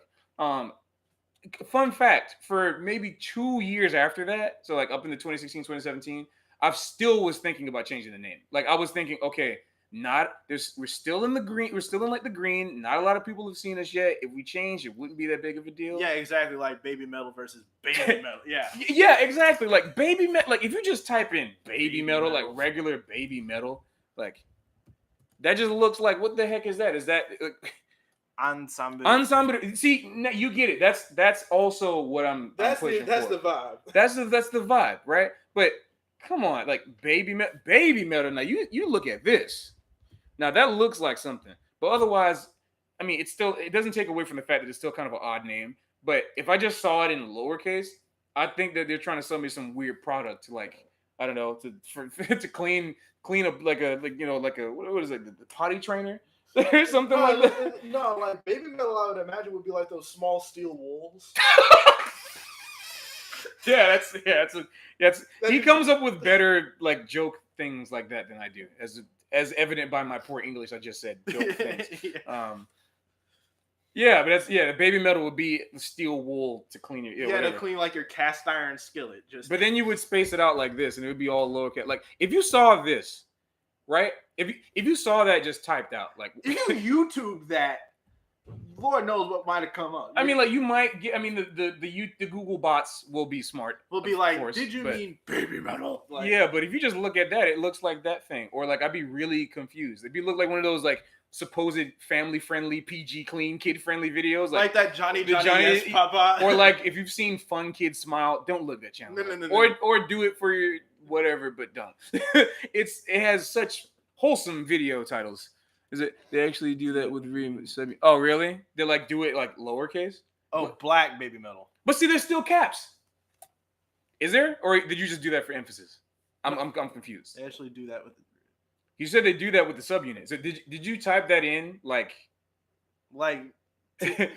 Fun fact, for maybe 2 years after that, so like up into 2016, 2017, I still was thinking about changing the name. Like I was thinking, okay, we're still in the green, we're still in like the green. Not a lot of people have seen us yet. If we change, it wouldn't be that big of a deal.
Yeah, exactly. Like baby metal versus baby metal. Yeah.
Yeah, exactly. Like baby metal. Like if you just type in baby metal, like regular baby metal, like that just looks like, what the heck is that? Is that Ensemble? See, you get it. That's also what I'm pushing
that's
for.
the vibe.
That's the vibe, right? But come on, like baby metal. Now you look at this. Now that looks like something, but otherwise, I mean, it doesn't take away from the fact that it's still kind of an odd name. But if I just saw it in lowercase, I think that they're trying to sell me some weird product to, like, I don't know, to clean up like a what is it, the potty trainer or something like that.
No, like baby metal, I would imagine would be like those small steel wolves.
Yeah, he comes up with better like joke things like that than I do, as evident by my poor English. I just said joke things. Yeah. But the baby metal would be the steel wool to clean your
to clean like your cast iron skillet.
But then you would space it out like this, and it would be all lowercase. Like if you saw this, right? If you saw that just typed out, like
if you YouTube that, Lord knows what might have come up.
I mean, like you might get. I mean, the Google bots will be smart.
Will be like,
course,
did you mean baby metal? Like,
yeah, but if you just look at that, it looks like that thing. Or like I'd be really confused. It'd look like one of those like supposed family friendly, PG clean, kid friendly videos,
like that Johnny yes, Papa.
Or like if you've seen Fun Kids Smile, don't look that channel.
No.
Or do it for your whatever, but don't. It has such wholesome video titles. Is it? They actually do that with Oh, really? They like do it like lowercase?
Oh, black baby metal.
But see, there's still caps. Is there? Or did you just do that for emphasis? I'm confused.
They actually do that with.
You said they do that with the subunit. So did you type that in like
Like,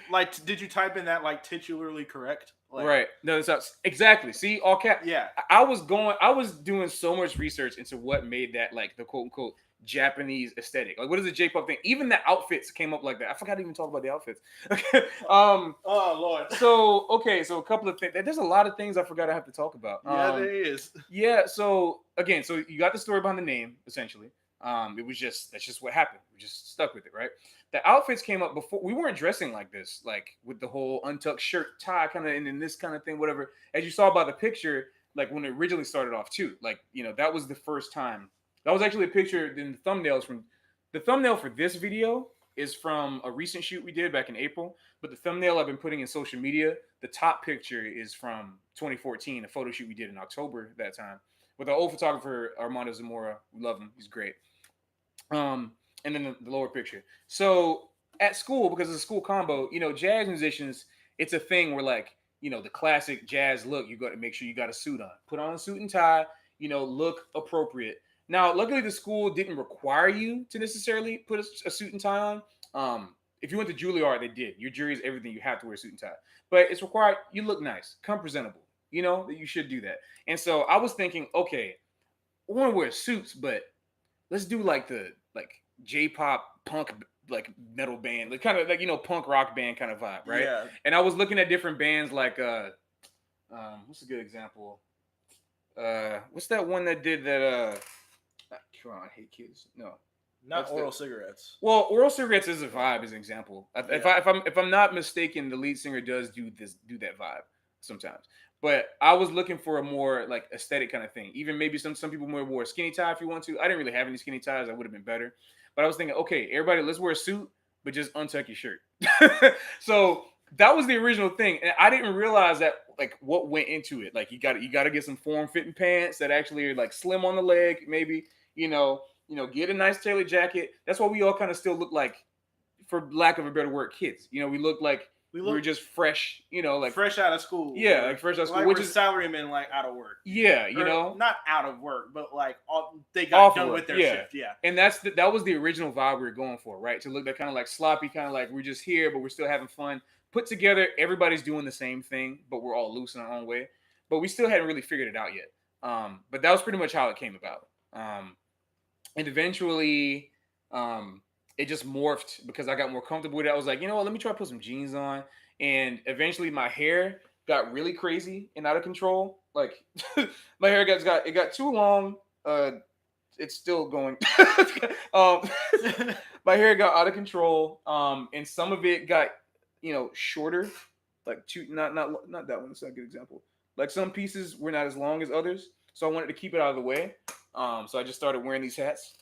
like, did you type in that like titularly correct? Like,
Right. No, that's exactly. See, all cap.
yeah.
I was doing so much research into what made that like the quote unquote Japanese aesthetic. Like, what is the J-pop thing? Even the outfits came up like that. I forgot to even talk about the outfits. Okay.
Oh Lord.
So a couple of things. There's a lot of things I forgot I have to talk about.
Yeah, there is.
Yeah. So again, so you got the story behind the name essentially. It was that's just what happened. We just stuck with it, right? The outfits came up before. We weren't dressing like this, like with the whole untucked shirt, tie, kind of, and then this kind of thing, whatever. As you saw by the picture, like when it originally started off too, like that was the first time. That was actually a picture in the thumbnails from. The thumbnail for this video is from a recent shoot we did back in April, but the thumbnail I've been putting in social media, the top picture is from 2014, a photo shoot we did in October that time with our old photographer Armando Zamora. We love him; he's great. And then the lower picture. So at school, because it's a school combo, jazz musicians, it's a thing where like, the classic jazz look, you got to make sure you got a suit on. Put on a suit and tie, look appropriate. Now, luckily the school didn't require you to necessarily put a suit and tie on. If you went to Juilliard, they did. Your jury is everything. You have to wear a suit and tie. But it's required. You look nice. Come presentable. That you should do that. And so I was thinking, okay, I want to wear suits, but let's do like the J-pop punk like metal band, like kind of like punk rock band kind of vibe, right?
Yeah.
And I was looking at different bands like what's a good example? What's that one that did that come on, I Hate Kids. No.
Not Oral Cigarettes.
Well, Oral Cigarettes is a vibe as an example. If I'm not mistaken, the lead singer does do that vibe sometimes. But I was looking for a more like aesthetic kind of thing. Even maybe some people might wear a skinny tie if you want to. I didn't really have any skinny ties. I would have been better. But I was thinking, okay, everybody, let's wear a suit, but just untuck your shirt. So that was the original thing, and I didn't realize that like what went into it. Like you got to get some form-fitting pants that actually are like slim on the leg. Maybe get a nice tailored jacket. That's why we all kind of still look like, for lack of a better word, kids. We look like. We were just fresh, like
fresh out of school.
Yeah, like fresh out of school,
like
which
is salarymen, like out of work.
Yeah,
not out of work, but like they got done with their shift. Yeah,
and that was the original vibe we were going for, right? To look that kind of like sloppy, kind of like we're just here, but we're still having fun. Put together, everybody's doing the same thing, but we're all loose in our own way. But we still hadn't really figured it out yet. But that was pretty much how it came about. And eventually, it just morphed because I got more comfortable with it. I was like, let me try to put some jeans on. And eventually my hair got really crazy and out of control. Like my hair got too long. It's still going. My hair got out of control. And some of it got, shorter. Like not that one. That's not a good example. Like some pieces were not as long as others. So I wanted to keep it out of the way. So I just started wearing these hats.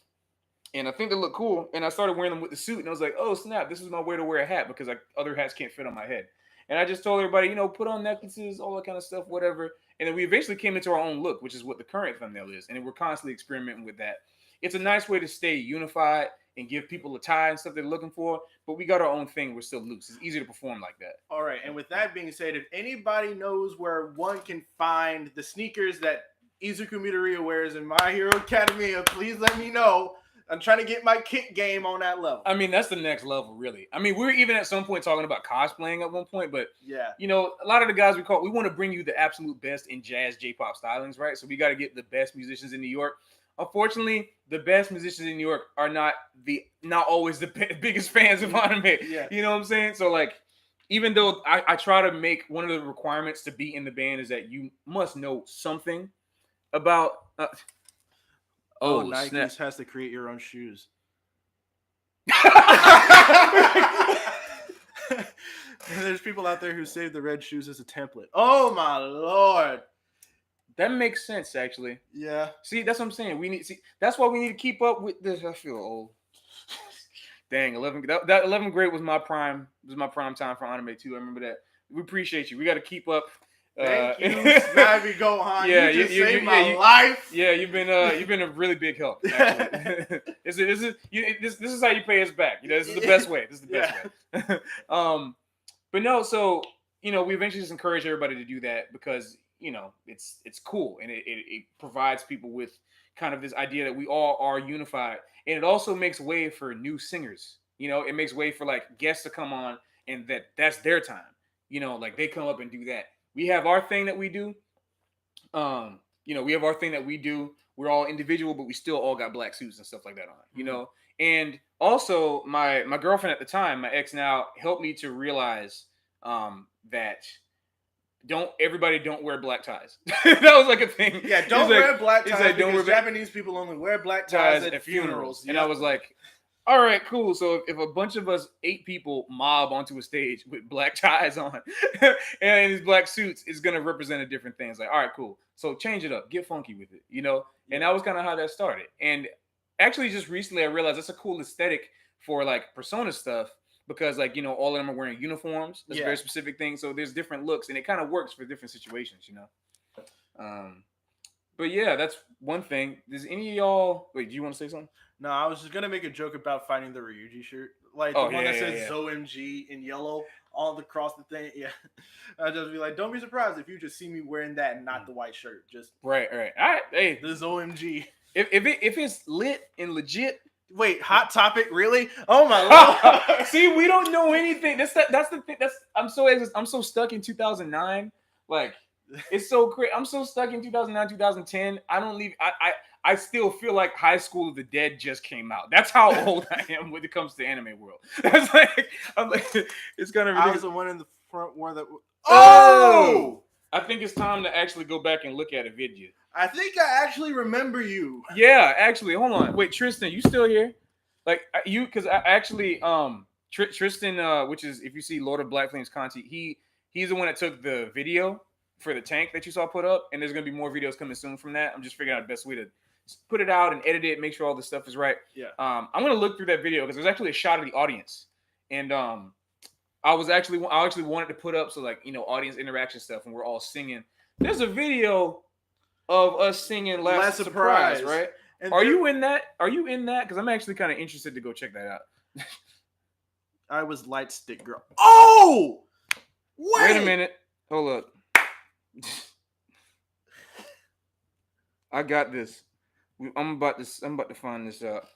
And I think they look cool. And I started wearing them with the suit. And I was like, oh, snap. This is my way to wear a hat because other hats can't fit on my head. And I just told everybody, put on necklaces, all that kind of stuff, whatever. And then we eventually came into our own look, which is what the current thumbnail is. And we're constantly experimenting with that. It's a nice way to stay unified and give people a tie and stuff they're looking for. But we got our own thing. We're still loose. It's easier to perform like that.
All right. And with that being said, if anybody knows where one can find the sneakers that Izuku Midoriya wears in My Hero Academia, please let me know. I'm trying to get my kick game on that level.
I mean, that's the next level, really. I mean, we were even at some point talking about cosplaying at one point, but
yeah,
a lot of the guys we want to bring you the absolute best in jazz J-pop stylings, right? So we got to get the best musicians in New York. Unfortunately, the best musicians in New York are not always the biggest fans of anime.
Yeah.
You know what I'm saying? So like, even though I try to make one of the requirements to be in the band is that you must know something about.
Nike has to create your own shoes. There's people out there who save the red shoes as a template. Oh my Lord.
That makes sense, actually.
Yeah.
See, that's what I'm saying. That's why we need to keep up with this. I feel old. Dang, 11th grade was my prime. Was my prime time for anime too. I remember that. We appreciate you. We got to keep up.
Thank you, Snivy Gohan.
Yeah,
you just saved my life.
Yeah, you've been a really big help. Actually. This is how you pay us back. This is the best way. This is the best way. But no, so we eventually just encourage everybody to do that because it's cool and it provides people with kind of this idea that we all are unified, and it also makes way for new singers You know, it makes way for like guests to come on, and that's their time. You know, like they come up and do that. We have our thing that we do. You know, we have our thing that we do. We're all individual, but we still all got black suits and stuff like that on. You know, and also my girlfriend at the time, my ex now, helped me to realize that everybody don't wear black ties. That was like a thing.
Yeah, don't wear black ties
like,
because Japanese people only wear black ties at funerals.
And I was like, all right, cool. So if a bunch of us 8 people mob onto a stage with black ties on and these black suits, it's gonna represent a different thing. It's like, all right, cool. So change it up, get funky with it, you know? And that was kind of how that started. And actually just recently I realized that's a cool aesthetic for like persona stuff, because like, you know, all of them are wearing uniforms. That's a very specific thing. So there's different looks and it kind of works for different situations, you know? But yeah, that's one thing. Does any of y'all wait, do you want to say something?
No, I was just gonna make a joke about finding the Ryuji shirt. Like the one that says ZOMG in yellow all across the thing. Yeah. I'd just be like, don't be surprised if you just see me wearing that and not the white shirt. Just
right. All right. Hey.
The ZOMG.
If it's lit and legit.
Wait, Hot Topic, really? Oh my lord.
See, we don't know anything. That's the thing. I'm so stuck in 2009. Like, it's so crazy. I'm so stuck in 2009, 2010. I don't leave. I still feel like High School of the Dead just came out. That's how old I am when it comes to anime world. That's like, I'm like, it's gonna.
I was the one in the front where that.
Oh! I think it's time to actually go back and look at a video.
I think I actually remember you.
Yeah, actually, hold on. Wait, Tristan, you still here? Like you, because I actually, Tristan, which is if you see Lord of Black Flames content, he's the one that took the video for the tank that you saw put up, and there's gonna be more videos coming soon from that. I'm just figuring out the best way to put it out and edit it, make sure all the stuff is right.
Yeah.
I'm gonna look through that video because there's actually a shot of the audience, and I actually wanted to put up so like, you know, audience interaction stuff, and we're all singing. There's a video of us singing Last Surprise, right? And are you in that? Are you in that? Because I'm actually kind of interested to go check that out.
I was Light Stick Girl. Oh!
Wait a minute. Hold up. I got this. I'm about to find this out.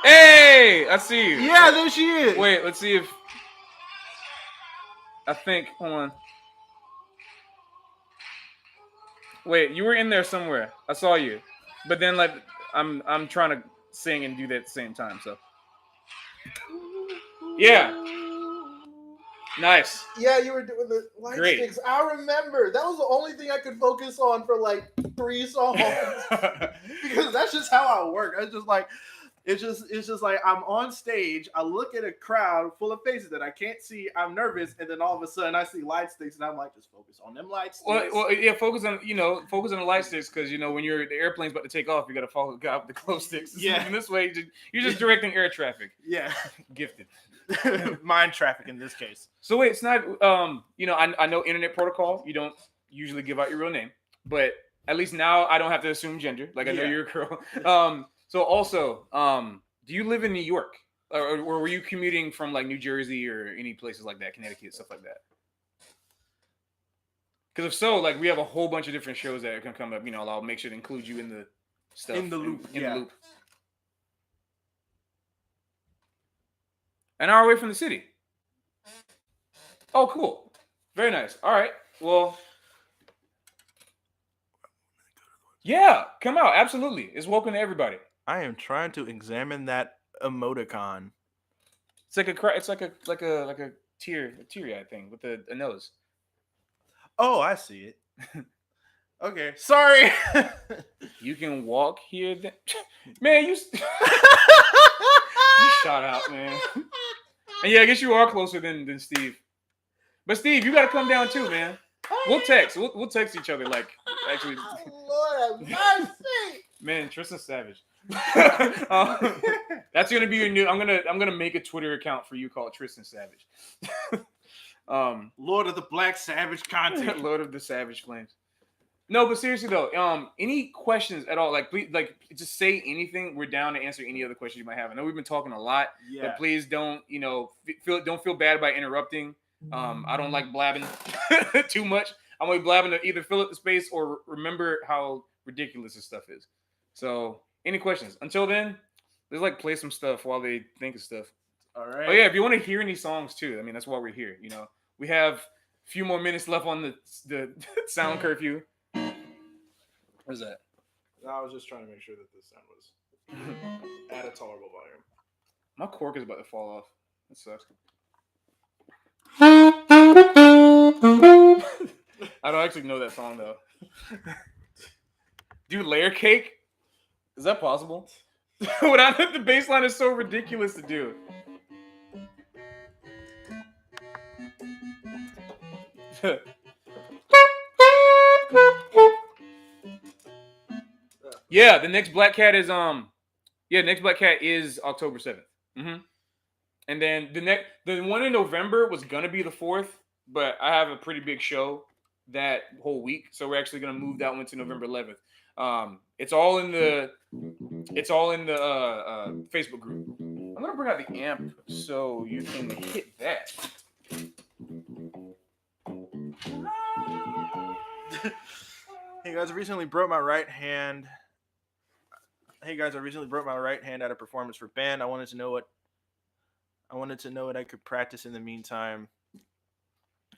Hey, I see you.
Yeah, there she is.
Wait, let's see if I think. Hold on. Wait, you were in there somewhere. I saw you, but then like I'm trying to sing and do that at the same time. So yeah. Nice.
Yeah, you were doing the light sticks. I remember. That was the only thing I could focus on for like 3 songs. Because that's just how I work. It's just like I'm on stage, I look at a crowd full of faces that I can't see, I'm nervous, and then all of a sudden I see light sticks and I'm like, just focus on them light sticks.
Well yeah, focus on the light sticks, because you know when the airplane's about to take off, you gotta follow the glow sticks.
Yeah.
In this way, you're just directing air traffic.
Yeah.
Gifted.
Mind traffic in this case.
So wait, it's not I know internet protocol, you don't usually give out your real name, but at least now I don't have to assume gender. Like I know you're a girl. So also, do you live in New York, or were you commuting from like New Jersey or any places like that, Connecticut, stuff like that? Because if so, like we have a whole bunch of different shows that can come up. You know, I'll make sure to include you in the stuff.
In the loop.
In the loop. An hour away from the city. Oh, cool. Very nice. All right. Well, yeah, come out. Absolutely. It's welcome to everybody.
I am trying to examine that emoticon.
It's like a teary-eyed thing with a nose.
Oh, I see it. Okay, sorry.
You can walk here, man. You shot out, man. And yeah, I guess you are closer than Steve. But Steve, you got to come down too, man. We'll text. We'll text each other. Like actually.
Lord have mercy.
Man, Tristan Savage. That's gonna be your new. I'm gonna make a Twitter account for you called Tristan Savage.
Lord of the Black Savage content.
Lord of the Savage Flames. No, but seriously though, any questions at all? Like, please, like, just say anything. We're down to answer any other questions you might have. I know we've been talking a lot, but please don't, don't feel bad by interrupting. I don't like blabbing too much. I'm only blabbing to either fill up the space or remember how ridiculous this stuff is. So, any questions? Until then, Let's like play some stuff while they think of stuff.
All right.
Oh yeah, if you want to hear any songs too, I mean that's why we're here. You know, we have a few more minutes left on the sound curfew. What is that?
I was just trying to make sure that the sound was at a tolerable volume.
My cork is about to fall off. That sucks. I don't actually know that song though. Dude, layer cake? Is that possible? Without the bass line is so ridiculous to do. Yeah, the next Black Cat is next Black Cat is October 7th. Mm-hmm. And then the one in November was gonna be the 4th, but I have a pretty big show that whole week, so we're actually gonna move that one to November 11th. It's all in the Facebook group. I'm gonna bring out the amp so you can hit that.
Hey guys, I recently broke my right hand. At a performance for band. I wanted to know what I could practice in the meantime.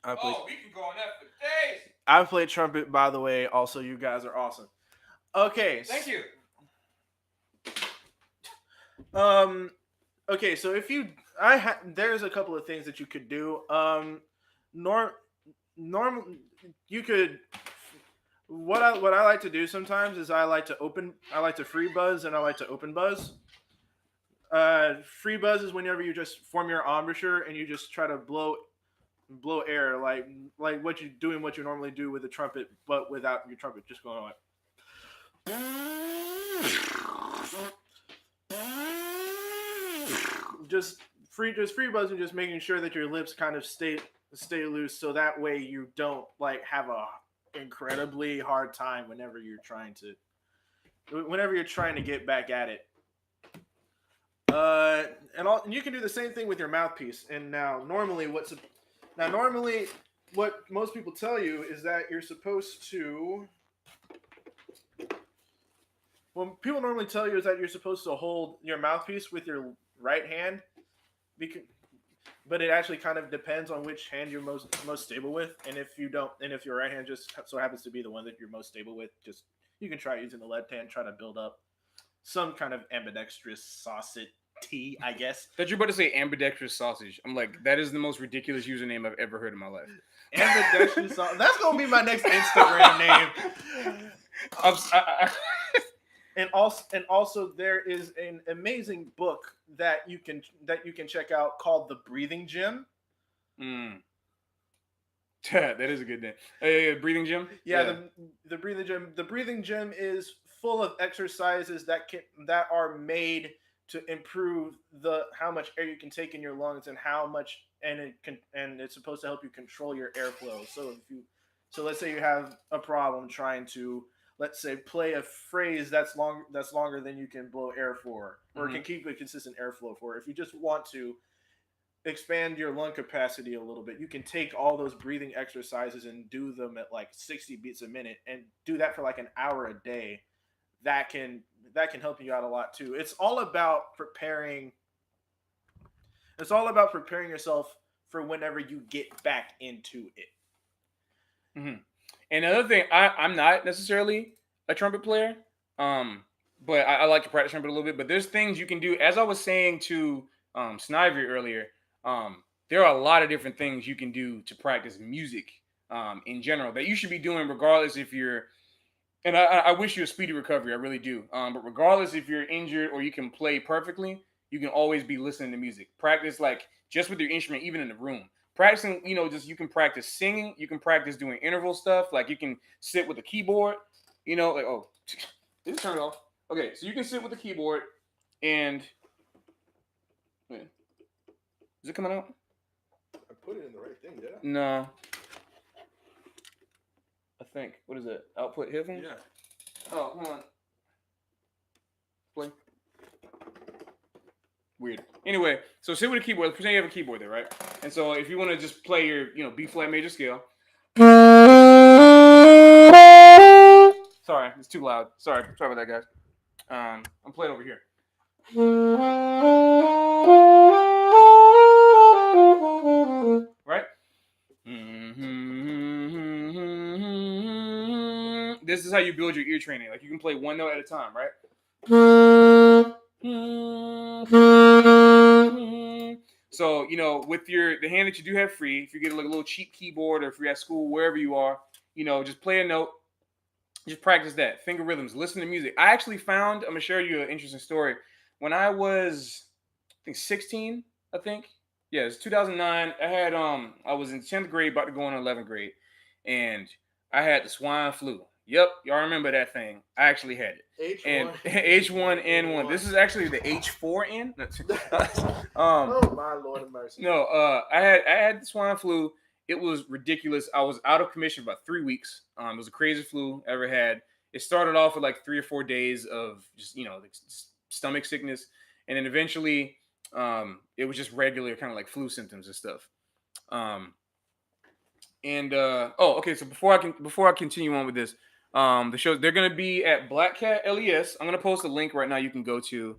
We can go on that for days.
I play trumpet, by the way. Also, you guys are awesome. Okay.
Thank you.
Okay, so if you, there's a couple of things that you could do. You could. What I like to do sometimes is I like to free buzz and I like to open buzz. Free buzz is whenever you just form your embouchure and you just try to blow air like what you normally do with a trumpet, but without your trumpet, just going like. Just free buzzing, just making sure that your lips kind of stay loose, so that way you don't like have a incredibly hard time whenever you're trying to get back at it. And you can do the same thing with your mouthpiece. And normally what most people tell you is that you're supposed to. What people normally tell you is that you're supposed to hold your mouthpiece with your right hand, but it actually kind of depends on which hand you're most stable with. And if your right hand just so happens to be the one that you're most stable with, you can try using the left hand, try to build up some kind of ambidextrous sausage tea, I guess.
That you're about to say ambidextrous sausage. I'm like, that is the most ridiculous username I've ever heard in my life.
Ambidextrous sausage. That's gonna be my next Instagram name. And also, there is an amazing book that you can check out called The Breathing Gym.
That is a good name. Breathing Gym.
Yeah. The Breathing Gym. The Breathing Gym is full of exercises that are made to improve how much air you can take in your lungs and how much, and it's supposed to help you control your airflow. So let's say you have a problem trying to, let's say, play a phrase that's longer than you can blow air for, or can keep a consistent airflow for. If you just want to expand your lung capacity a little bit, you can take all those breathing exercises and do them at like 60 beats a minute, and do that for like an hour a day. That can help you out a lot too. It's all about preparing yourself for whenever you get back into it.
Mm-hmm. And another thing, I'm not necessarily a trumpet player, but I like to practice trumpet a little bit. But there's things you can do. As I was saying to Snivy earlier, there are a lot of different things you can do to practice music in general that you should be doing regardless if you're, and I wish you a speedy recovery, I really do. But regardless if you're injured or you can play perfectly, you can always be listening to music. Practice like just with your instrument, even in the room. Practicing, you can practice singing. You can practice doing interval stuff. Like you can sit with a keyboard, just turn it off. Okay, so you can sit with the keyboard and, is it coming out?
I put it in the right thing, did I?
No. I think. What is it? Output headphones?
Yeah.
Oh, hold on. Play. Weird. Anyway, so sit with a keyboard. Pretend you have a keyboard there, right? And so if you want to just play your, B flat major scale. Sorry, it's too loud. Sorry about that, guys. I'm playing over here. Right? This is how you build your ear training. Like you can play one note at a time, right? So, you know, with the hand that you do have free, if you get like a little cheap keyboard or if you're at school, wherever you are, you know, just play a note. Just practice that. Finger rhythms. Listen to music. I actually found, I'm going to share you an interesting story. When I was, I think 16, I think. Yeah, it's 2009. I was in 10th grade, about to go into 11th grade. And I had the swine flu. Yep, y'all remember that thing. I actually had it.
H1.
And H1N1. This is actually the H4N.
Oh my Lord of mercy.
No, I had the swine flu. It was ridiculous. I was out of commission for about 3 weeks. It was the craziest flu I ever had. It started off with like 3 or 4 days of just, just stomach sickness. And then eventually it was just regular kind of like flu symptoms and stuff. Okay. So before I continue on with this, the shows, they're going to be at Black Cat LES. I'm going to post a link right now. You can go to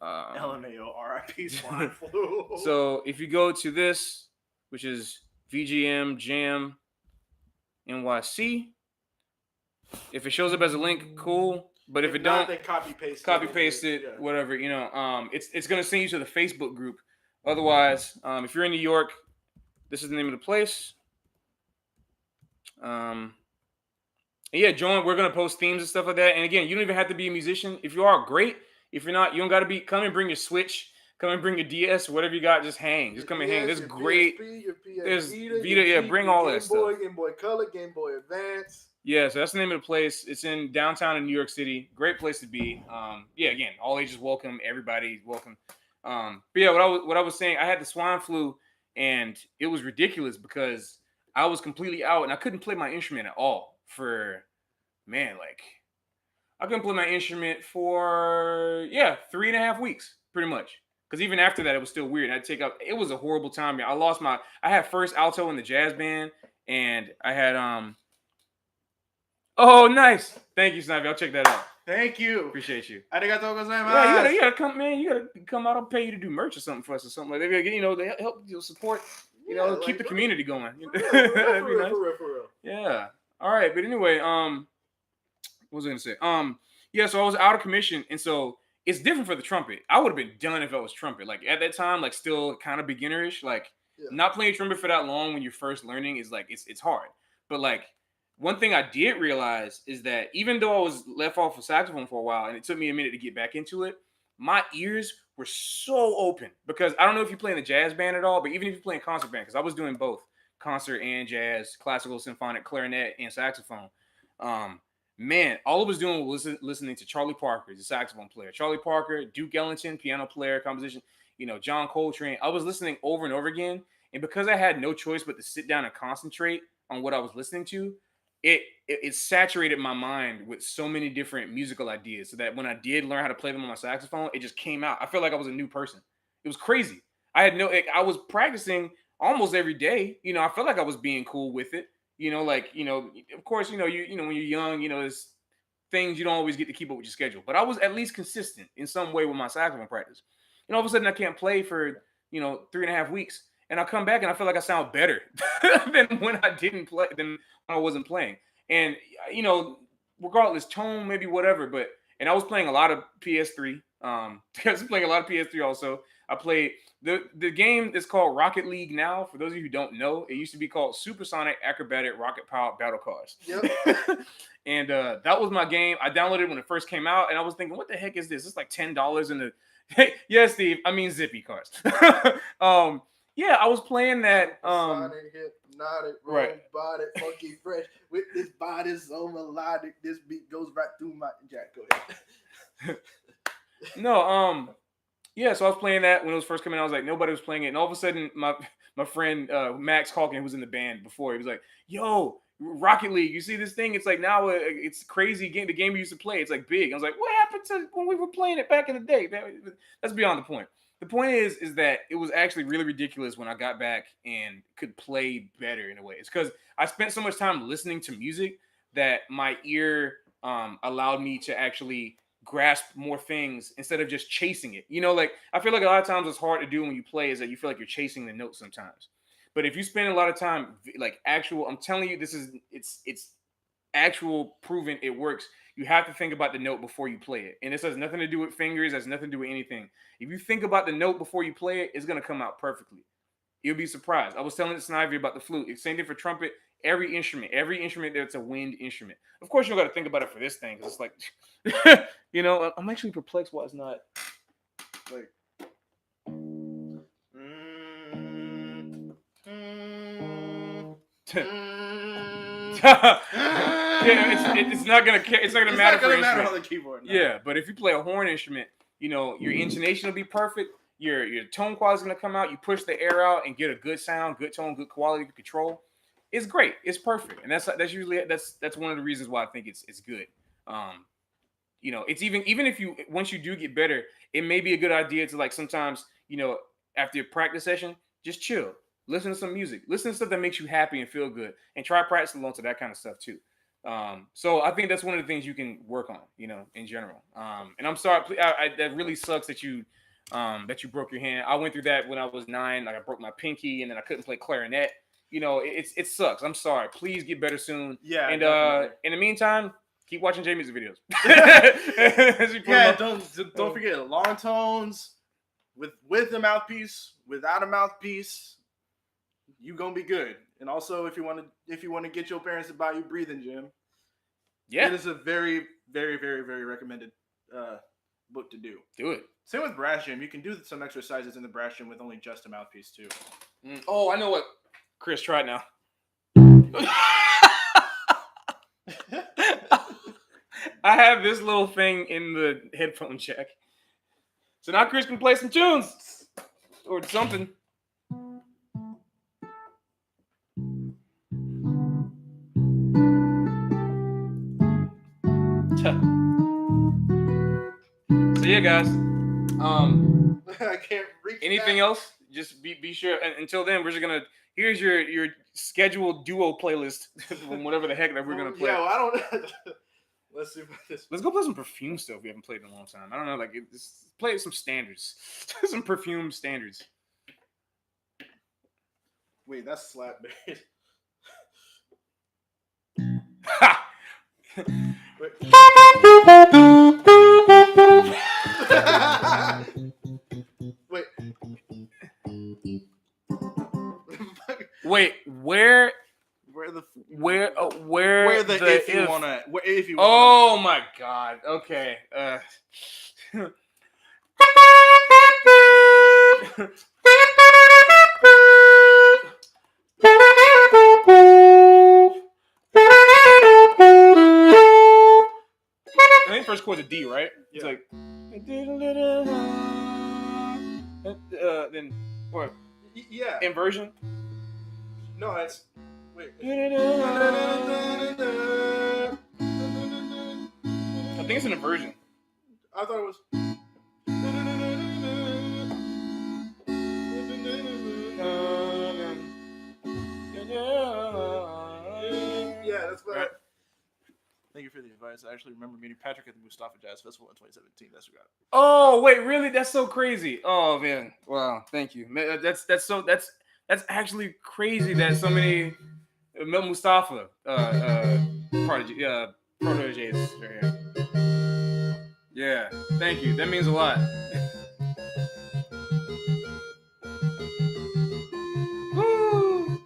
LMAO RIP swine flu.
So if you go to this, which is VGM Jam NYC, if it shows up as a link, cool. But if it
not,
don't,
then copy paste
it,
yeah.
whatever. It's gonna send you to the Facebook group. Otherwise, if you're in New York, this is the name of the place. Yeah, join. We're gonna post themes and stuff like that. And again, you don't even have to be a musician. If you are, great. If you're not, you don't got to be. Come and bring your Switch. Come and bring your DS, whatever you got. Just hang. Just come and hang. There's great.
PSP, your PS
There's
Vita.
Yeah. Bring all that stuff.
Game Boy Color, Game Boy Advance.
Yeah, so that's the name of the place. It's in downtown in New York City. Great place to be. Yeah, again, all ages welcome. Everybody welcome. But yeah, what I was saying, I had the swine flu, and it was ridiculous because I was completely out and I couldn't play my instrument at all for, I couldn't play my instrument for 3.5 weeks, pretty much. Because even after that, it was still weird. It was a horrible time. I had first alto in the jazz band, and I had oh, nice. Thank you, Snivy. I'll check that out.
Thank you.
Appreciate you.
Arigato gozaimasu.
Yeah, you gotta come, man. You gotta come out. I'll pay you to do merch or something for us or something like that. They help support. Keep the community going.
For real.
Yeah. All right, but anyway, what was I gonna say? Yeah. So I was out of commission, and so it's different for the trumpet. I would have been done if I was trumpet. Like at that time, like still kind of beginnerish. Like not playing trumpet for that long when you're first learning is like it's hard. But like one thing I did realize is that even though I was left off of saxophone for a while and it took me a minute to get back into it, my ears were so open because I don't know if you play in the jazz band at all, but even if you play in concert band, because I was doing both concert and jazz, classical, symphonic, clarinet, and saxophone. Man, all I was doing was listening to Charlie Parker, the saxophone player. Charlie Parker, Duke Ellington, piano player, composition, John Coltrane. I was listening over and over again. And because I had no choice but to sit down and concentrate on what I was listening to, it saturated my mind with so many different musical ideas so that when I did learn how to play them on my saxophone, it just came out. I felt like I was a new person. It was crazy. I was practicing almost every day. I felt like I was being cool with it. Of course, when you're young, there's things you don't always get to keep up with your schedule. But I was at least consistent in some way with my saxophone practice. And all of a sudden I can't play for, 3.5 weeks. And I come back and I feel like I sound better than when I didn't play, than when I wasn't playing. And, regardless, tone, maybe whatever. And I was playing a lot of PS3. I was playing a lot of PS3 also. I played the game is called Rocket League now. For those of you who don't know, it used to be called Supersonic Acrobatic Rocket Powered Battle Cars.
Yep.
And that was my game. I downloaded it when it first came out, and I was thinking, what the heck is this? It's like $10 in the yeah, Steve. I mean Zippy cars. Yeah, I was playing that.
Hypnotic, right. Body, funky, fresh. With this body so melodic, this beat goes right through my Jack. Go ahead.
No, yeah. So I was playing that when it was first coming out. I was like, nobody was playing it, and all of a sudden, my friend Max Calkin, who was in the band before, he was like, "Yo, Rocket League, you see this thing? It's like now it's crazy game. The game we used to play, it's like big." I was like, "What happened to when we were playing it back in the day?" That's beyond the point. The point is that it was actually really ridiculous when I got back and could play better in a way. It's because I spent so much time listening to music that my ear allowed me to actually grasp more things instead of just chasing it. You know, like I feel like a lot of times what's hard to do when you play is that you feel like you're chasing the notes sometimes. But if you spend a lot of time like I'm telling you, it's actual proven it works. You have to think about the note before you play it. And this has nothing to do with fingers, has nothing to do with anything. If you think about the note before you play it, it's gonna come out perfectly. You'll be surprised. I was telling Snivy about the flute. It's same thing for trumpet. Every instrument that's a wind instrument. Of course, you got to think about it for this thing. It's like, you know, I'm actually perplexed why it's not like. Yeah, it's not gonna matter. It's not gonna matter on the keyboard. No. Yeah, but if you play a horn instrument, you know your intonation will be perfect. Your tone quality is gonna come out. You push the air out and get a good sound, good tone, good quality, good control. It's great. It's perfect, and that's usually that's one of the reasons why I think it's good. You know, it's even if you once you do get better, it may be a good idea to like sometimes after your practice session, just chill, listen to some music, listen to stuff that makes you happy and feel good, and try practicing along to that kind of stuff too. So I think that's one of the things you can work on, in general. And I'm sorry, that really sucks that you broke your hand. I went through that when I was 9. Like I broke my pinky, and then I couldn't play clarinet. It sucks. I'm sorry. Please get better soon. Yeah. And in the meantime, keep watching J Music videos.
Yeah. Don't forget long tones with a mouthpiece, without a mouthpiece. You gonna be good. And also, if you want to get your parents to buy you breathing gym, it is a very, very, very, very recommended book to do.
Do it.
Same with brass gym. You can do some exercises in the brass gym with only just a mouthpiece too.
Oh, I know what. Khrys, try it now. I have this little thing in the headphone jack. So now Khrys can play some tunes or something. So yeah, guys.
I can't reach.
Anything else? Just be sure. And until then, we're just gonna. Here's your scheduled duo playlist from whatever the heck that we're gonna play.
Yeah, well, I don't. Let's see about this.
Let's go play some Perfume stuff we haven't played in a long time. I don't know, like play some standards, some Perfume standards.
Wait, that's slap bass. Wait.
Wait, where
the
if
you wanna.
Oh my God. Okay. I think first chord's a D, right? It's like then what?
Yeah.
Inversion?
No, that's wait.
I think it's an inversion.
I thought it was. Yeah, that's what. Right. Thank you for the advice. I actually remember meeting Patrick at the Mustafa Jazz Festival in 2017. That's what.
Oh wait, really? That's so crazy. Oh man, wow. Thank you. Man, that's actually crazy that so many Mustafa proteges are here. Yeah, thank you. That means a lot. Woo.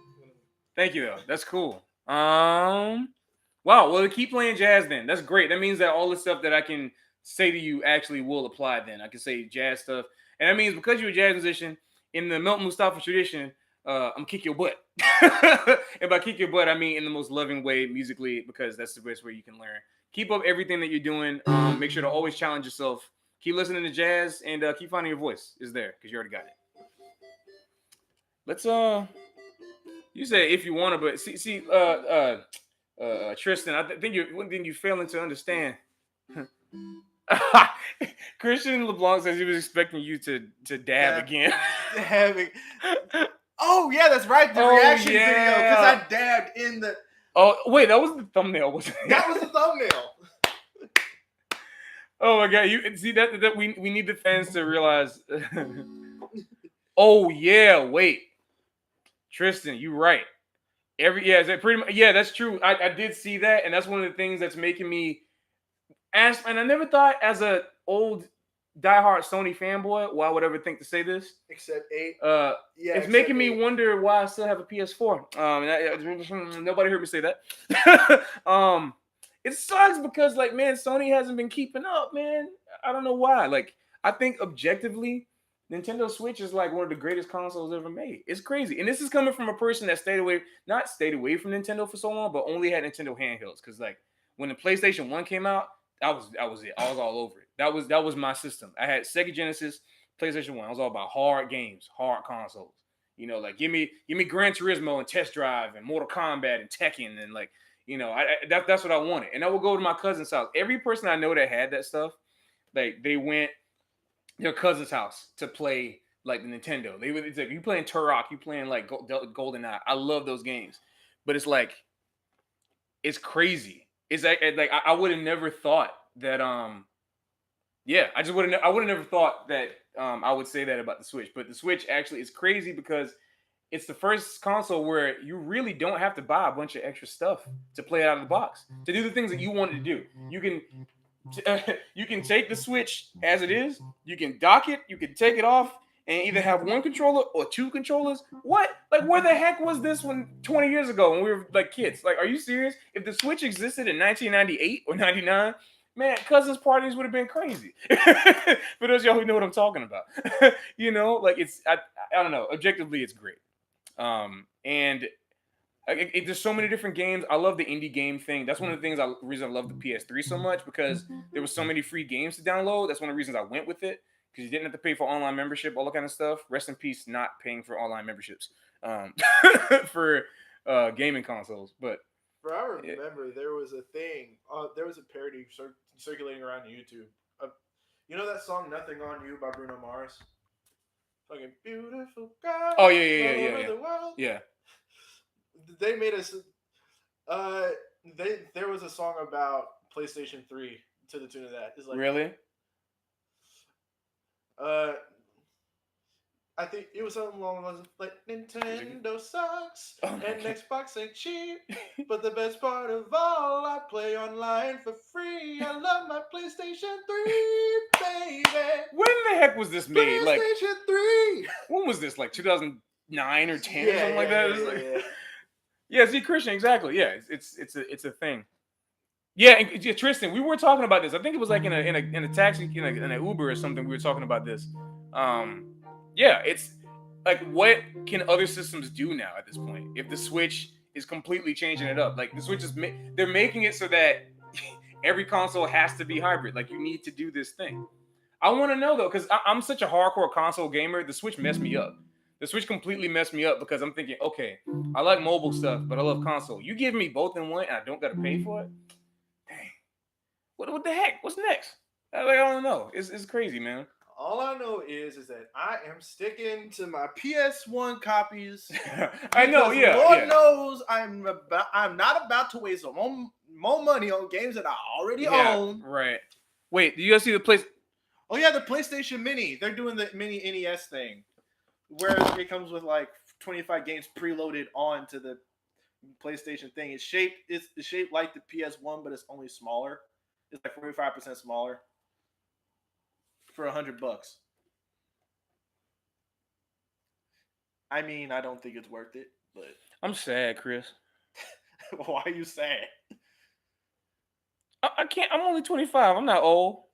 Thank you though. That's cool. Wow. Well, keep playing jazz then. That's great. That means that all the stuff that I can say to you actually will apply then. I can say jazz stuff. And that means because you're a jazz musician, in the Milton Mustafa tradition, I'm kick your butt. And by kick your butt, I mean in the most loving way musically, because that's the best way you can learn. Keep up everything that you're doing. Make sure to always challenge yourself. Keep listening to jazz and keep finding your voice. It's there because you already got it. Let's you say if you want to, but see Tristan, I think you're failing to understand. Christian LeBlanc says he was expecting you to dab again.
Dabbing. Oh yeah, that's right. The reaction video, because I dabbed in the.
Oh wait, that was the thumbnail, wasn't it?
That was the thumbnail.
Oh my god, you see that we need the fans to realize. Oh yeah, wait, Tristan, you right. Is that pretty much? Yeah, that's true. I did see that, and that's one of the things that's making me ask. And I never thought, as a old diehard Sony fanboy, why I would ever think to say this.
Except 8.
Yeah, it's making me wonder why I still have a PS4. Nobody heard me say that. It sucks because, like, man, Sony hasn't been keeping up, man. I don't know why. Like, I think objectively, Nintendo Switch is like one of the greatest consoles ever made. It's crazy. And this is coming from a person that not stayed away from Nintendo for so long, but only had Nintendo handhelds. Because, like, when the PlayStation 1 came out, that was it. I was all over it. That was my system. I had Sega Genesis, PlayStation 1. I was all about hard games, hard consoles. You know, like give me Gran Turismo and Test Drive and Mortal Kombat and Tekken and, like, you know, that's what I wanted. And I would go to my cousin's house. Every person I know that had that stuff, like, they went their cousin's house to play, like, the Nintendo. It's like, you playing Turok, you playing, like, GoldenEye. I love those games, but it's like, it's crazy. It's like I would have never thought that I would have never thought that I would say that about the Switch. But the Switch actually is crazy because it's the first console where you really don't have to buy a bunch of extra stuff to play it out of the box, to do the things that you wanted to do. You can take the Switch as it is, you can dock it, you can take it off, and either have one controller or two controllers. What? Like, where the heck was this one 20 years ago when we were, like, kids? Like, are you serious? If the Switch existed in 1998 or 99, man, cousins' parties would have been crazy. For those of y'all who know what I'm talking about. You know, like, I don't know. Objectively, it's great. And there's so many different games. I love the indie game thing. That's one of the reason I love the PS3 so much, because there was so many free games to download. That's one of the reasons I went with it, because you didn't have to pay for online membership, all that kind of stuff. Rest in peace, not paying for online memberships for gaming consoles. But
I remember there was a thing. There was a parody circulating around YouTube. You know that song "Nothing on You" by Bruno Mars? Fucking beautiful girl.
Oh yeah.
The world.
Yeah.
They made us. There was a song about PlayStation 3 to the tune of that. It's like,
really?
I think it was something along the lines of, like, Nintendo sucks and Xbox ain't cheap, but the best part of all, I play online for free. I love my PlayStation 3, baby.
When the heck was this made?
PlayStation 3.
When was this? Like 2009 or 10 or something like that?
Yeah.
Yeah, see, Christian, exactly. Yeah, it's a thing. Yeah, and Tristan, we were talking about this. I think it was like in a taxi, in an Uber or something. We were talking about this. Yeah, it's like, what can other systems do now at this point? If the Switch is completely changing it up, like the Switch is, they're making it so that every console has to be hybrid. Like, you need to do this thing. I want to know though, because I'm such a hardcore console gamer. The Switch messed me up. The Switch completely messed me up because I'm thinking, okay, I like mobile stuff, but I love console. You give me both in one, and I don't got to pay for it. Dang, what the heck? What's next? I don't know. It's crazy, man.
All I know is that I am sticking to my PS1 copies.
I know, yeah.
Lord knows I'm not about to waste more money on games that I already own.
Right. Wait, do you guys see the place?
Oh yeah, the PlayStation Mini. They're doing the mini NES thing, where it comes with like 25 games preloaded onto the PlayStation thing. It's shaped like the PS1, but it's only smaller. It's like 45% smaller. For $100. I mean, I don't think it's worth it, but
I'm sad, Chris.
Why are you sad?
I can't. I'm only 25. I'm not old.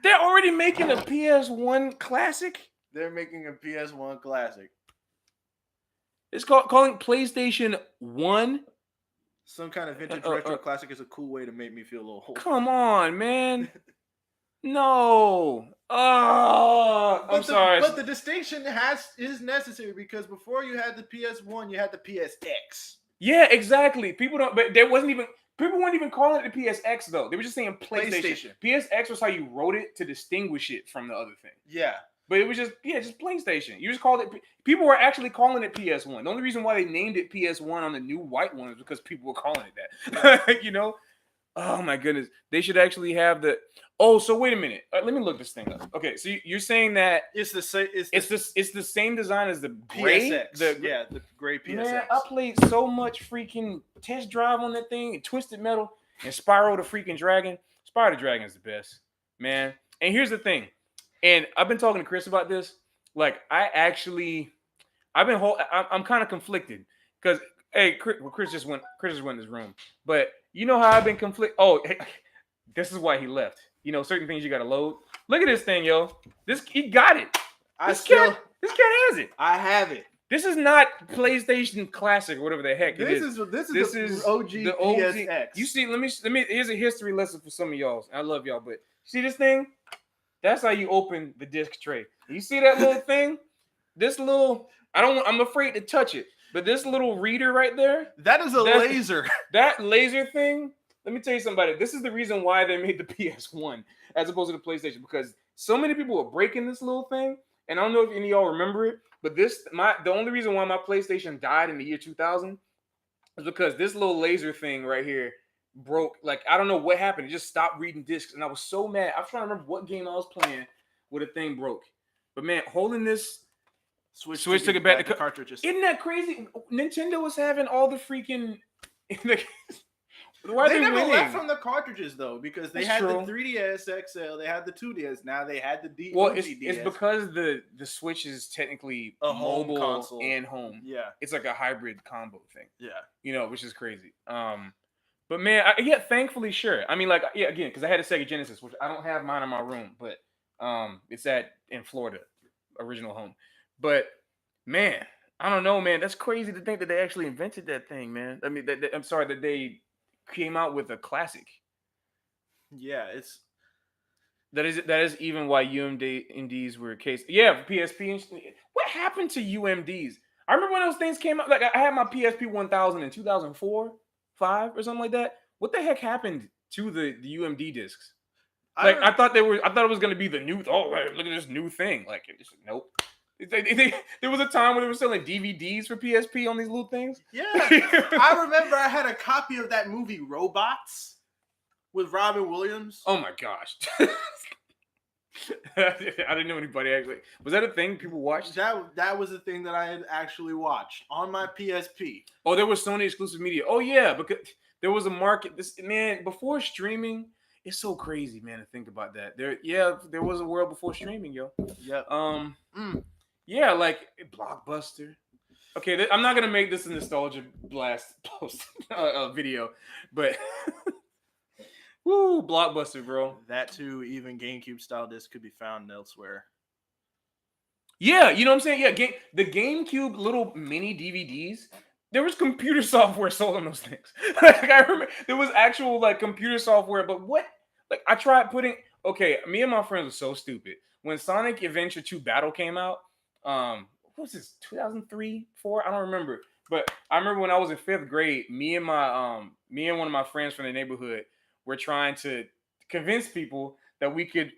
They're already making a PS1 classic.
They're making a PS1 classic.
It's calling PlayStation 1.
Some kind of vintage retro classic is a cool way to make me feel a little old.
Come on, man. No. I'm sorry.
But the distinction is necessary, because before you had the PS1, you had the PSX.
Yeah, exactly. People weren't even calling it the PSX though. They were just saying PlayStation. PSX was how you wrote it to distinguish it from the other thing.
Yeah. But
it was just PlayStation. You just called it. People were actually calling it PS1. The only reason why they named it PS1 on the new white one is because people were calling it that. You know. Oh my goodness, they should actually have the. Oh, so wait a minute. Let me look this thing up. Okay, so you're saying that
It's the same.
it's the same design as the gray.
PSX. The gray PSX.
Man, I played so much freaking Test Drive on that thing, and Twisted Metal, and Spyro the freaking Dragon. Spyro the Dragon is the best, man. And here's the thing, and I've been talking to Khrys about this. Like, I'm kind of conflicted because Khrys just went in his room, but you know how I've been conflicted. Oh, this is why he left. You know, certain things you got to load. Look at this thing, yo. He got it. This cat has it.
I have it.
This is not PlayStation Classic or whatever the heck it is.
This is the OG PSX.
You see, let me. Here's a history lesson for some of y'all. I love y'all, but see this thing? That's how you open the disc tray. You see that little thing? I'm afraid to touch it, but this little reader right there.
That is a laser.
That laser thing. Let me tell you something about it. This is the reason why they made the PS1 as opposed to the PlayStation, because so many people were breaking this little thing, and I don't know if any of y'all remember it, but the only reason why my PlayStation died in the year 2000 is because this little laser thing right here broke. Like, I don't know what happened. It just stopped reading discs, and I was so mad. I was trying to remember what game I was playing where the thing broke. But man, holding this Switch took it back to
cartridges.
Isn't that crazy? Nintendo was having all the freaking.
They never left from the cartridges though, because they had
true.
the 3DS XL, they had the 2DS. Now they had the DS.
Well, it's because the Switch is technically
a
mobile
home console
and home.
Yeah,
it's like a hybrid combo thing.
Yeah,
you know, which is crazy. But man, thankfully, sure. I mean, like, yeah, again, because I had a Sega Genesis, which I don't have mine in my room, but it's in Florida, original home. But man, I don't know, man. That's crazy to think that they actually invented that thing, man. I mean, I'm sorry that they came out with a classic.
Yeah,
that is even why UMDs were a case. Yeah, for PSP. What happened to UMDs? I remember when those things came out. Like, I had my PSP 1000 in 2004, 5 or something like that. What the heck happened to the UMD discs? Like, I thought it was going to be the new. Oh, look at this new thing. Like, nope. There was a time when they were selling DVDs for PSP on these little things.
Yeah, I remember I had a copy of that movie Robots with Robin Williams.
Oh my gosh. I didn't know anybody actually. Was that a thing people watched?
That was a thing that I had actually watched on my PSP.
Oh, there was Sony exclusive media. Oh yeah, because there was a market. Before streaming, it's so crazy, man, to think about that. There was a world before streaming, yo.
Yep.
Yeah, like Blockbuster. Okay, I'm not gonna make this a nostalgia blast post video, but woo, Blockbuster, bro.
That too, even GameCube style discs could be found elsewhere.
Yeah, you know what I'm saying? Yeah, the GameCube little mini DVDs. There was computer software sold on those things. Like, I remember there was actual like computer software, but what? Like, I tried putting. Okay, me and my friends were so stupid when Sonic Adventure 2 Battle came out. What was this, 2003, 4? I don't remember. But I remember when I was in 5th grade, me and one of my friends from the neighborhood were trying to convince people that we could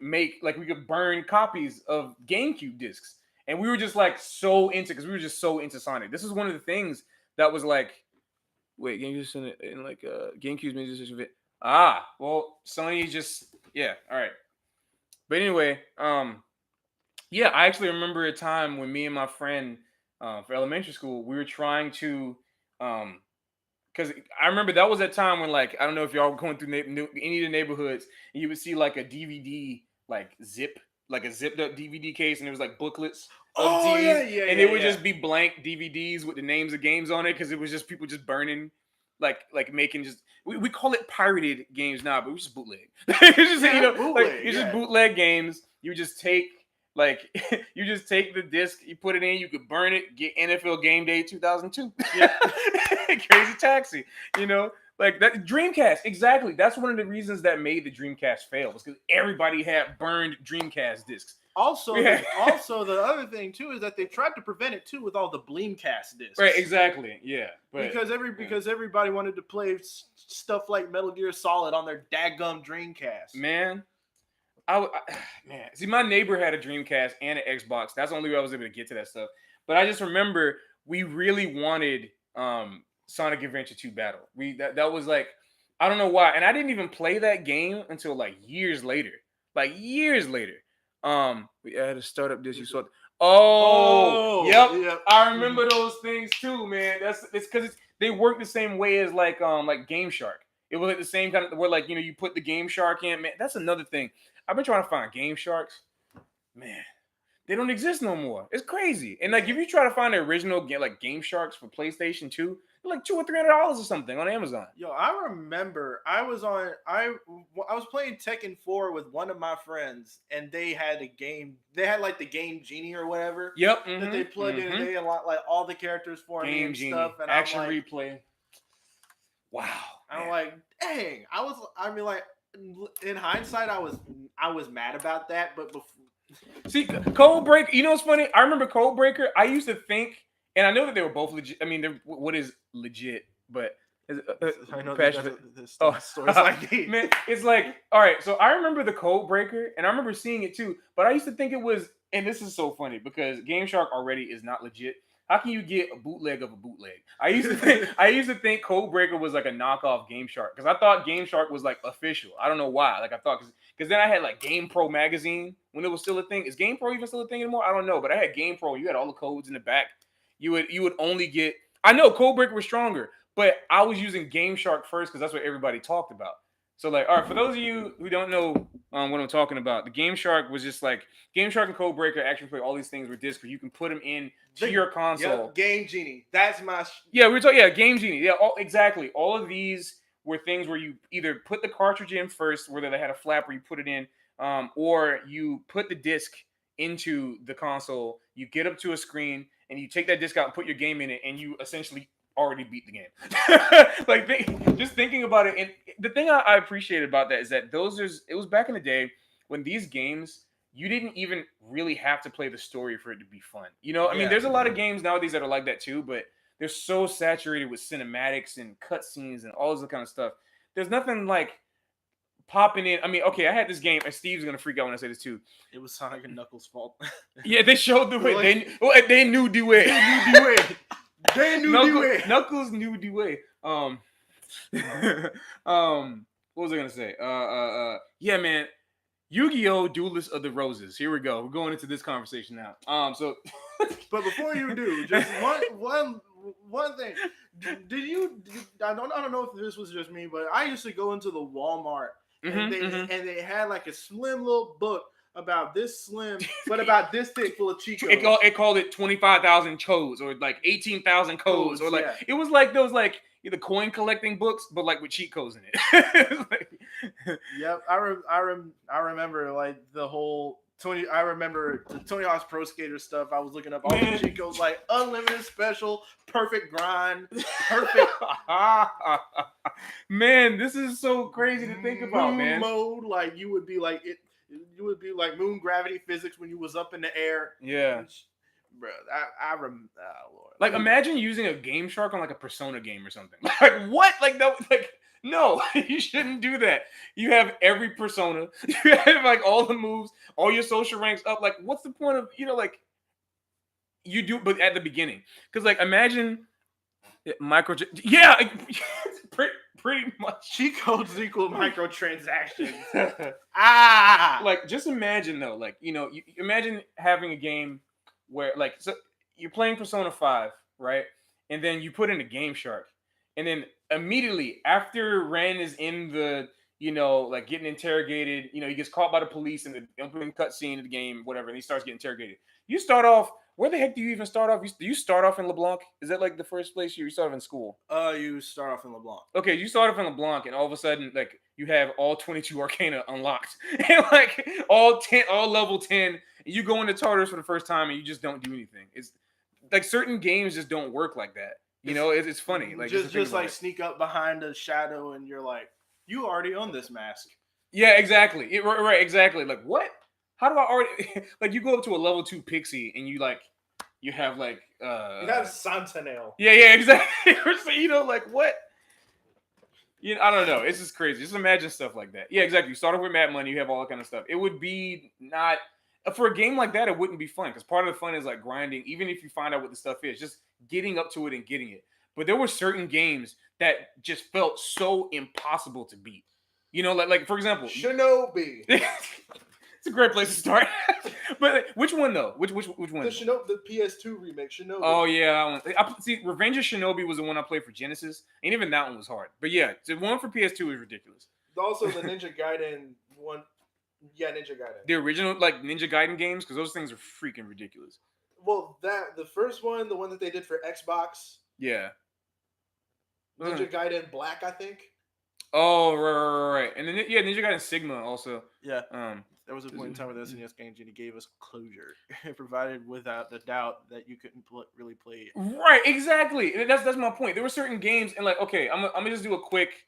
burn copies of GameCube discs. And we were just like because we were just so into Sonic. This is one of the things that was like, wait, GameCube's in like GameCube's music. Well, Sony just, yeah, all right. But anyway, yeah, I actually remember a time when me and my friend for elementary school, we were trying to, because I remember that was that time when, like, I don't know if y'all were going through any of the neighborhoods, and you would see like a DVD, like a zipped up DVD case, and there was like booklets of DVDs, and it would just be blank DVDs with the names of games on it, because it was just people just burning, like making just, we call it pirated games now, but we just bootleg. It's just, just bootleg games. You just take. Like, you just take the disc, you put it in, you could burn it, get NFL Game Day 2002. Yeah. Crazy Taxi, you know? Like, that Dreamcast, exactly. That's one of the reasons that made the Dreamcast fail, was because everybody had burned Dreamcast discs.
Also, the other thing, too, is that they tried to prevent it, too, with all the Bleemcast discs.
Right, exactly, yeah. But,
because everybody wanted to play stuff like Metal Gear Solid on their daggum Dreamcast.
Man. Man, see, my neighbor had a Dreamcast and an Xbox. That's the only way I was able to get to that stuff. But I just remember we really wanted Sonic Adventure 2 Battle. That was like, I don't know why. And I didn't even play that game until like years later. Like years later. We had a startup this. You saw. Oh, yep. I remember those things too, man. It's because they work the same way as like Game Shark. It was like the same kind of where like you put the Game Shark in. Man, that's another thing. I've been trying to find Game Sharks. Man, they don't exist no more. It's crazy. And like if you try to find the original Game Sharks for PlayStation 2, they're like $200 or $300 or something on Amazon.
Yo, I remember I was playing Tekken 4 with one of my friends, and they had a game. They had like the Game Genie or whatever.
Yep.
That they plugged in, and they had like all the characters for me and
Genie.
stuff. And
Action
I'm like,
replay. Wow.
I'm like, dang. Like, in hindsight, I was mad about that, but before.
See, Code Breaker, you know what's funny? I remember Code Breaker. I used to think, and I know that they were both legit. I mean, what is legit? But
I know the stories like these.
Man, it's like, all right, so I remember the Code Breaker, and I remember seeing it too, but I used to think it was, and this is so funny, because Game Shark already is not legit. How can you get a bootleg of a bootleg? I used to think Code Breaker was like a knockoff Game Shark, because I thought Game Shark was like official. I don't know why. Like I thought, because then I had like Game Pro magazine when it was still a thing. Is Game Pro even still a thing anymore? I don't know, but I had Game Pro. You had all the codes in the back. You would only get. I know Code Breaker was stronger, but I was using Game Shark first because that's what everybody talked about. So like, all right, for those of you who don't know what I'm talking about, the Game Shark was just like Game Shark and Code Breaker actually play all these things with discs where you can put them in to your console.
Yep, Game Genie. That's my.
Yeah, we were talking. Yeah, Game Genie. Yeah, exactly. All of these were things where you either put the cartridge in first, whether they had a flap where you put it in, or you put the disc into the console. You get up to a screen and you take that disc out and put your game in it, and you essentially already beat the game. Just thinking about it, and the thing I appreciate about that is that it was back in the day when these games, you didn't even really have to play the story for it to be fun. I mean, there's a lot of games nowadays that are like that too, but they're so saturated with cinematics and cutscenes and all this kind of stuff. There's nothing like popping in. I mean, okay, I had this game, and Steve's gonna freak out when I say this too.
It was Sonic and Knuckles' fault.
Yeah, they showed the way. They knew the way.
They knew the way.
Knuckles knew the way. What was I gonna say? Yeah, man. Yu-Gi-Oh! Duelist of the Roses. Here we go. We're going into this conversation now.
But before you do, just one thing. I don't know if this was just me, but I used to go into the Walmart and they had like a slim little book about this slim, but about this thick full of cheat codes.
It called it 25,000 codes or like 18,000 codes or like it was like those like the coin collecting books, but like with cheat codes in it.
Yep, I remember like the whole Tony. I remember the Tony Hawk's Pro Skater stuff. I was looking up all the cheat codes, like unlimited special, perfect grind, perfect.
Man, this is so crazy to think about, man.
Mode, like you would be like it. You would be like moon gravity physics when you was up in the air.
Yeah.
Bro, Lord.
Like imagine using a Game Shark on like a Persona game or something. Like what? Like that? Like no, you shouldn't do that. You have every Persona. You have like all the moves, all your social ranks up. Like what's the point of like you do? But at the beginning, because like imagine pretty much
cheat codes equal microtransactions.
Like just imagine though, like you imagine having a game where like so you're playing Persona 5, right? And then you put in a Game Shark, and then immediately after Ren is in the like getting interrogated, he gets caught by the police in the opening cutscene of the game, whatever, and he starts getting interrogated. You start off. Where the heck do you even start off? Do you start off in LeBlanc? Is that like the first place you start off in school?
You start off in LeBlanc.
Okay, you start off in LeBlanc, and all of a sudden, like you have all 22 Arcana unlocked, and like all level 10. And you go into Tartarus for the first time, and you just don't do anything. It's like certain games just don't work like that. It's funny. Like
just like sneak up behind a shadow, and you're like, you already own this mask.
Yeah, exactly. Right, exactly. Like what? How do I already like you go up to a level 2 pixie and you have like
you have Sentinel.
Yeah, exactly. Like what? I don't know. It's just crazy. Just imagine stuff like that. Yeah, exactly. You start off with mad money, you have all that kind of stuff. It would be not for a game like that, it wouldn't be fun because part of the fun is like grinding, even if you find out what the stuff is, just getting up to it and getting it. But there were certain games that just felt so impossible to beat. You know, like for example,
Shinobi.
It's a great place to start. But which one though? Which one?
The PS2 remake, Shinobi.
Oh yeah, see, Revenge of Shinobi was the one I played for Genesis, and even that one was hard. But yeah, the one for PS2 is ridiculous.
Also, the Ninja Gaiden one. Yeah, Ninja Gaiden.
The original like Ninja Gaiden games, because those things are freaking ridiculous.
Well, the first one, the one that they did for Xbox.
Yeah.
Ninja Gaiden Black, I think.
Oh right. And then Ninja Gaiden Sigma also.
Yeah. There was a point in time with SNES games and he gave us closure. It provided without the doubt that you couldn't really play it.
Right, exactly. And that's my point. There were certain games, and like, okay, I'm gonna just do a quick,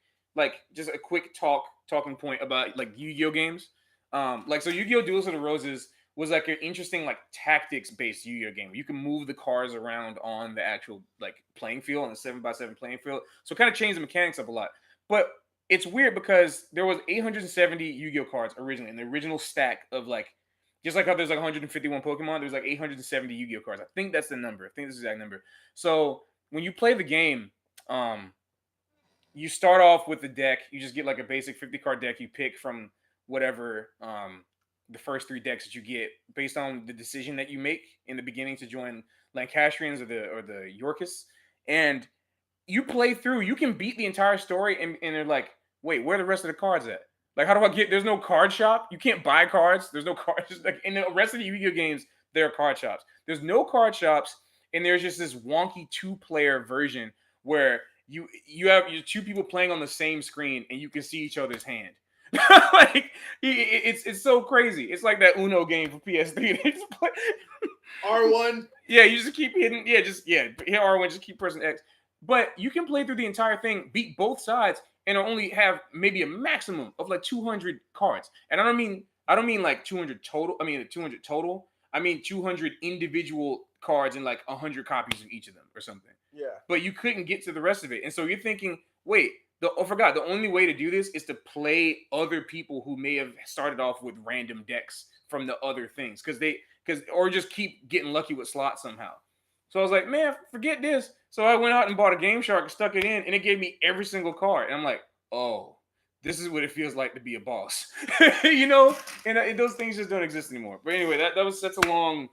just a quick talking point about like Yu-Gi-Oh games. So Yu-Gi-Oh! Duels of the Roses was like an interesting like tactics-based Yu-Gi-Oh game. You can move the cards around on the actual like playing field on the 7x7 playing field. So it kind of changed the mechanics up a lot. But it's weird because there was 870 Yu-Gi-Oh cards originally in the original stack of like, just like how there's like 151 Pokemon, there's like 870 Yu-Gi-Oh cards. I think that's the number. I think that's the exact number. So when you play the game, you start off with the deck. You just get like a basic 50 card deck. You pick from whatever the first 3 decks that you get based on the decision that you make in the beginning to join Lancastrians or the Yorkists. And you play through, you can beat the entire story, and they're like, wait, where are the rest of the cards at? Like, how do I get? There's no card shop. You can't buy cards. There's no cards. Like in the rest of the Yu-Gi-Oh games, there are card shops. There's no card shops, and there's just this wonky 2-player version where you have 2 people playing on the same screen, and you can see each other's hand. Like it's so crazy. It's like that Uno game for PS3. They just play
R1.
Yeah, you just keep hitting. Yeah, hit R1. Just keep pressing X. But you can play through the entire thing, beat both sides, and only have maybe a maximum of like 200 cards. And I don't mean like 200 total. I mean 200 total. I mean 200 individual cards and like 100 copies of each of them or something.
Yeah.
But you couldn't get to the rest of it, and so you're thinking, wait. I forgot. The only way to do this is to play other people who may have started off with random decks from the other things, or just keep getting lucky with slots somehow. So I was like, man, forget this. So I went out and bought a Game Shark, stuck it in, and it gave me every single card. And I'm like, oh, this is what it feels like to be a boss, you know. And those things just don't exist anymore. But anyway, that's a long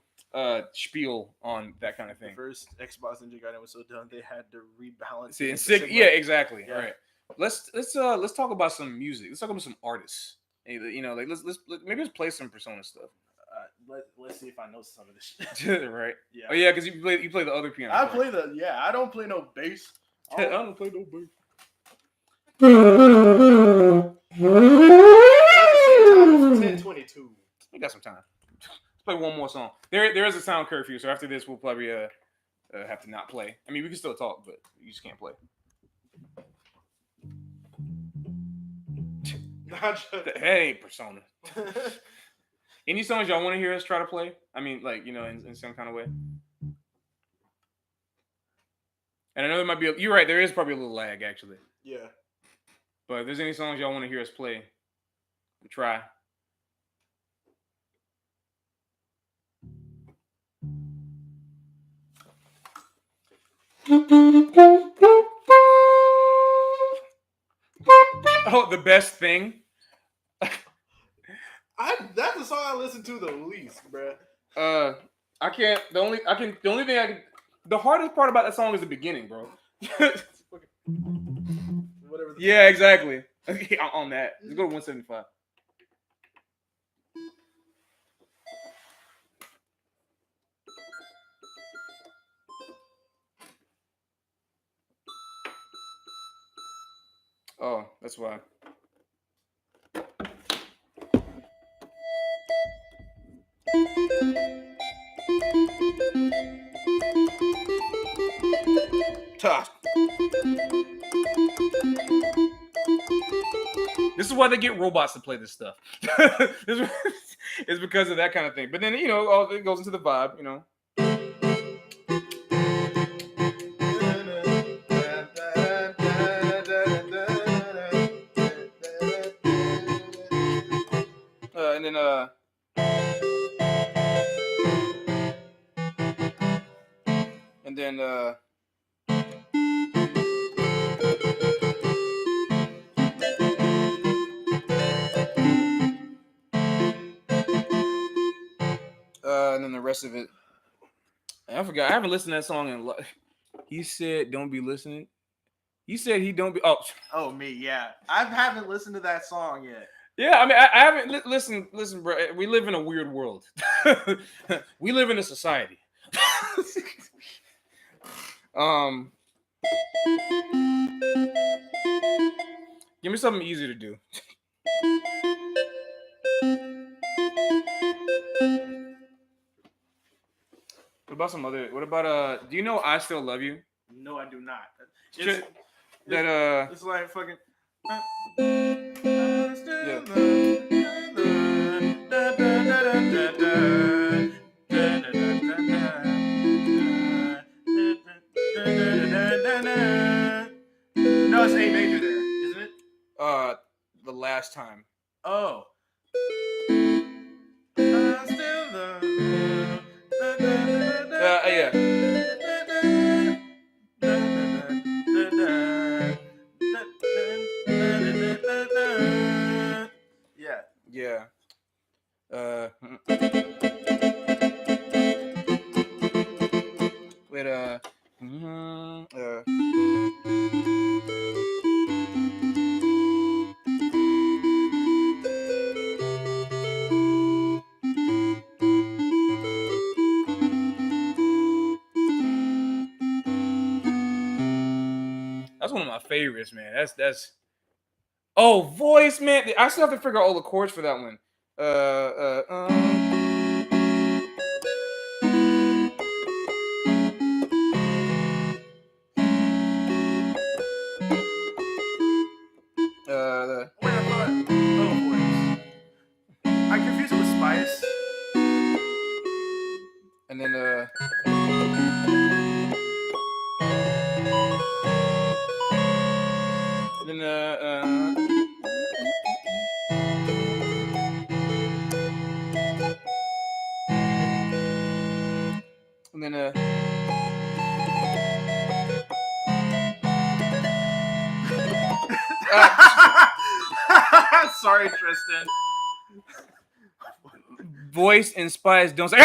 spiel on that kind of thing.
The first Xbox Ninja Gaiden was so done they had to rebalance.
See, yeah, exactly. Yeah. All right. Let's talk about some music. Let's talk about some artists. You know, like maybe let's play some Persona stuff.
Let's see if I know some of this shit.
Right.
Yeah.
Oh yeah, because you play the other piano.
I don't play no bass.
I don't play no bass.
At 10:22.
We got some time. Let's play one more song. There is a sound curfew, so after this we'll probably have to not play. I mean, we can still talk, but you just can't play. That ain't Persona. Any songs y'all want to hear us try to play? I mean, like, you know, in some kind of way. And I know there might be. You're right. There is probably a little lag, actually.
Yeah.
But if there's any songs y'all want to hear us play, we'll try. Oh, the best thing.
That's the song I listen to the least, bro.
The hardest part about that song is the beginning, bro.
Whatever.
Yeah, exactly. On that, let's go to 175. Oh, that's why. Tough. This is why they get robots to play this stuff. It's because of that kind of thing. But then, you know, it goes into the vibe, you know. rest of it. I forgot. I haven't listened to that song in. He said, "Don't be listening." He said he don't be.
Oh, me, yeah. I haven't listened to that song yet.
Yeah, I mean, I haven't. Listen, bro. We live in a weird world. We live in a society. Give me something easy to do. What about some other? What about do you know I Still Love You?
No, I do not.
It's
like fucking. No, it's A major there, isn't it?
The last time.
Oh.
Yeah. Yeah. Wait, that's one of my favorites, man. That's. Oh, voice, man. I still have to figure out all the chords for that one.
I confused it with Spice.
And then
Sorry, Tristan.
Voice and Spice don't say.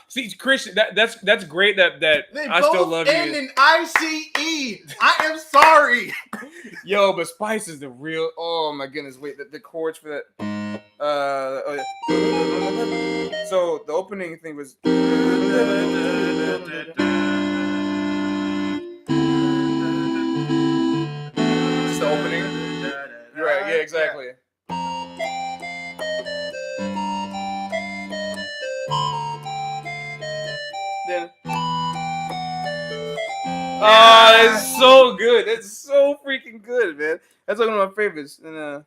See, Khrys, that's great. That
they
I
both
still love you.
end in ICE. I am sorry.
Yo, but Spice is the real. Oh my goodness! Wait, the chords for that. Oh, yeah. So the opening thing was. Just the opening. You're right. Yeah, exactly. Then. Oh, it's so good. It's so freaking good, man. That's like one of my favorites. And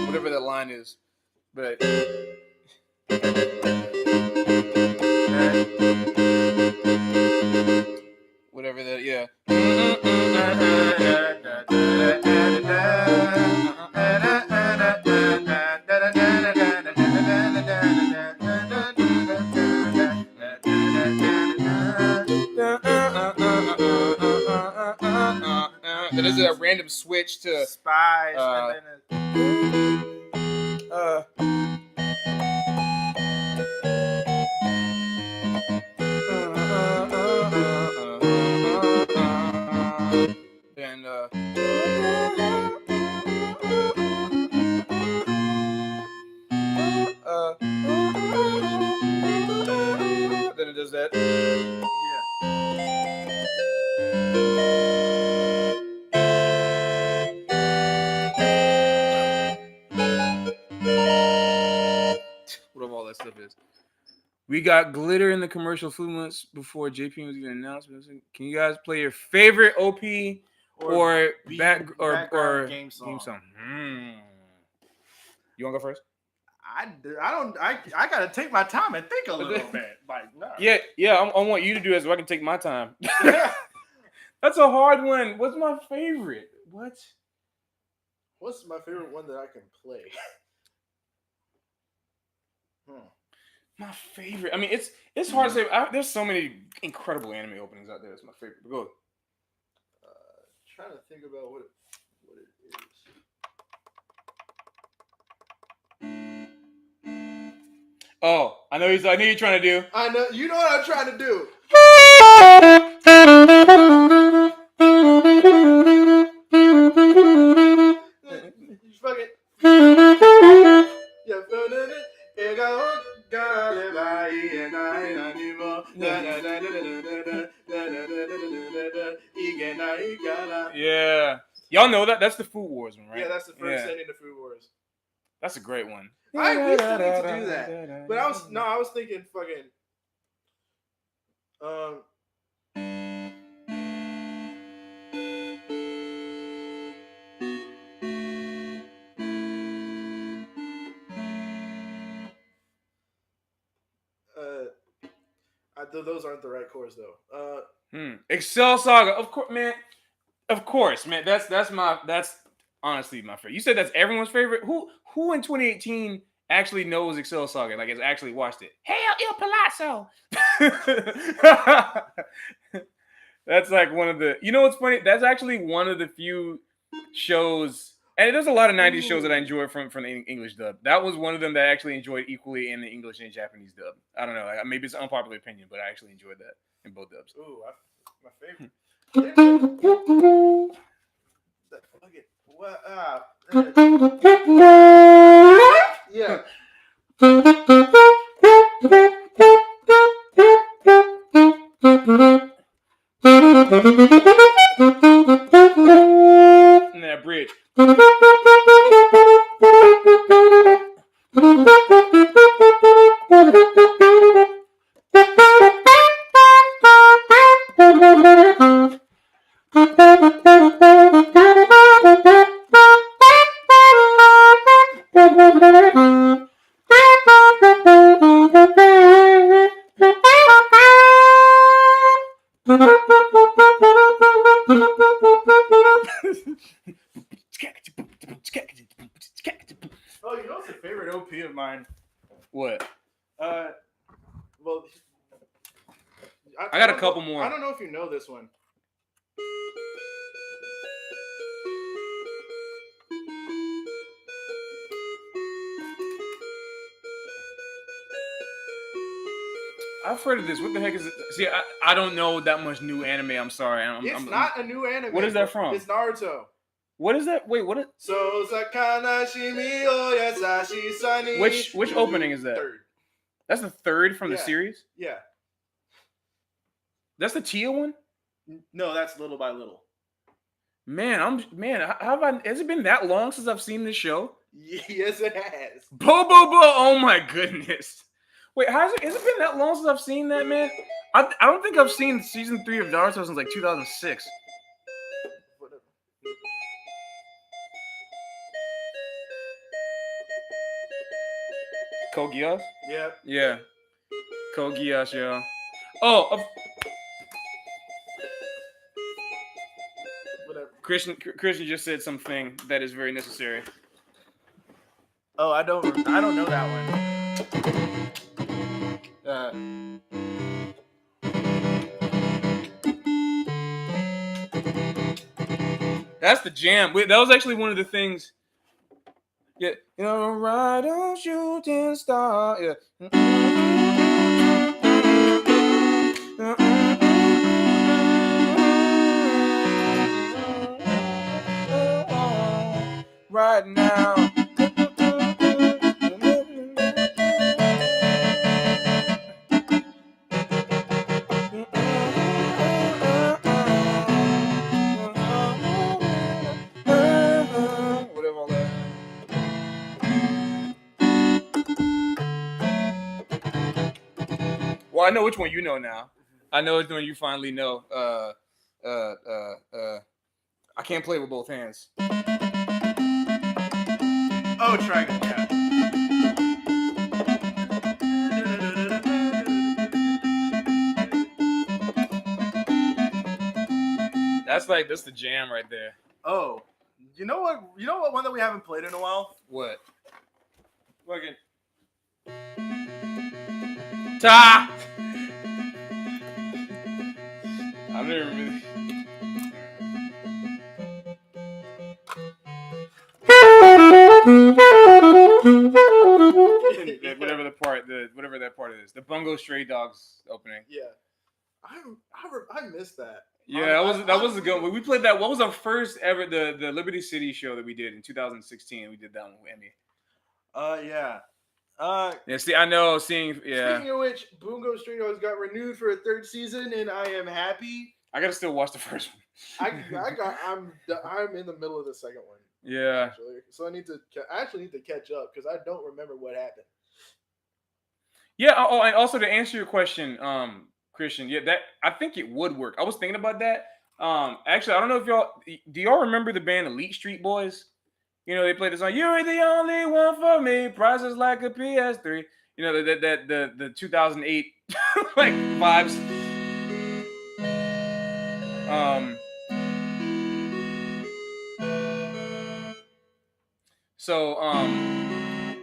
whatever that line is, but whatever that, yeah. Then there's a random switch to
Spice,
then it does that. Whatever all that stuff is. We got glitter in the commercial few months before JP was even announced. Can you guys play your favorite OP or background
game song?
You want to go first?
I gotta take my time and think a little bit. Like, no.
Yeah. I want you to do it so I can take my time. That's a hard one. What's my favorite?
What's my favorite one that I can play?
My favorite. I mean, it's hard to say. There's so many incredible anime openings out there. That's my favorite. But go.
trying to think about what it is.
Oh, I know you're trying to do.
I know you know what I'm trying to do. You fucking
yeah. Y'all know that? That's the Food Wars one, right?
Yeah, that's the first ending to Food Wars.
That's a great one.
We still need to do that. But I was thinking fucking those aren't the right chords though.
Excel Saga, of course, man. Of course, man. That's honestly my favorite. You said that's everyone's favorite. Who in 2018 actually knows Excel Saga? Like has actually watched it? Hail Il Palazzo. That's like one of the. You know what's funny? That's actually one of the few shows. And there's a lot of 90s shows that I enjoy from the English dub. That was one of them that I actually enjoyed equally in the English and Japanese dub. I don't know. Maybe it's an unpopular opinion, but I actually enjoyed that in both dubs.
Ooh, my favorite. Yeah.
And that bridge.
Oh, you know what's a favorite OP of mine?
What?
Well,
I got a couple more.
I don't know if you know this one.
I've heard of this. What the heck is it? See, I don't know that much new anime. I'm sorry.
It's not a new anime.
What is that from?
It's Naruto.
What is that? Wait, what is?
So sakana shimi o yasashi sunny.
Which opening is that?
Third.
That's the third from the series?
Yeah.
That's the Tia one?
No, that's Little by Little.
Man, has it been that long since I've seen this show?
Yes, it has.
Bo! Oh my goodness. Wait, has it been that long since I've seen that, man? I don't think I've seen season 3 of Naruto since like 2006. Kogias?
Yep.
Yeah. Kogias, yo. Oh,
whatever.
Christian just said something that is very necessary.
Oh, I don't know that one.
That's the jam. Wait, that was actually one of the things. Yeah, you're right on shooting star. Yeah. Right now. Well, I know which one you know now. I know which one you finally know. I can't play with both hands.
Oh, Trigon, yeah.
That's the jam right there.
Oh, you know what? You know what one that we haven't played in a while?
What?
Fucking.
Ta! I never really. this. The Bungo Stray Dogs opening.
Yeah, I missed that.
Yeah, that was a good one. We played that. What was our first ever the Liberty City show that we did in 2016? We did that one with Emmy.
Yeah.
Yeah. See, I know. Speaking
of which, Bungo Stray Dogs got renewed for a 3rd season, and I am happy.
I gotta still watch the first one.
I'm in the middle of the second one.
Yeah.
Actually, so I actually need to catch up because I don't remember what happened.
Yeah. Oh, and also to answer your question, Christian, yeah, that I think it would work. I was thinking about that. Actually, I don't know if do y'all remember the band Elite Street Boys? You know, they played the song "You're the Only One for Me," prices like a PS3. You know that the 2008 like vibes. So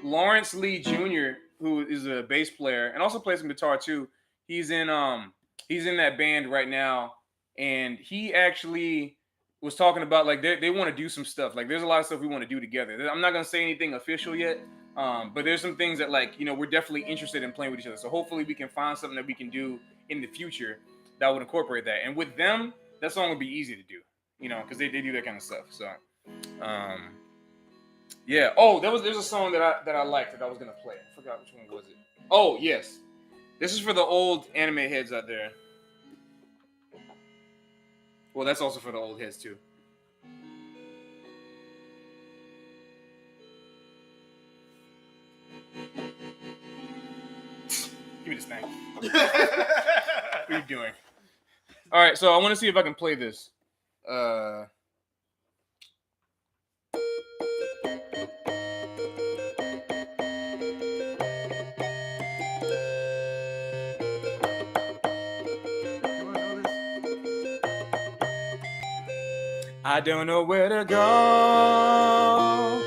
Lawrence Lee Jr., who is a bass player and also plays some guitar too, he's in that band right now, and he actually was talking about like they want to do some stuff. Like there's a lot of stuff we want to do together. I'm not gonna say anything official yet, but there's some things that like we're definitely interested in playing with each other. So hopefully we can find something that we can do in the future that would incorporate that. And with them, that song would be easy to do, because they do that kind of stuff. So, yeah. Oh, there's a song that I liked that I was gonna play. I forgot which one was it. Oh yes, this is for the old anime heads out there. Well, that's also for the old heads too. Give me this thing. What are you doing? All right, so I want to see if I can play this. I don't know where to go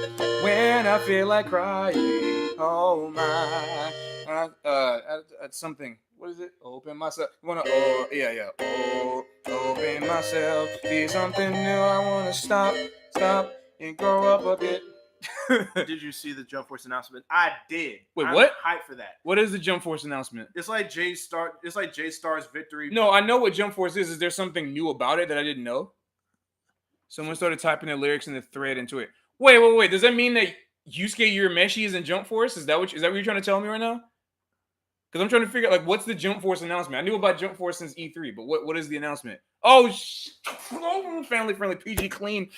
when I feel like crying. Oh my. Something. What is it? Open myself. Yeah. Oh, open myself. Be something new. I want to stop, and grow up a bit.
Did you see the Jump Force announcement? I did.
Wait, what?
I'm hyped for that.
What is the Jump Force announcement?
It's like J Star's victory.
No, I know what Jump Force is. Is there something new about it that I didn't know? Someone started typing the lyrics in the thread into it. Wait. Does that mean that Yusuke Urameshi is in Jump Force? Is that what you're trying to tell me right now? Because I'm trying to figure out, like, what's the Jump Force announcement? I knew about Jump Force since E3, but what is the announcement? Oh, family-friendly, PG clean.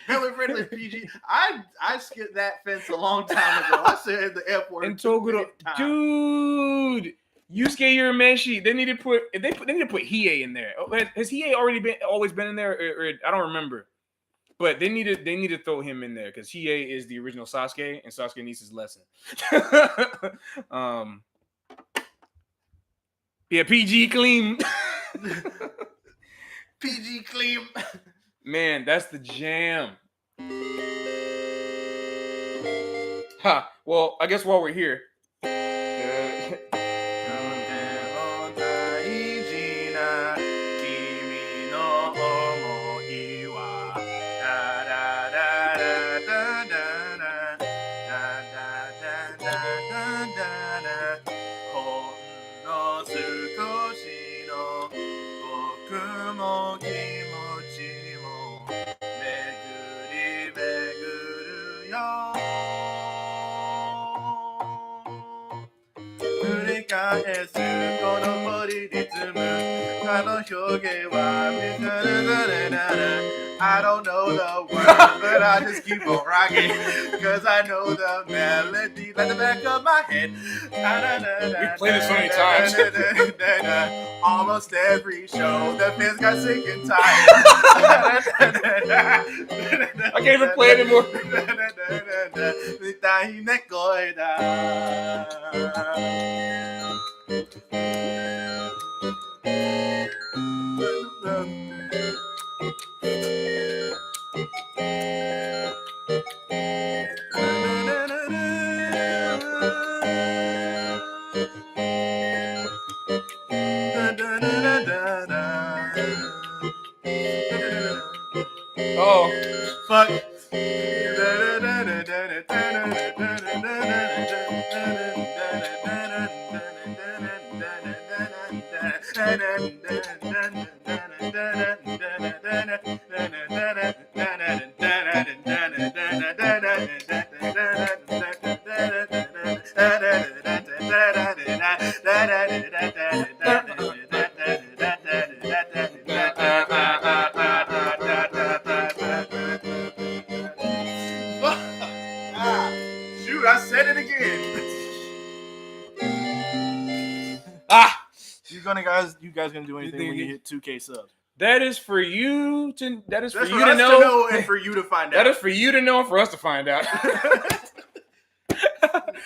Family-friendly, PG. I skipped that fence a long time ago. I said at the airport.
And Toguro, dude, Yusuke Urameshi. They need to put Hiei in there. Has Hiei always been in there? Or I don't remember. But they need to throw him in there because Hiei is the original Sasuke, and Sasuke needs his lesson. Yeah, PG clean.
PG clean.
Man, that's the jam. Ha. Well, I guess while we're here.
I don't know the words, but I just keep on rocking, cause I know the melody like the back of my head.
We played it so many times.
Almost every show, the fans got sick and tired.
I can't even play it anymore. Oh,
fuck. Shoot, I said it again. You guys gonna do anything when you hit 2K subs?
That is for you to. That is for
That's
you
for
to
us
know,
and for you to find out.
That is for you to know and for us to find out.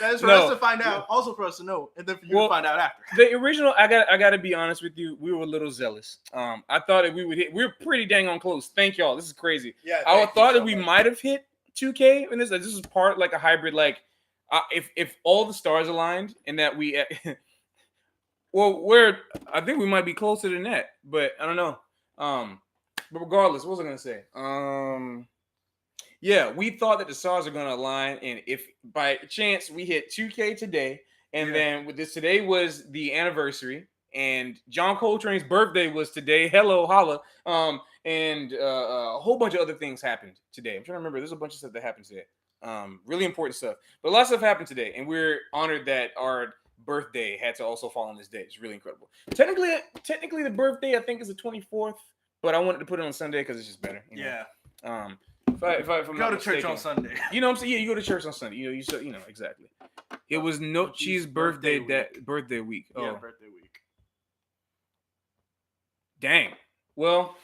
That is for us to find out, also for us to know, and then for you to find out after.
The original, I got to be honest with you, we were a little zealous. I thought that we would hit. We were pretty dang on close. Thank y'all. This is crazy.
Yeah,
I thought that we might have hit 2K, and this is part like a hybrid. Like, if all the stars aligned, and that we, I think we might be closer than that, but I don't know. But regardless, what was I gonna say? Yeah, we thought that the stars are gonna align, and if by chance we hit 2K today, and then with this today was the anniversary, and John Coltrane's birthday was today. Hello, holla. And a whole bunch of other things happened today. I'm trying to remember. There's a bunch of stuff that happened today. Really important stuff. But lots of stuff happened today, and we're honored that our birthday had to also fall on this day. It's really incredible. Technically, the birthday I think is the 24th, but I wanted to put it on Sunday because it's just better. You know?
Yeah.
If I'm
go
not
to church
mistaken.
on Sunday.
You know what I'm saying? Yeah, you go to church on Sunday. You know exactly. It was No Cheese birthday week. Oh.
Yeah, birthday week.
Dang. Well.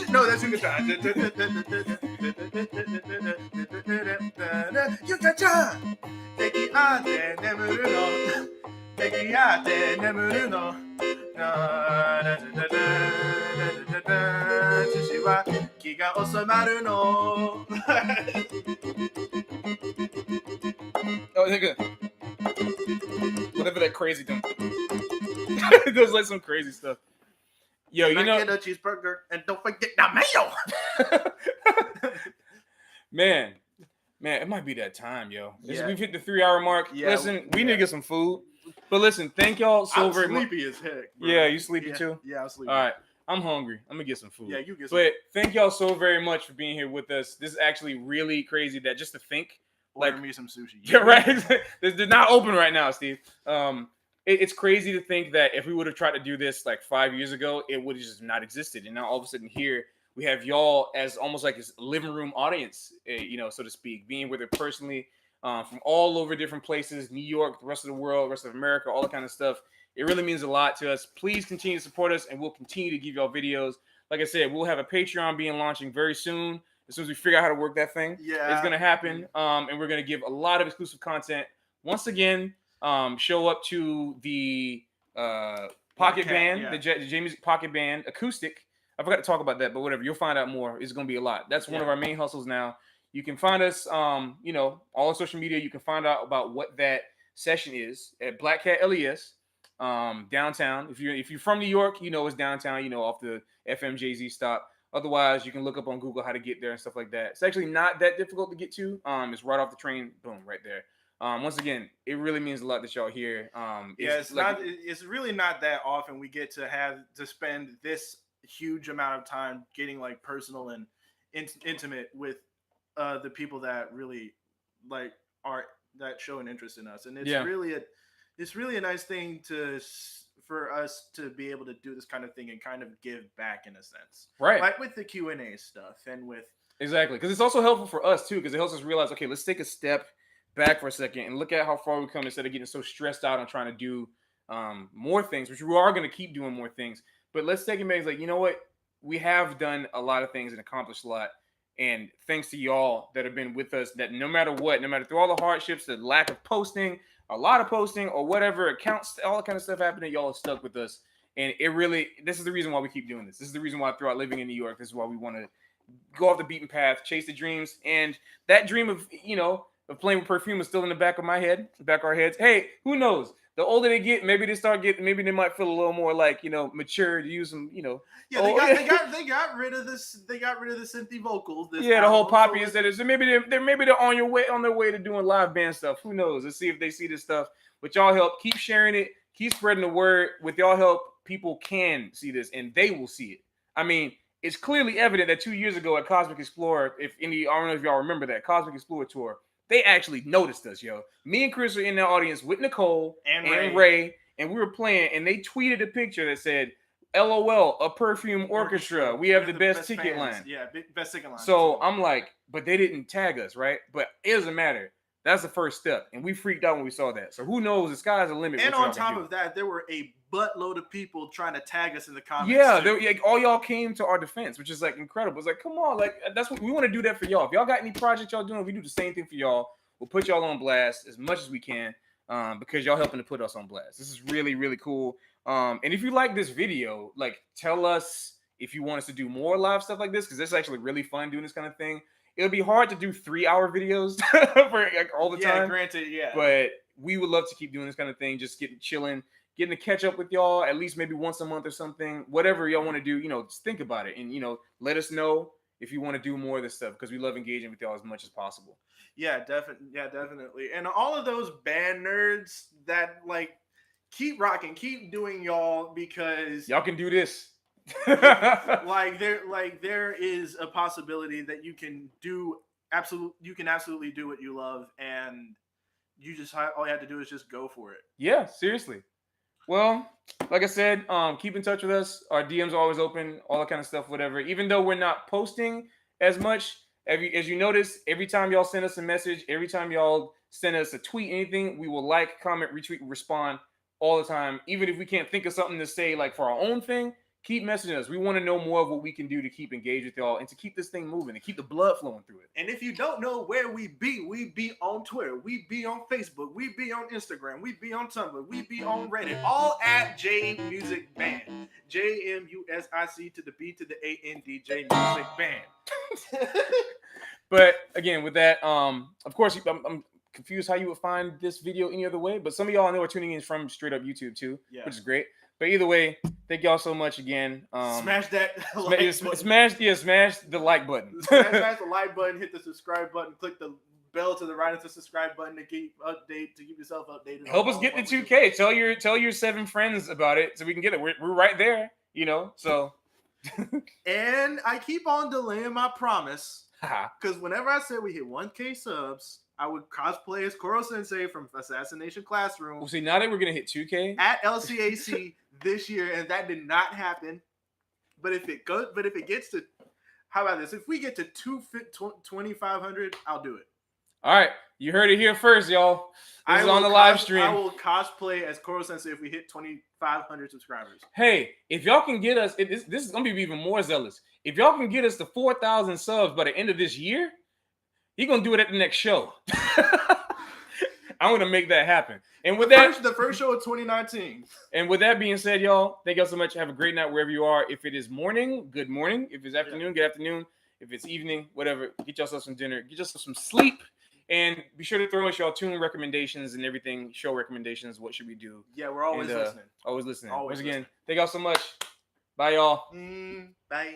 No, that's a good time.
Oh, nigga. Whatever that crazy thing. It goes like some crazy stuff. Yo, you know,
get a cheeseburger and don't forget the mayo.
man, it might be that time, yo.
Yeah.
We've hit the 3-hour mark.
Yeah,
listen, we need to get some food. But listen, thank y'all so
I'm
very much.
sleepy as heck. Bro.
Yeah, you sleepy too?
Yeah, I'm sleepy.
All right, I'm hungry. I'm gonna get some food.
Yeah, you get some.
But thank y'all so very much for being here with us. This is actually really crazy that just to think.
Order me some sushi.
Yeah, right. They're not open right now, Steve. It's crazy to think that if we would have tried to do this like 5 years ago, it would have just not existed. And now all of a sudden here we have y'all as almost like this living room audience, so to speak, being with it personally from all over different places, New York, the rest of the world, rest of America, all that kind of stuff. It really means a lot to us. Please continue to support us, and we'll continue to give y'all videos. Like I said, we'll have a Patreon being launching very soon. As soon as we figure out how to work that thing, it's going to happen. And we're going to give a lot of exclusive content. Once again, show up to the Pocket Band, the J Music Pocket Band acoustic. I forgot to talk about that, but whatever. You'll find out more. It's going to be a lot. That's one of our main hustles now. You can find us, all on social media. You can find out about what that session is at Black Cat LES downtown. If you're from New York, it's downtown. Off the FMJZ stop. Otherwise, you can look up on Google how to get there and stuff like that. It's actually not that difficult to get to. It's right off the train. Boom, right there. Once again, it really means a lot that y'all here.
It's really not that often we get to spend this huge amount of time getting like personal and intimate with the people that really like that show an interest in us, and it's really a nice thing for us to be able to do this kind of thing and kind of give back in a sense,
right?
Like with the Q&A stuff and with
exactly, because it's also helpful for us too, because it helps us realize, okay, let's take a step back for a second and look at how far we come instead of getting so stressed out on trying to do more things, which we are going to keep doing more things. But let's take it back. Like, you know what? We have done a lot of things and accomplished a lot. And thanks to y'all that have been with us, that no matter what, no matter through all the hardships, the lack of posting, a lot of posting, or whatever accounts, all that kind of stuff happening, y'all have stuck with us. And this is the reason why we keep doing this. This is the reason why throughout living in New York, this is why we want to go off the beaten path, chase the dreams. And that dream of, of playing with perfume is still in the back of my head, the back of our heads. Hey, who knows? The older they get, maybe they might feel a little more like, mature to use some,
Yeah, they got rid of this. They got rid of the synthy vocals.
The whole poppy instead of, so maybe they're on their way to doing live band stuff. Who knows? Let's see if they see this stuff. With y'all help, keep sharing it, keep spreading the word. With y'all help, people can see this and they will see it. I mean, it's clearly evident that 2 years ago at Cosmic Explorer, I don't know if y'all remember that Cosmic Explorer tour, they actually noticed us, yo. Me and Khrys were in the audience with Nicole and Ray, and we were playing, and they tweeted a picture that said, LOL, a Perfume Orchestra. We have the best ticket line.
Yeah, best ticket line.
So I'm like, but they didn't tag us, right? But it doesn't matter. That's the first step. And we freaked out when we saw that. So who knows? The sky's the limit.
And on top of that, there were a buttload of people trying to tag us in the comments.
Yeah, all y'all came to our defense, which is like incredible. It's like, come on, like that's what we want to do that for y'all. If y'all got any projects y'all doing, we do the same thing for y'all. We'll put y'all on blast as much as we can, because y'all helping to put us on blast. This is really, really cool. And if you like this video, like tell us if you want us to do more live stuff like this, because it's actually really fun doing this kind of thing. It'll be hard to do 3-hour videos for like all the time.
Yeah, granted, yeah.
But we would love to keep doing this kind of thing, just getting to catch up with y'all at least maybe once a month or something. Whatever y'all want to do, just think about it and let us know if you want to do more of this stuff, because we love engaging with y'all as much as possible.
Yeah, definitely. And all of those band nerds that like keep rocking, keep doing y'all, because
y'all can do this.
there is a possibility that you can absolutely do what you love, and you just all you have to do is just go for it.
Yeah, seriously. Well, like I said, keep in touch with us. Our DMs are always open, all that kind of stuff, whatever. Even though we're not posting as much, as you notice, every time y'all send us a message, every time y'all send us a tweet, anything, we will like, comment, retweet, respond all the time. Even if we can't think of something to say like for our own thing, keep messaging us. We want to know more of what we can do to keep engaged with y'all and to keep this thing moving and keep the blood flowing through it.
And if you don't know where we be on Twitter, we be on Facebook, we be on Instagram, we be on Tumblr, we be on Reddit, all at J Music Band. JMUSIC to the B to the AND, J Music Band.
But again, with that, of course, I'm confused how you would find this video any other way, but some of y'all I know are tuning in from straight up YouTube too, which is great. But either way, thank y'all so much again.
Smash that
smash the like button.
smash the like button, hit the subscribe button, click the bell to the right of the subscribe button to keep yourself updated.
Help us get to 2K. Tell your 7 friends about it so we can get it. We're right there, so.
And I keep on delaying my promise, because whenever I said we hit 1K subs, I would cosplay as Koro Sensei from Assassination Classroom.
Well, see, now that we're gonna hit 2K
at LCAC this year, and that did not happen. But if it gets to, how about this? If we get to 2,500, I'll do it.
All right, you heard it here first, y'all. This is on the live stream.
I will cosplay as Koro Sensei if we hit 2,500 subscribers.
Hey, if y'all can get us, this is gonna be even more zealous. If y'all can get us to 4,000 subs by the end of this year, he's gonna do it at the next show. I'm gonna make that happen. And with
the first show of 2019. And
with that being said, y'all, thank y'all so much. Have a great night wherever you are. If it is morning, good morning. If it's afternoon, good afternoon. If it's evening, whatever, get yourself some dinner, get yourself some sleep, and be sure to throw us y'all tune recommendations and everything, show recommendations. What should we do?
Yeah, we're always listening.
Always listening.
Always
Once again, thank y'all so much. Bye, y'all.
Bye.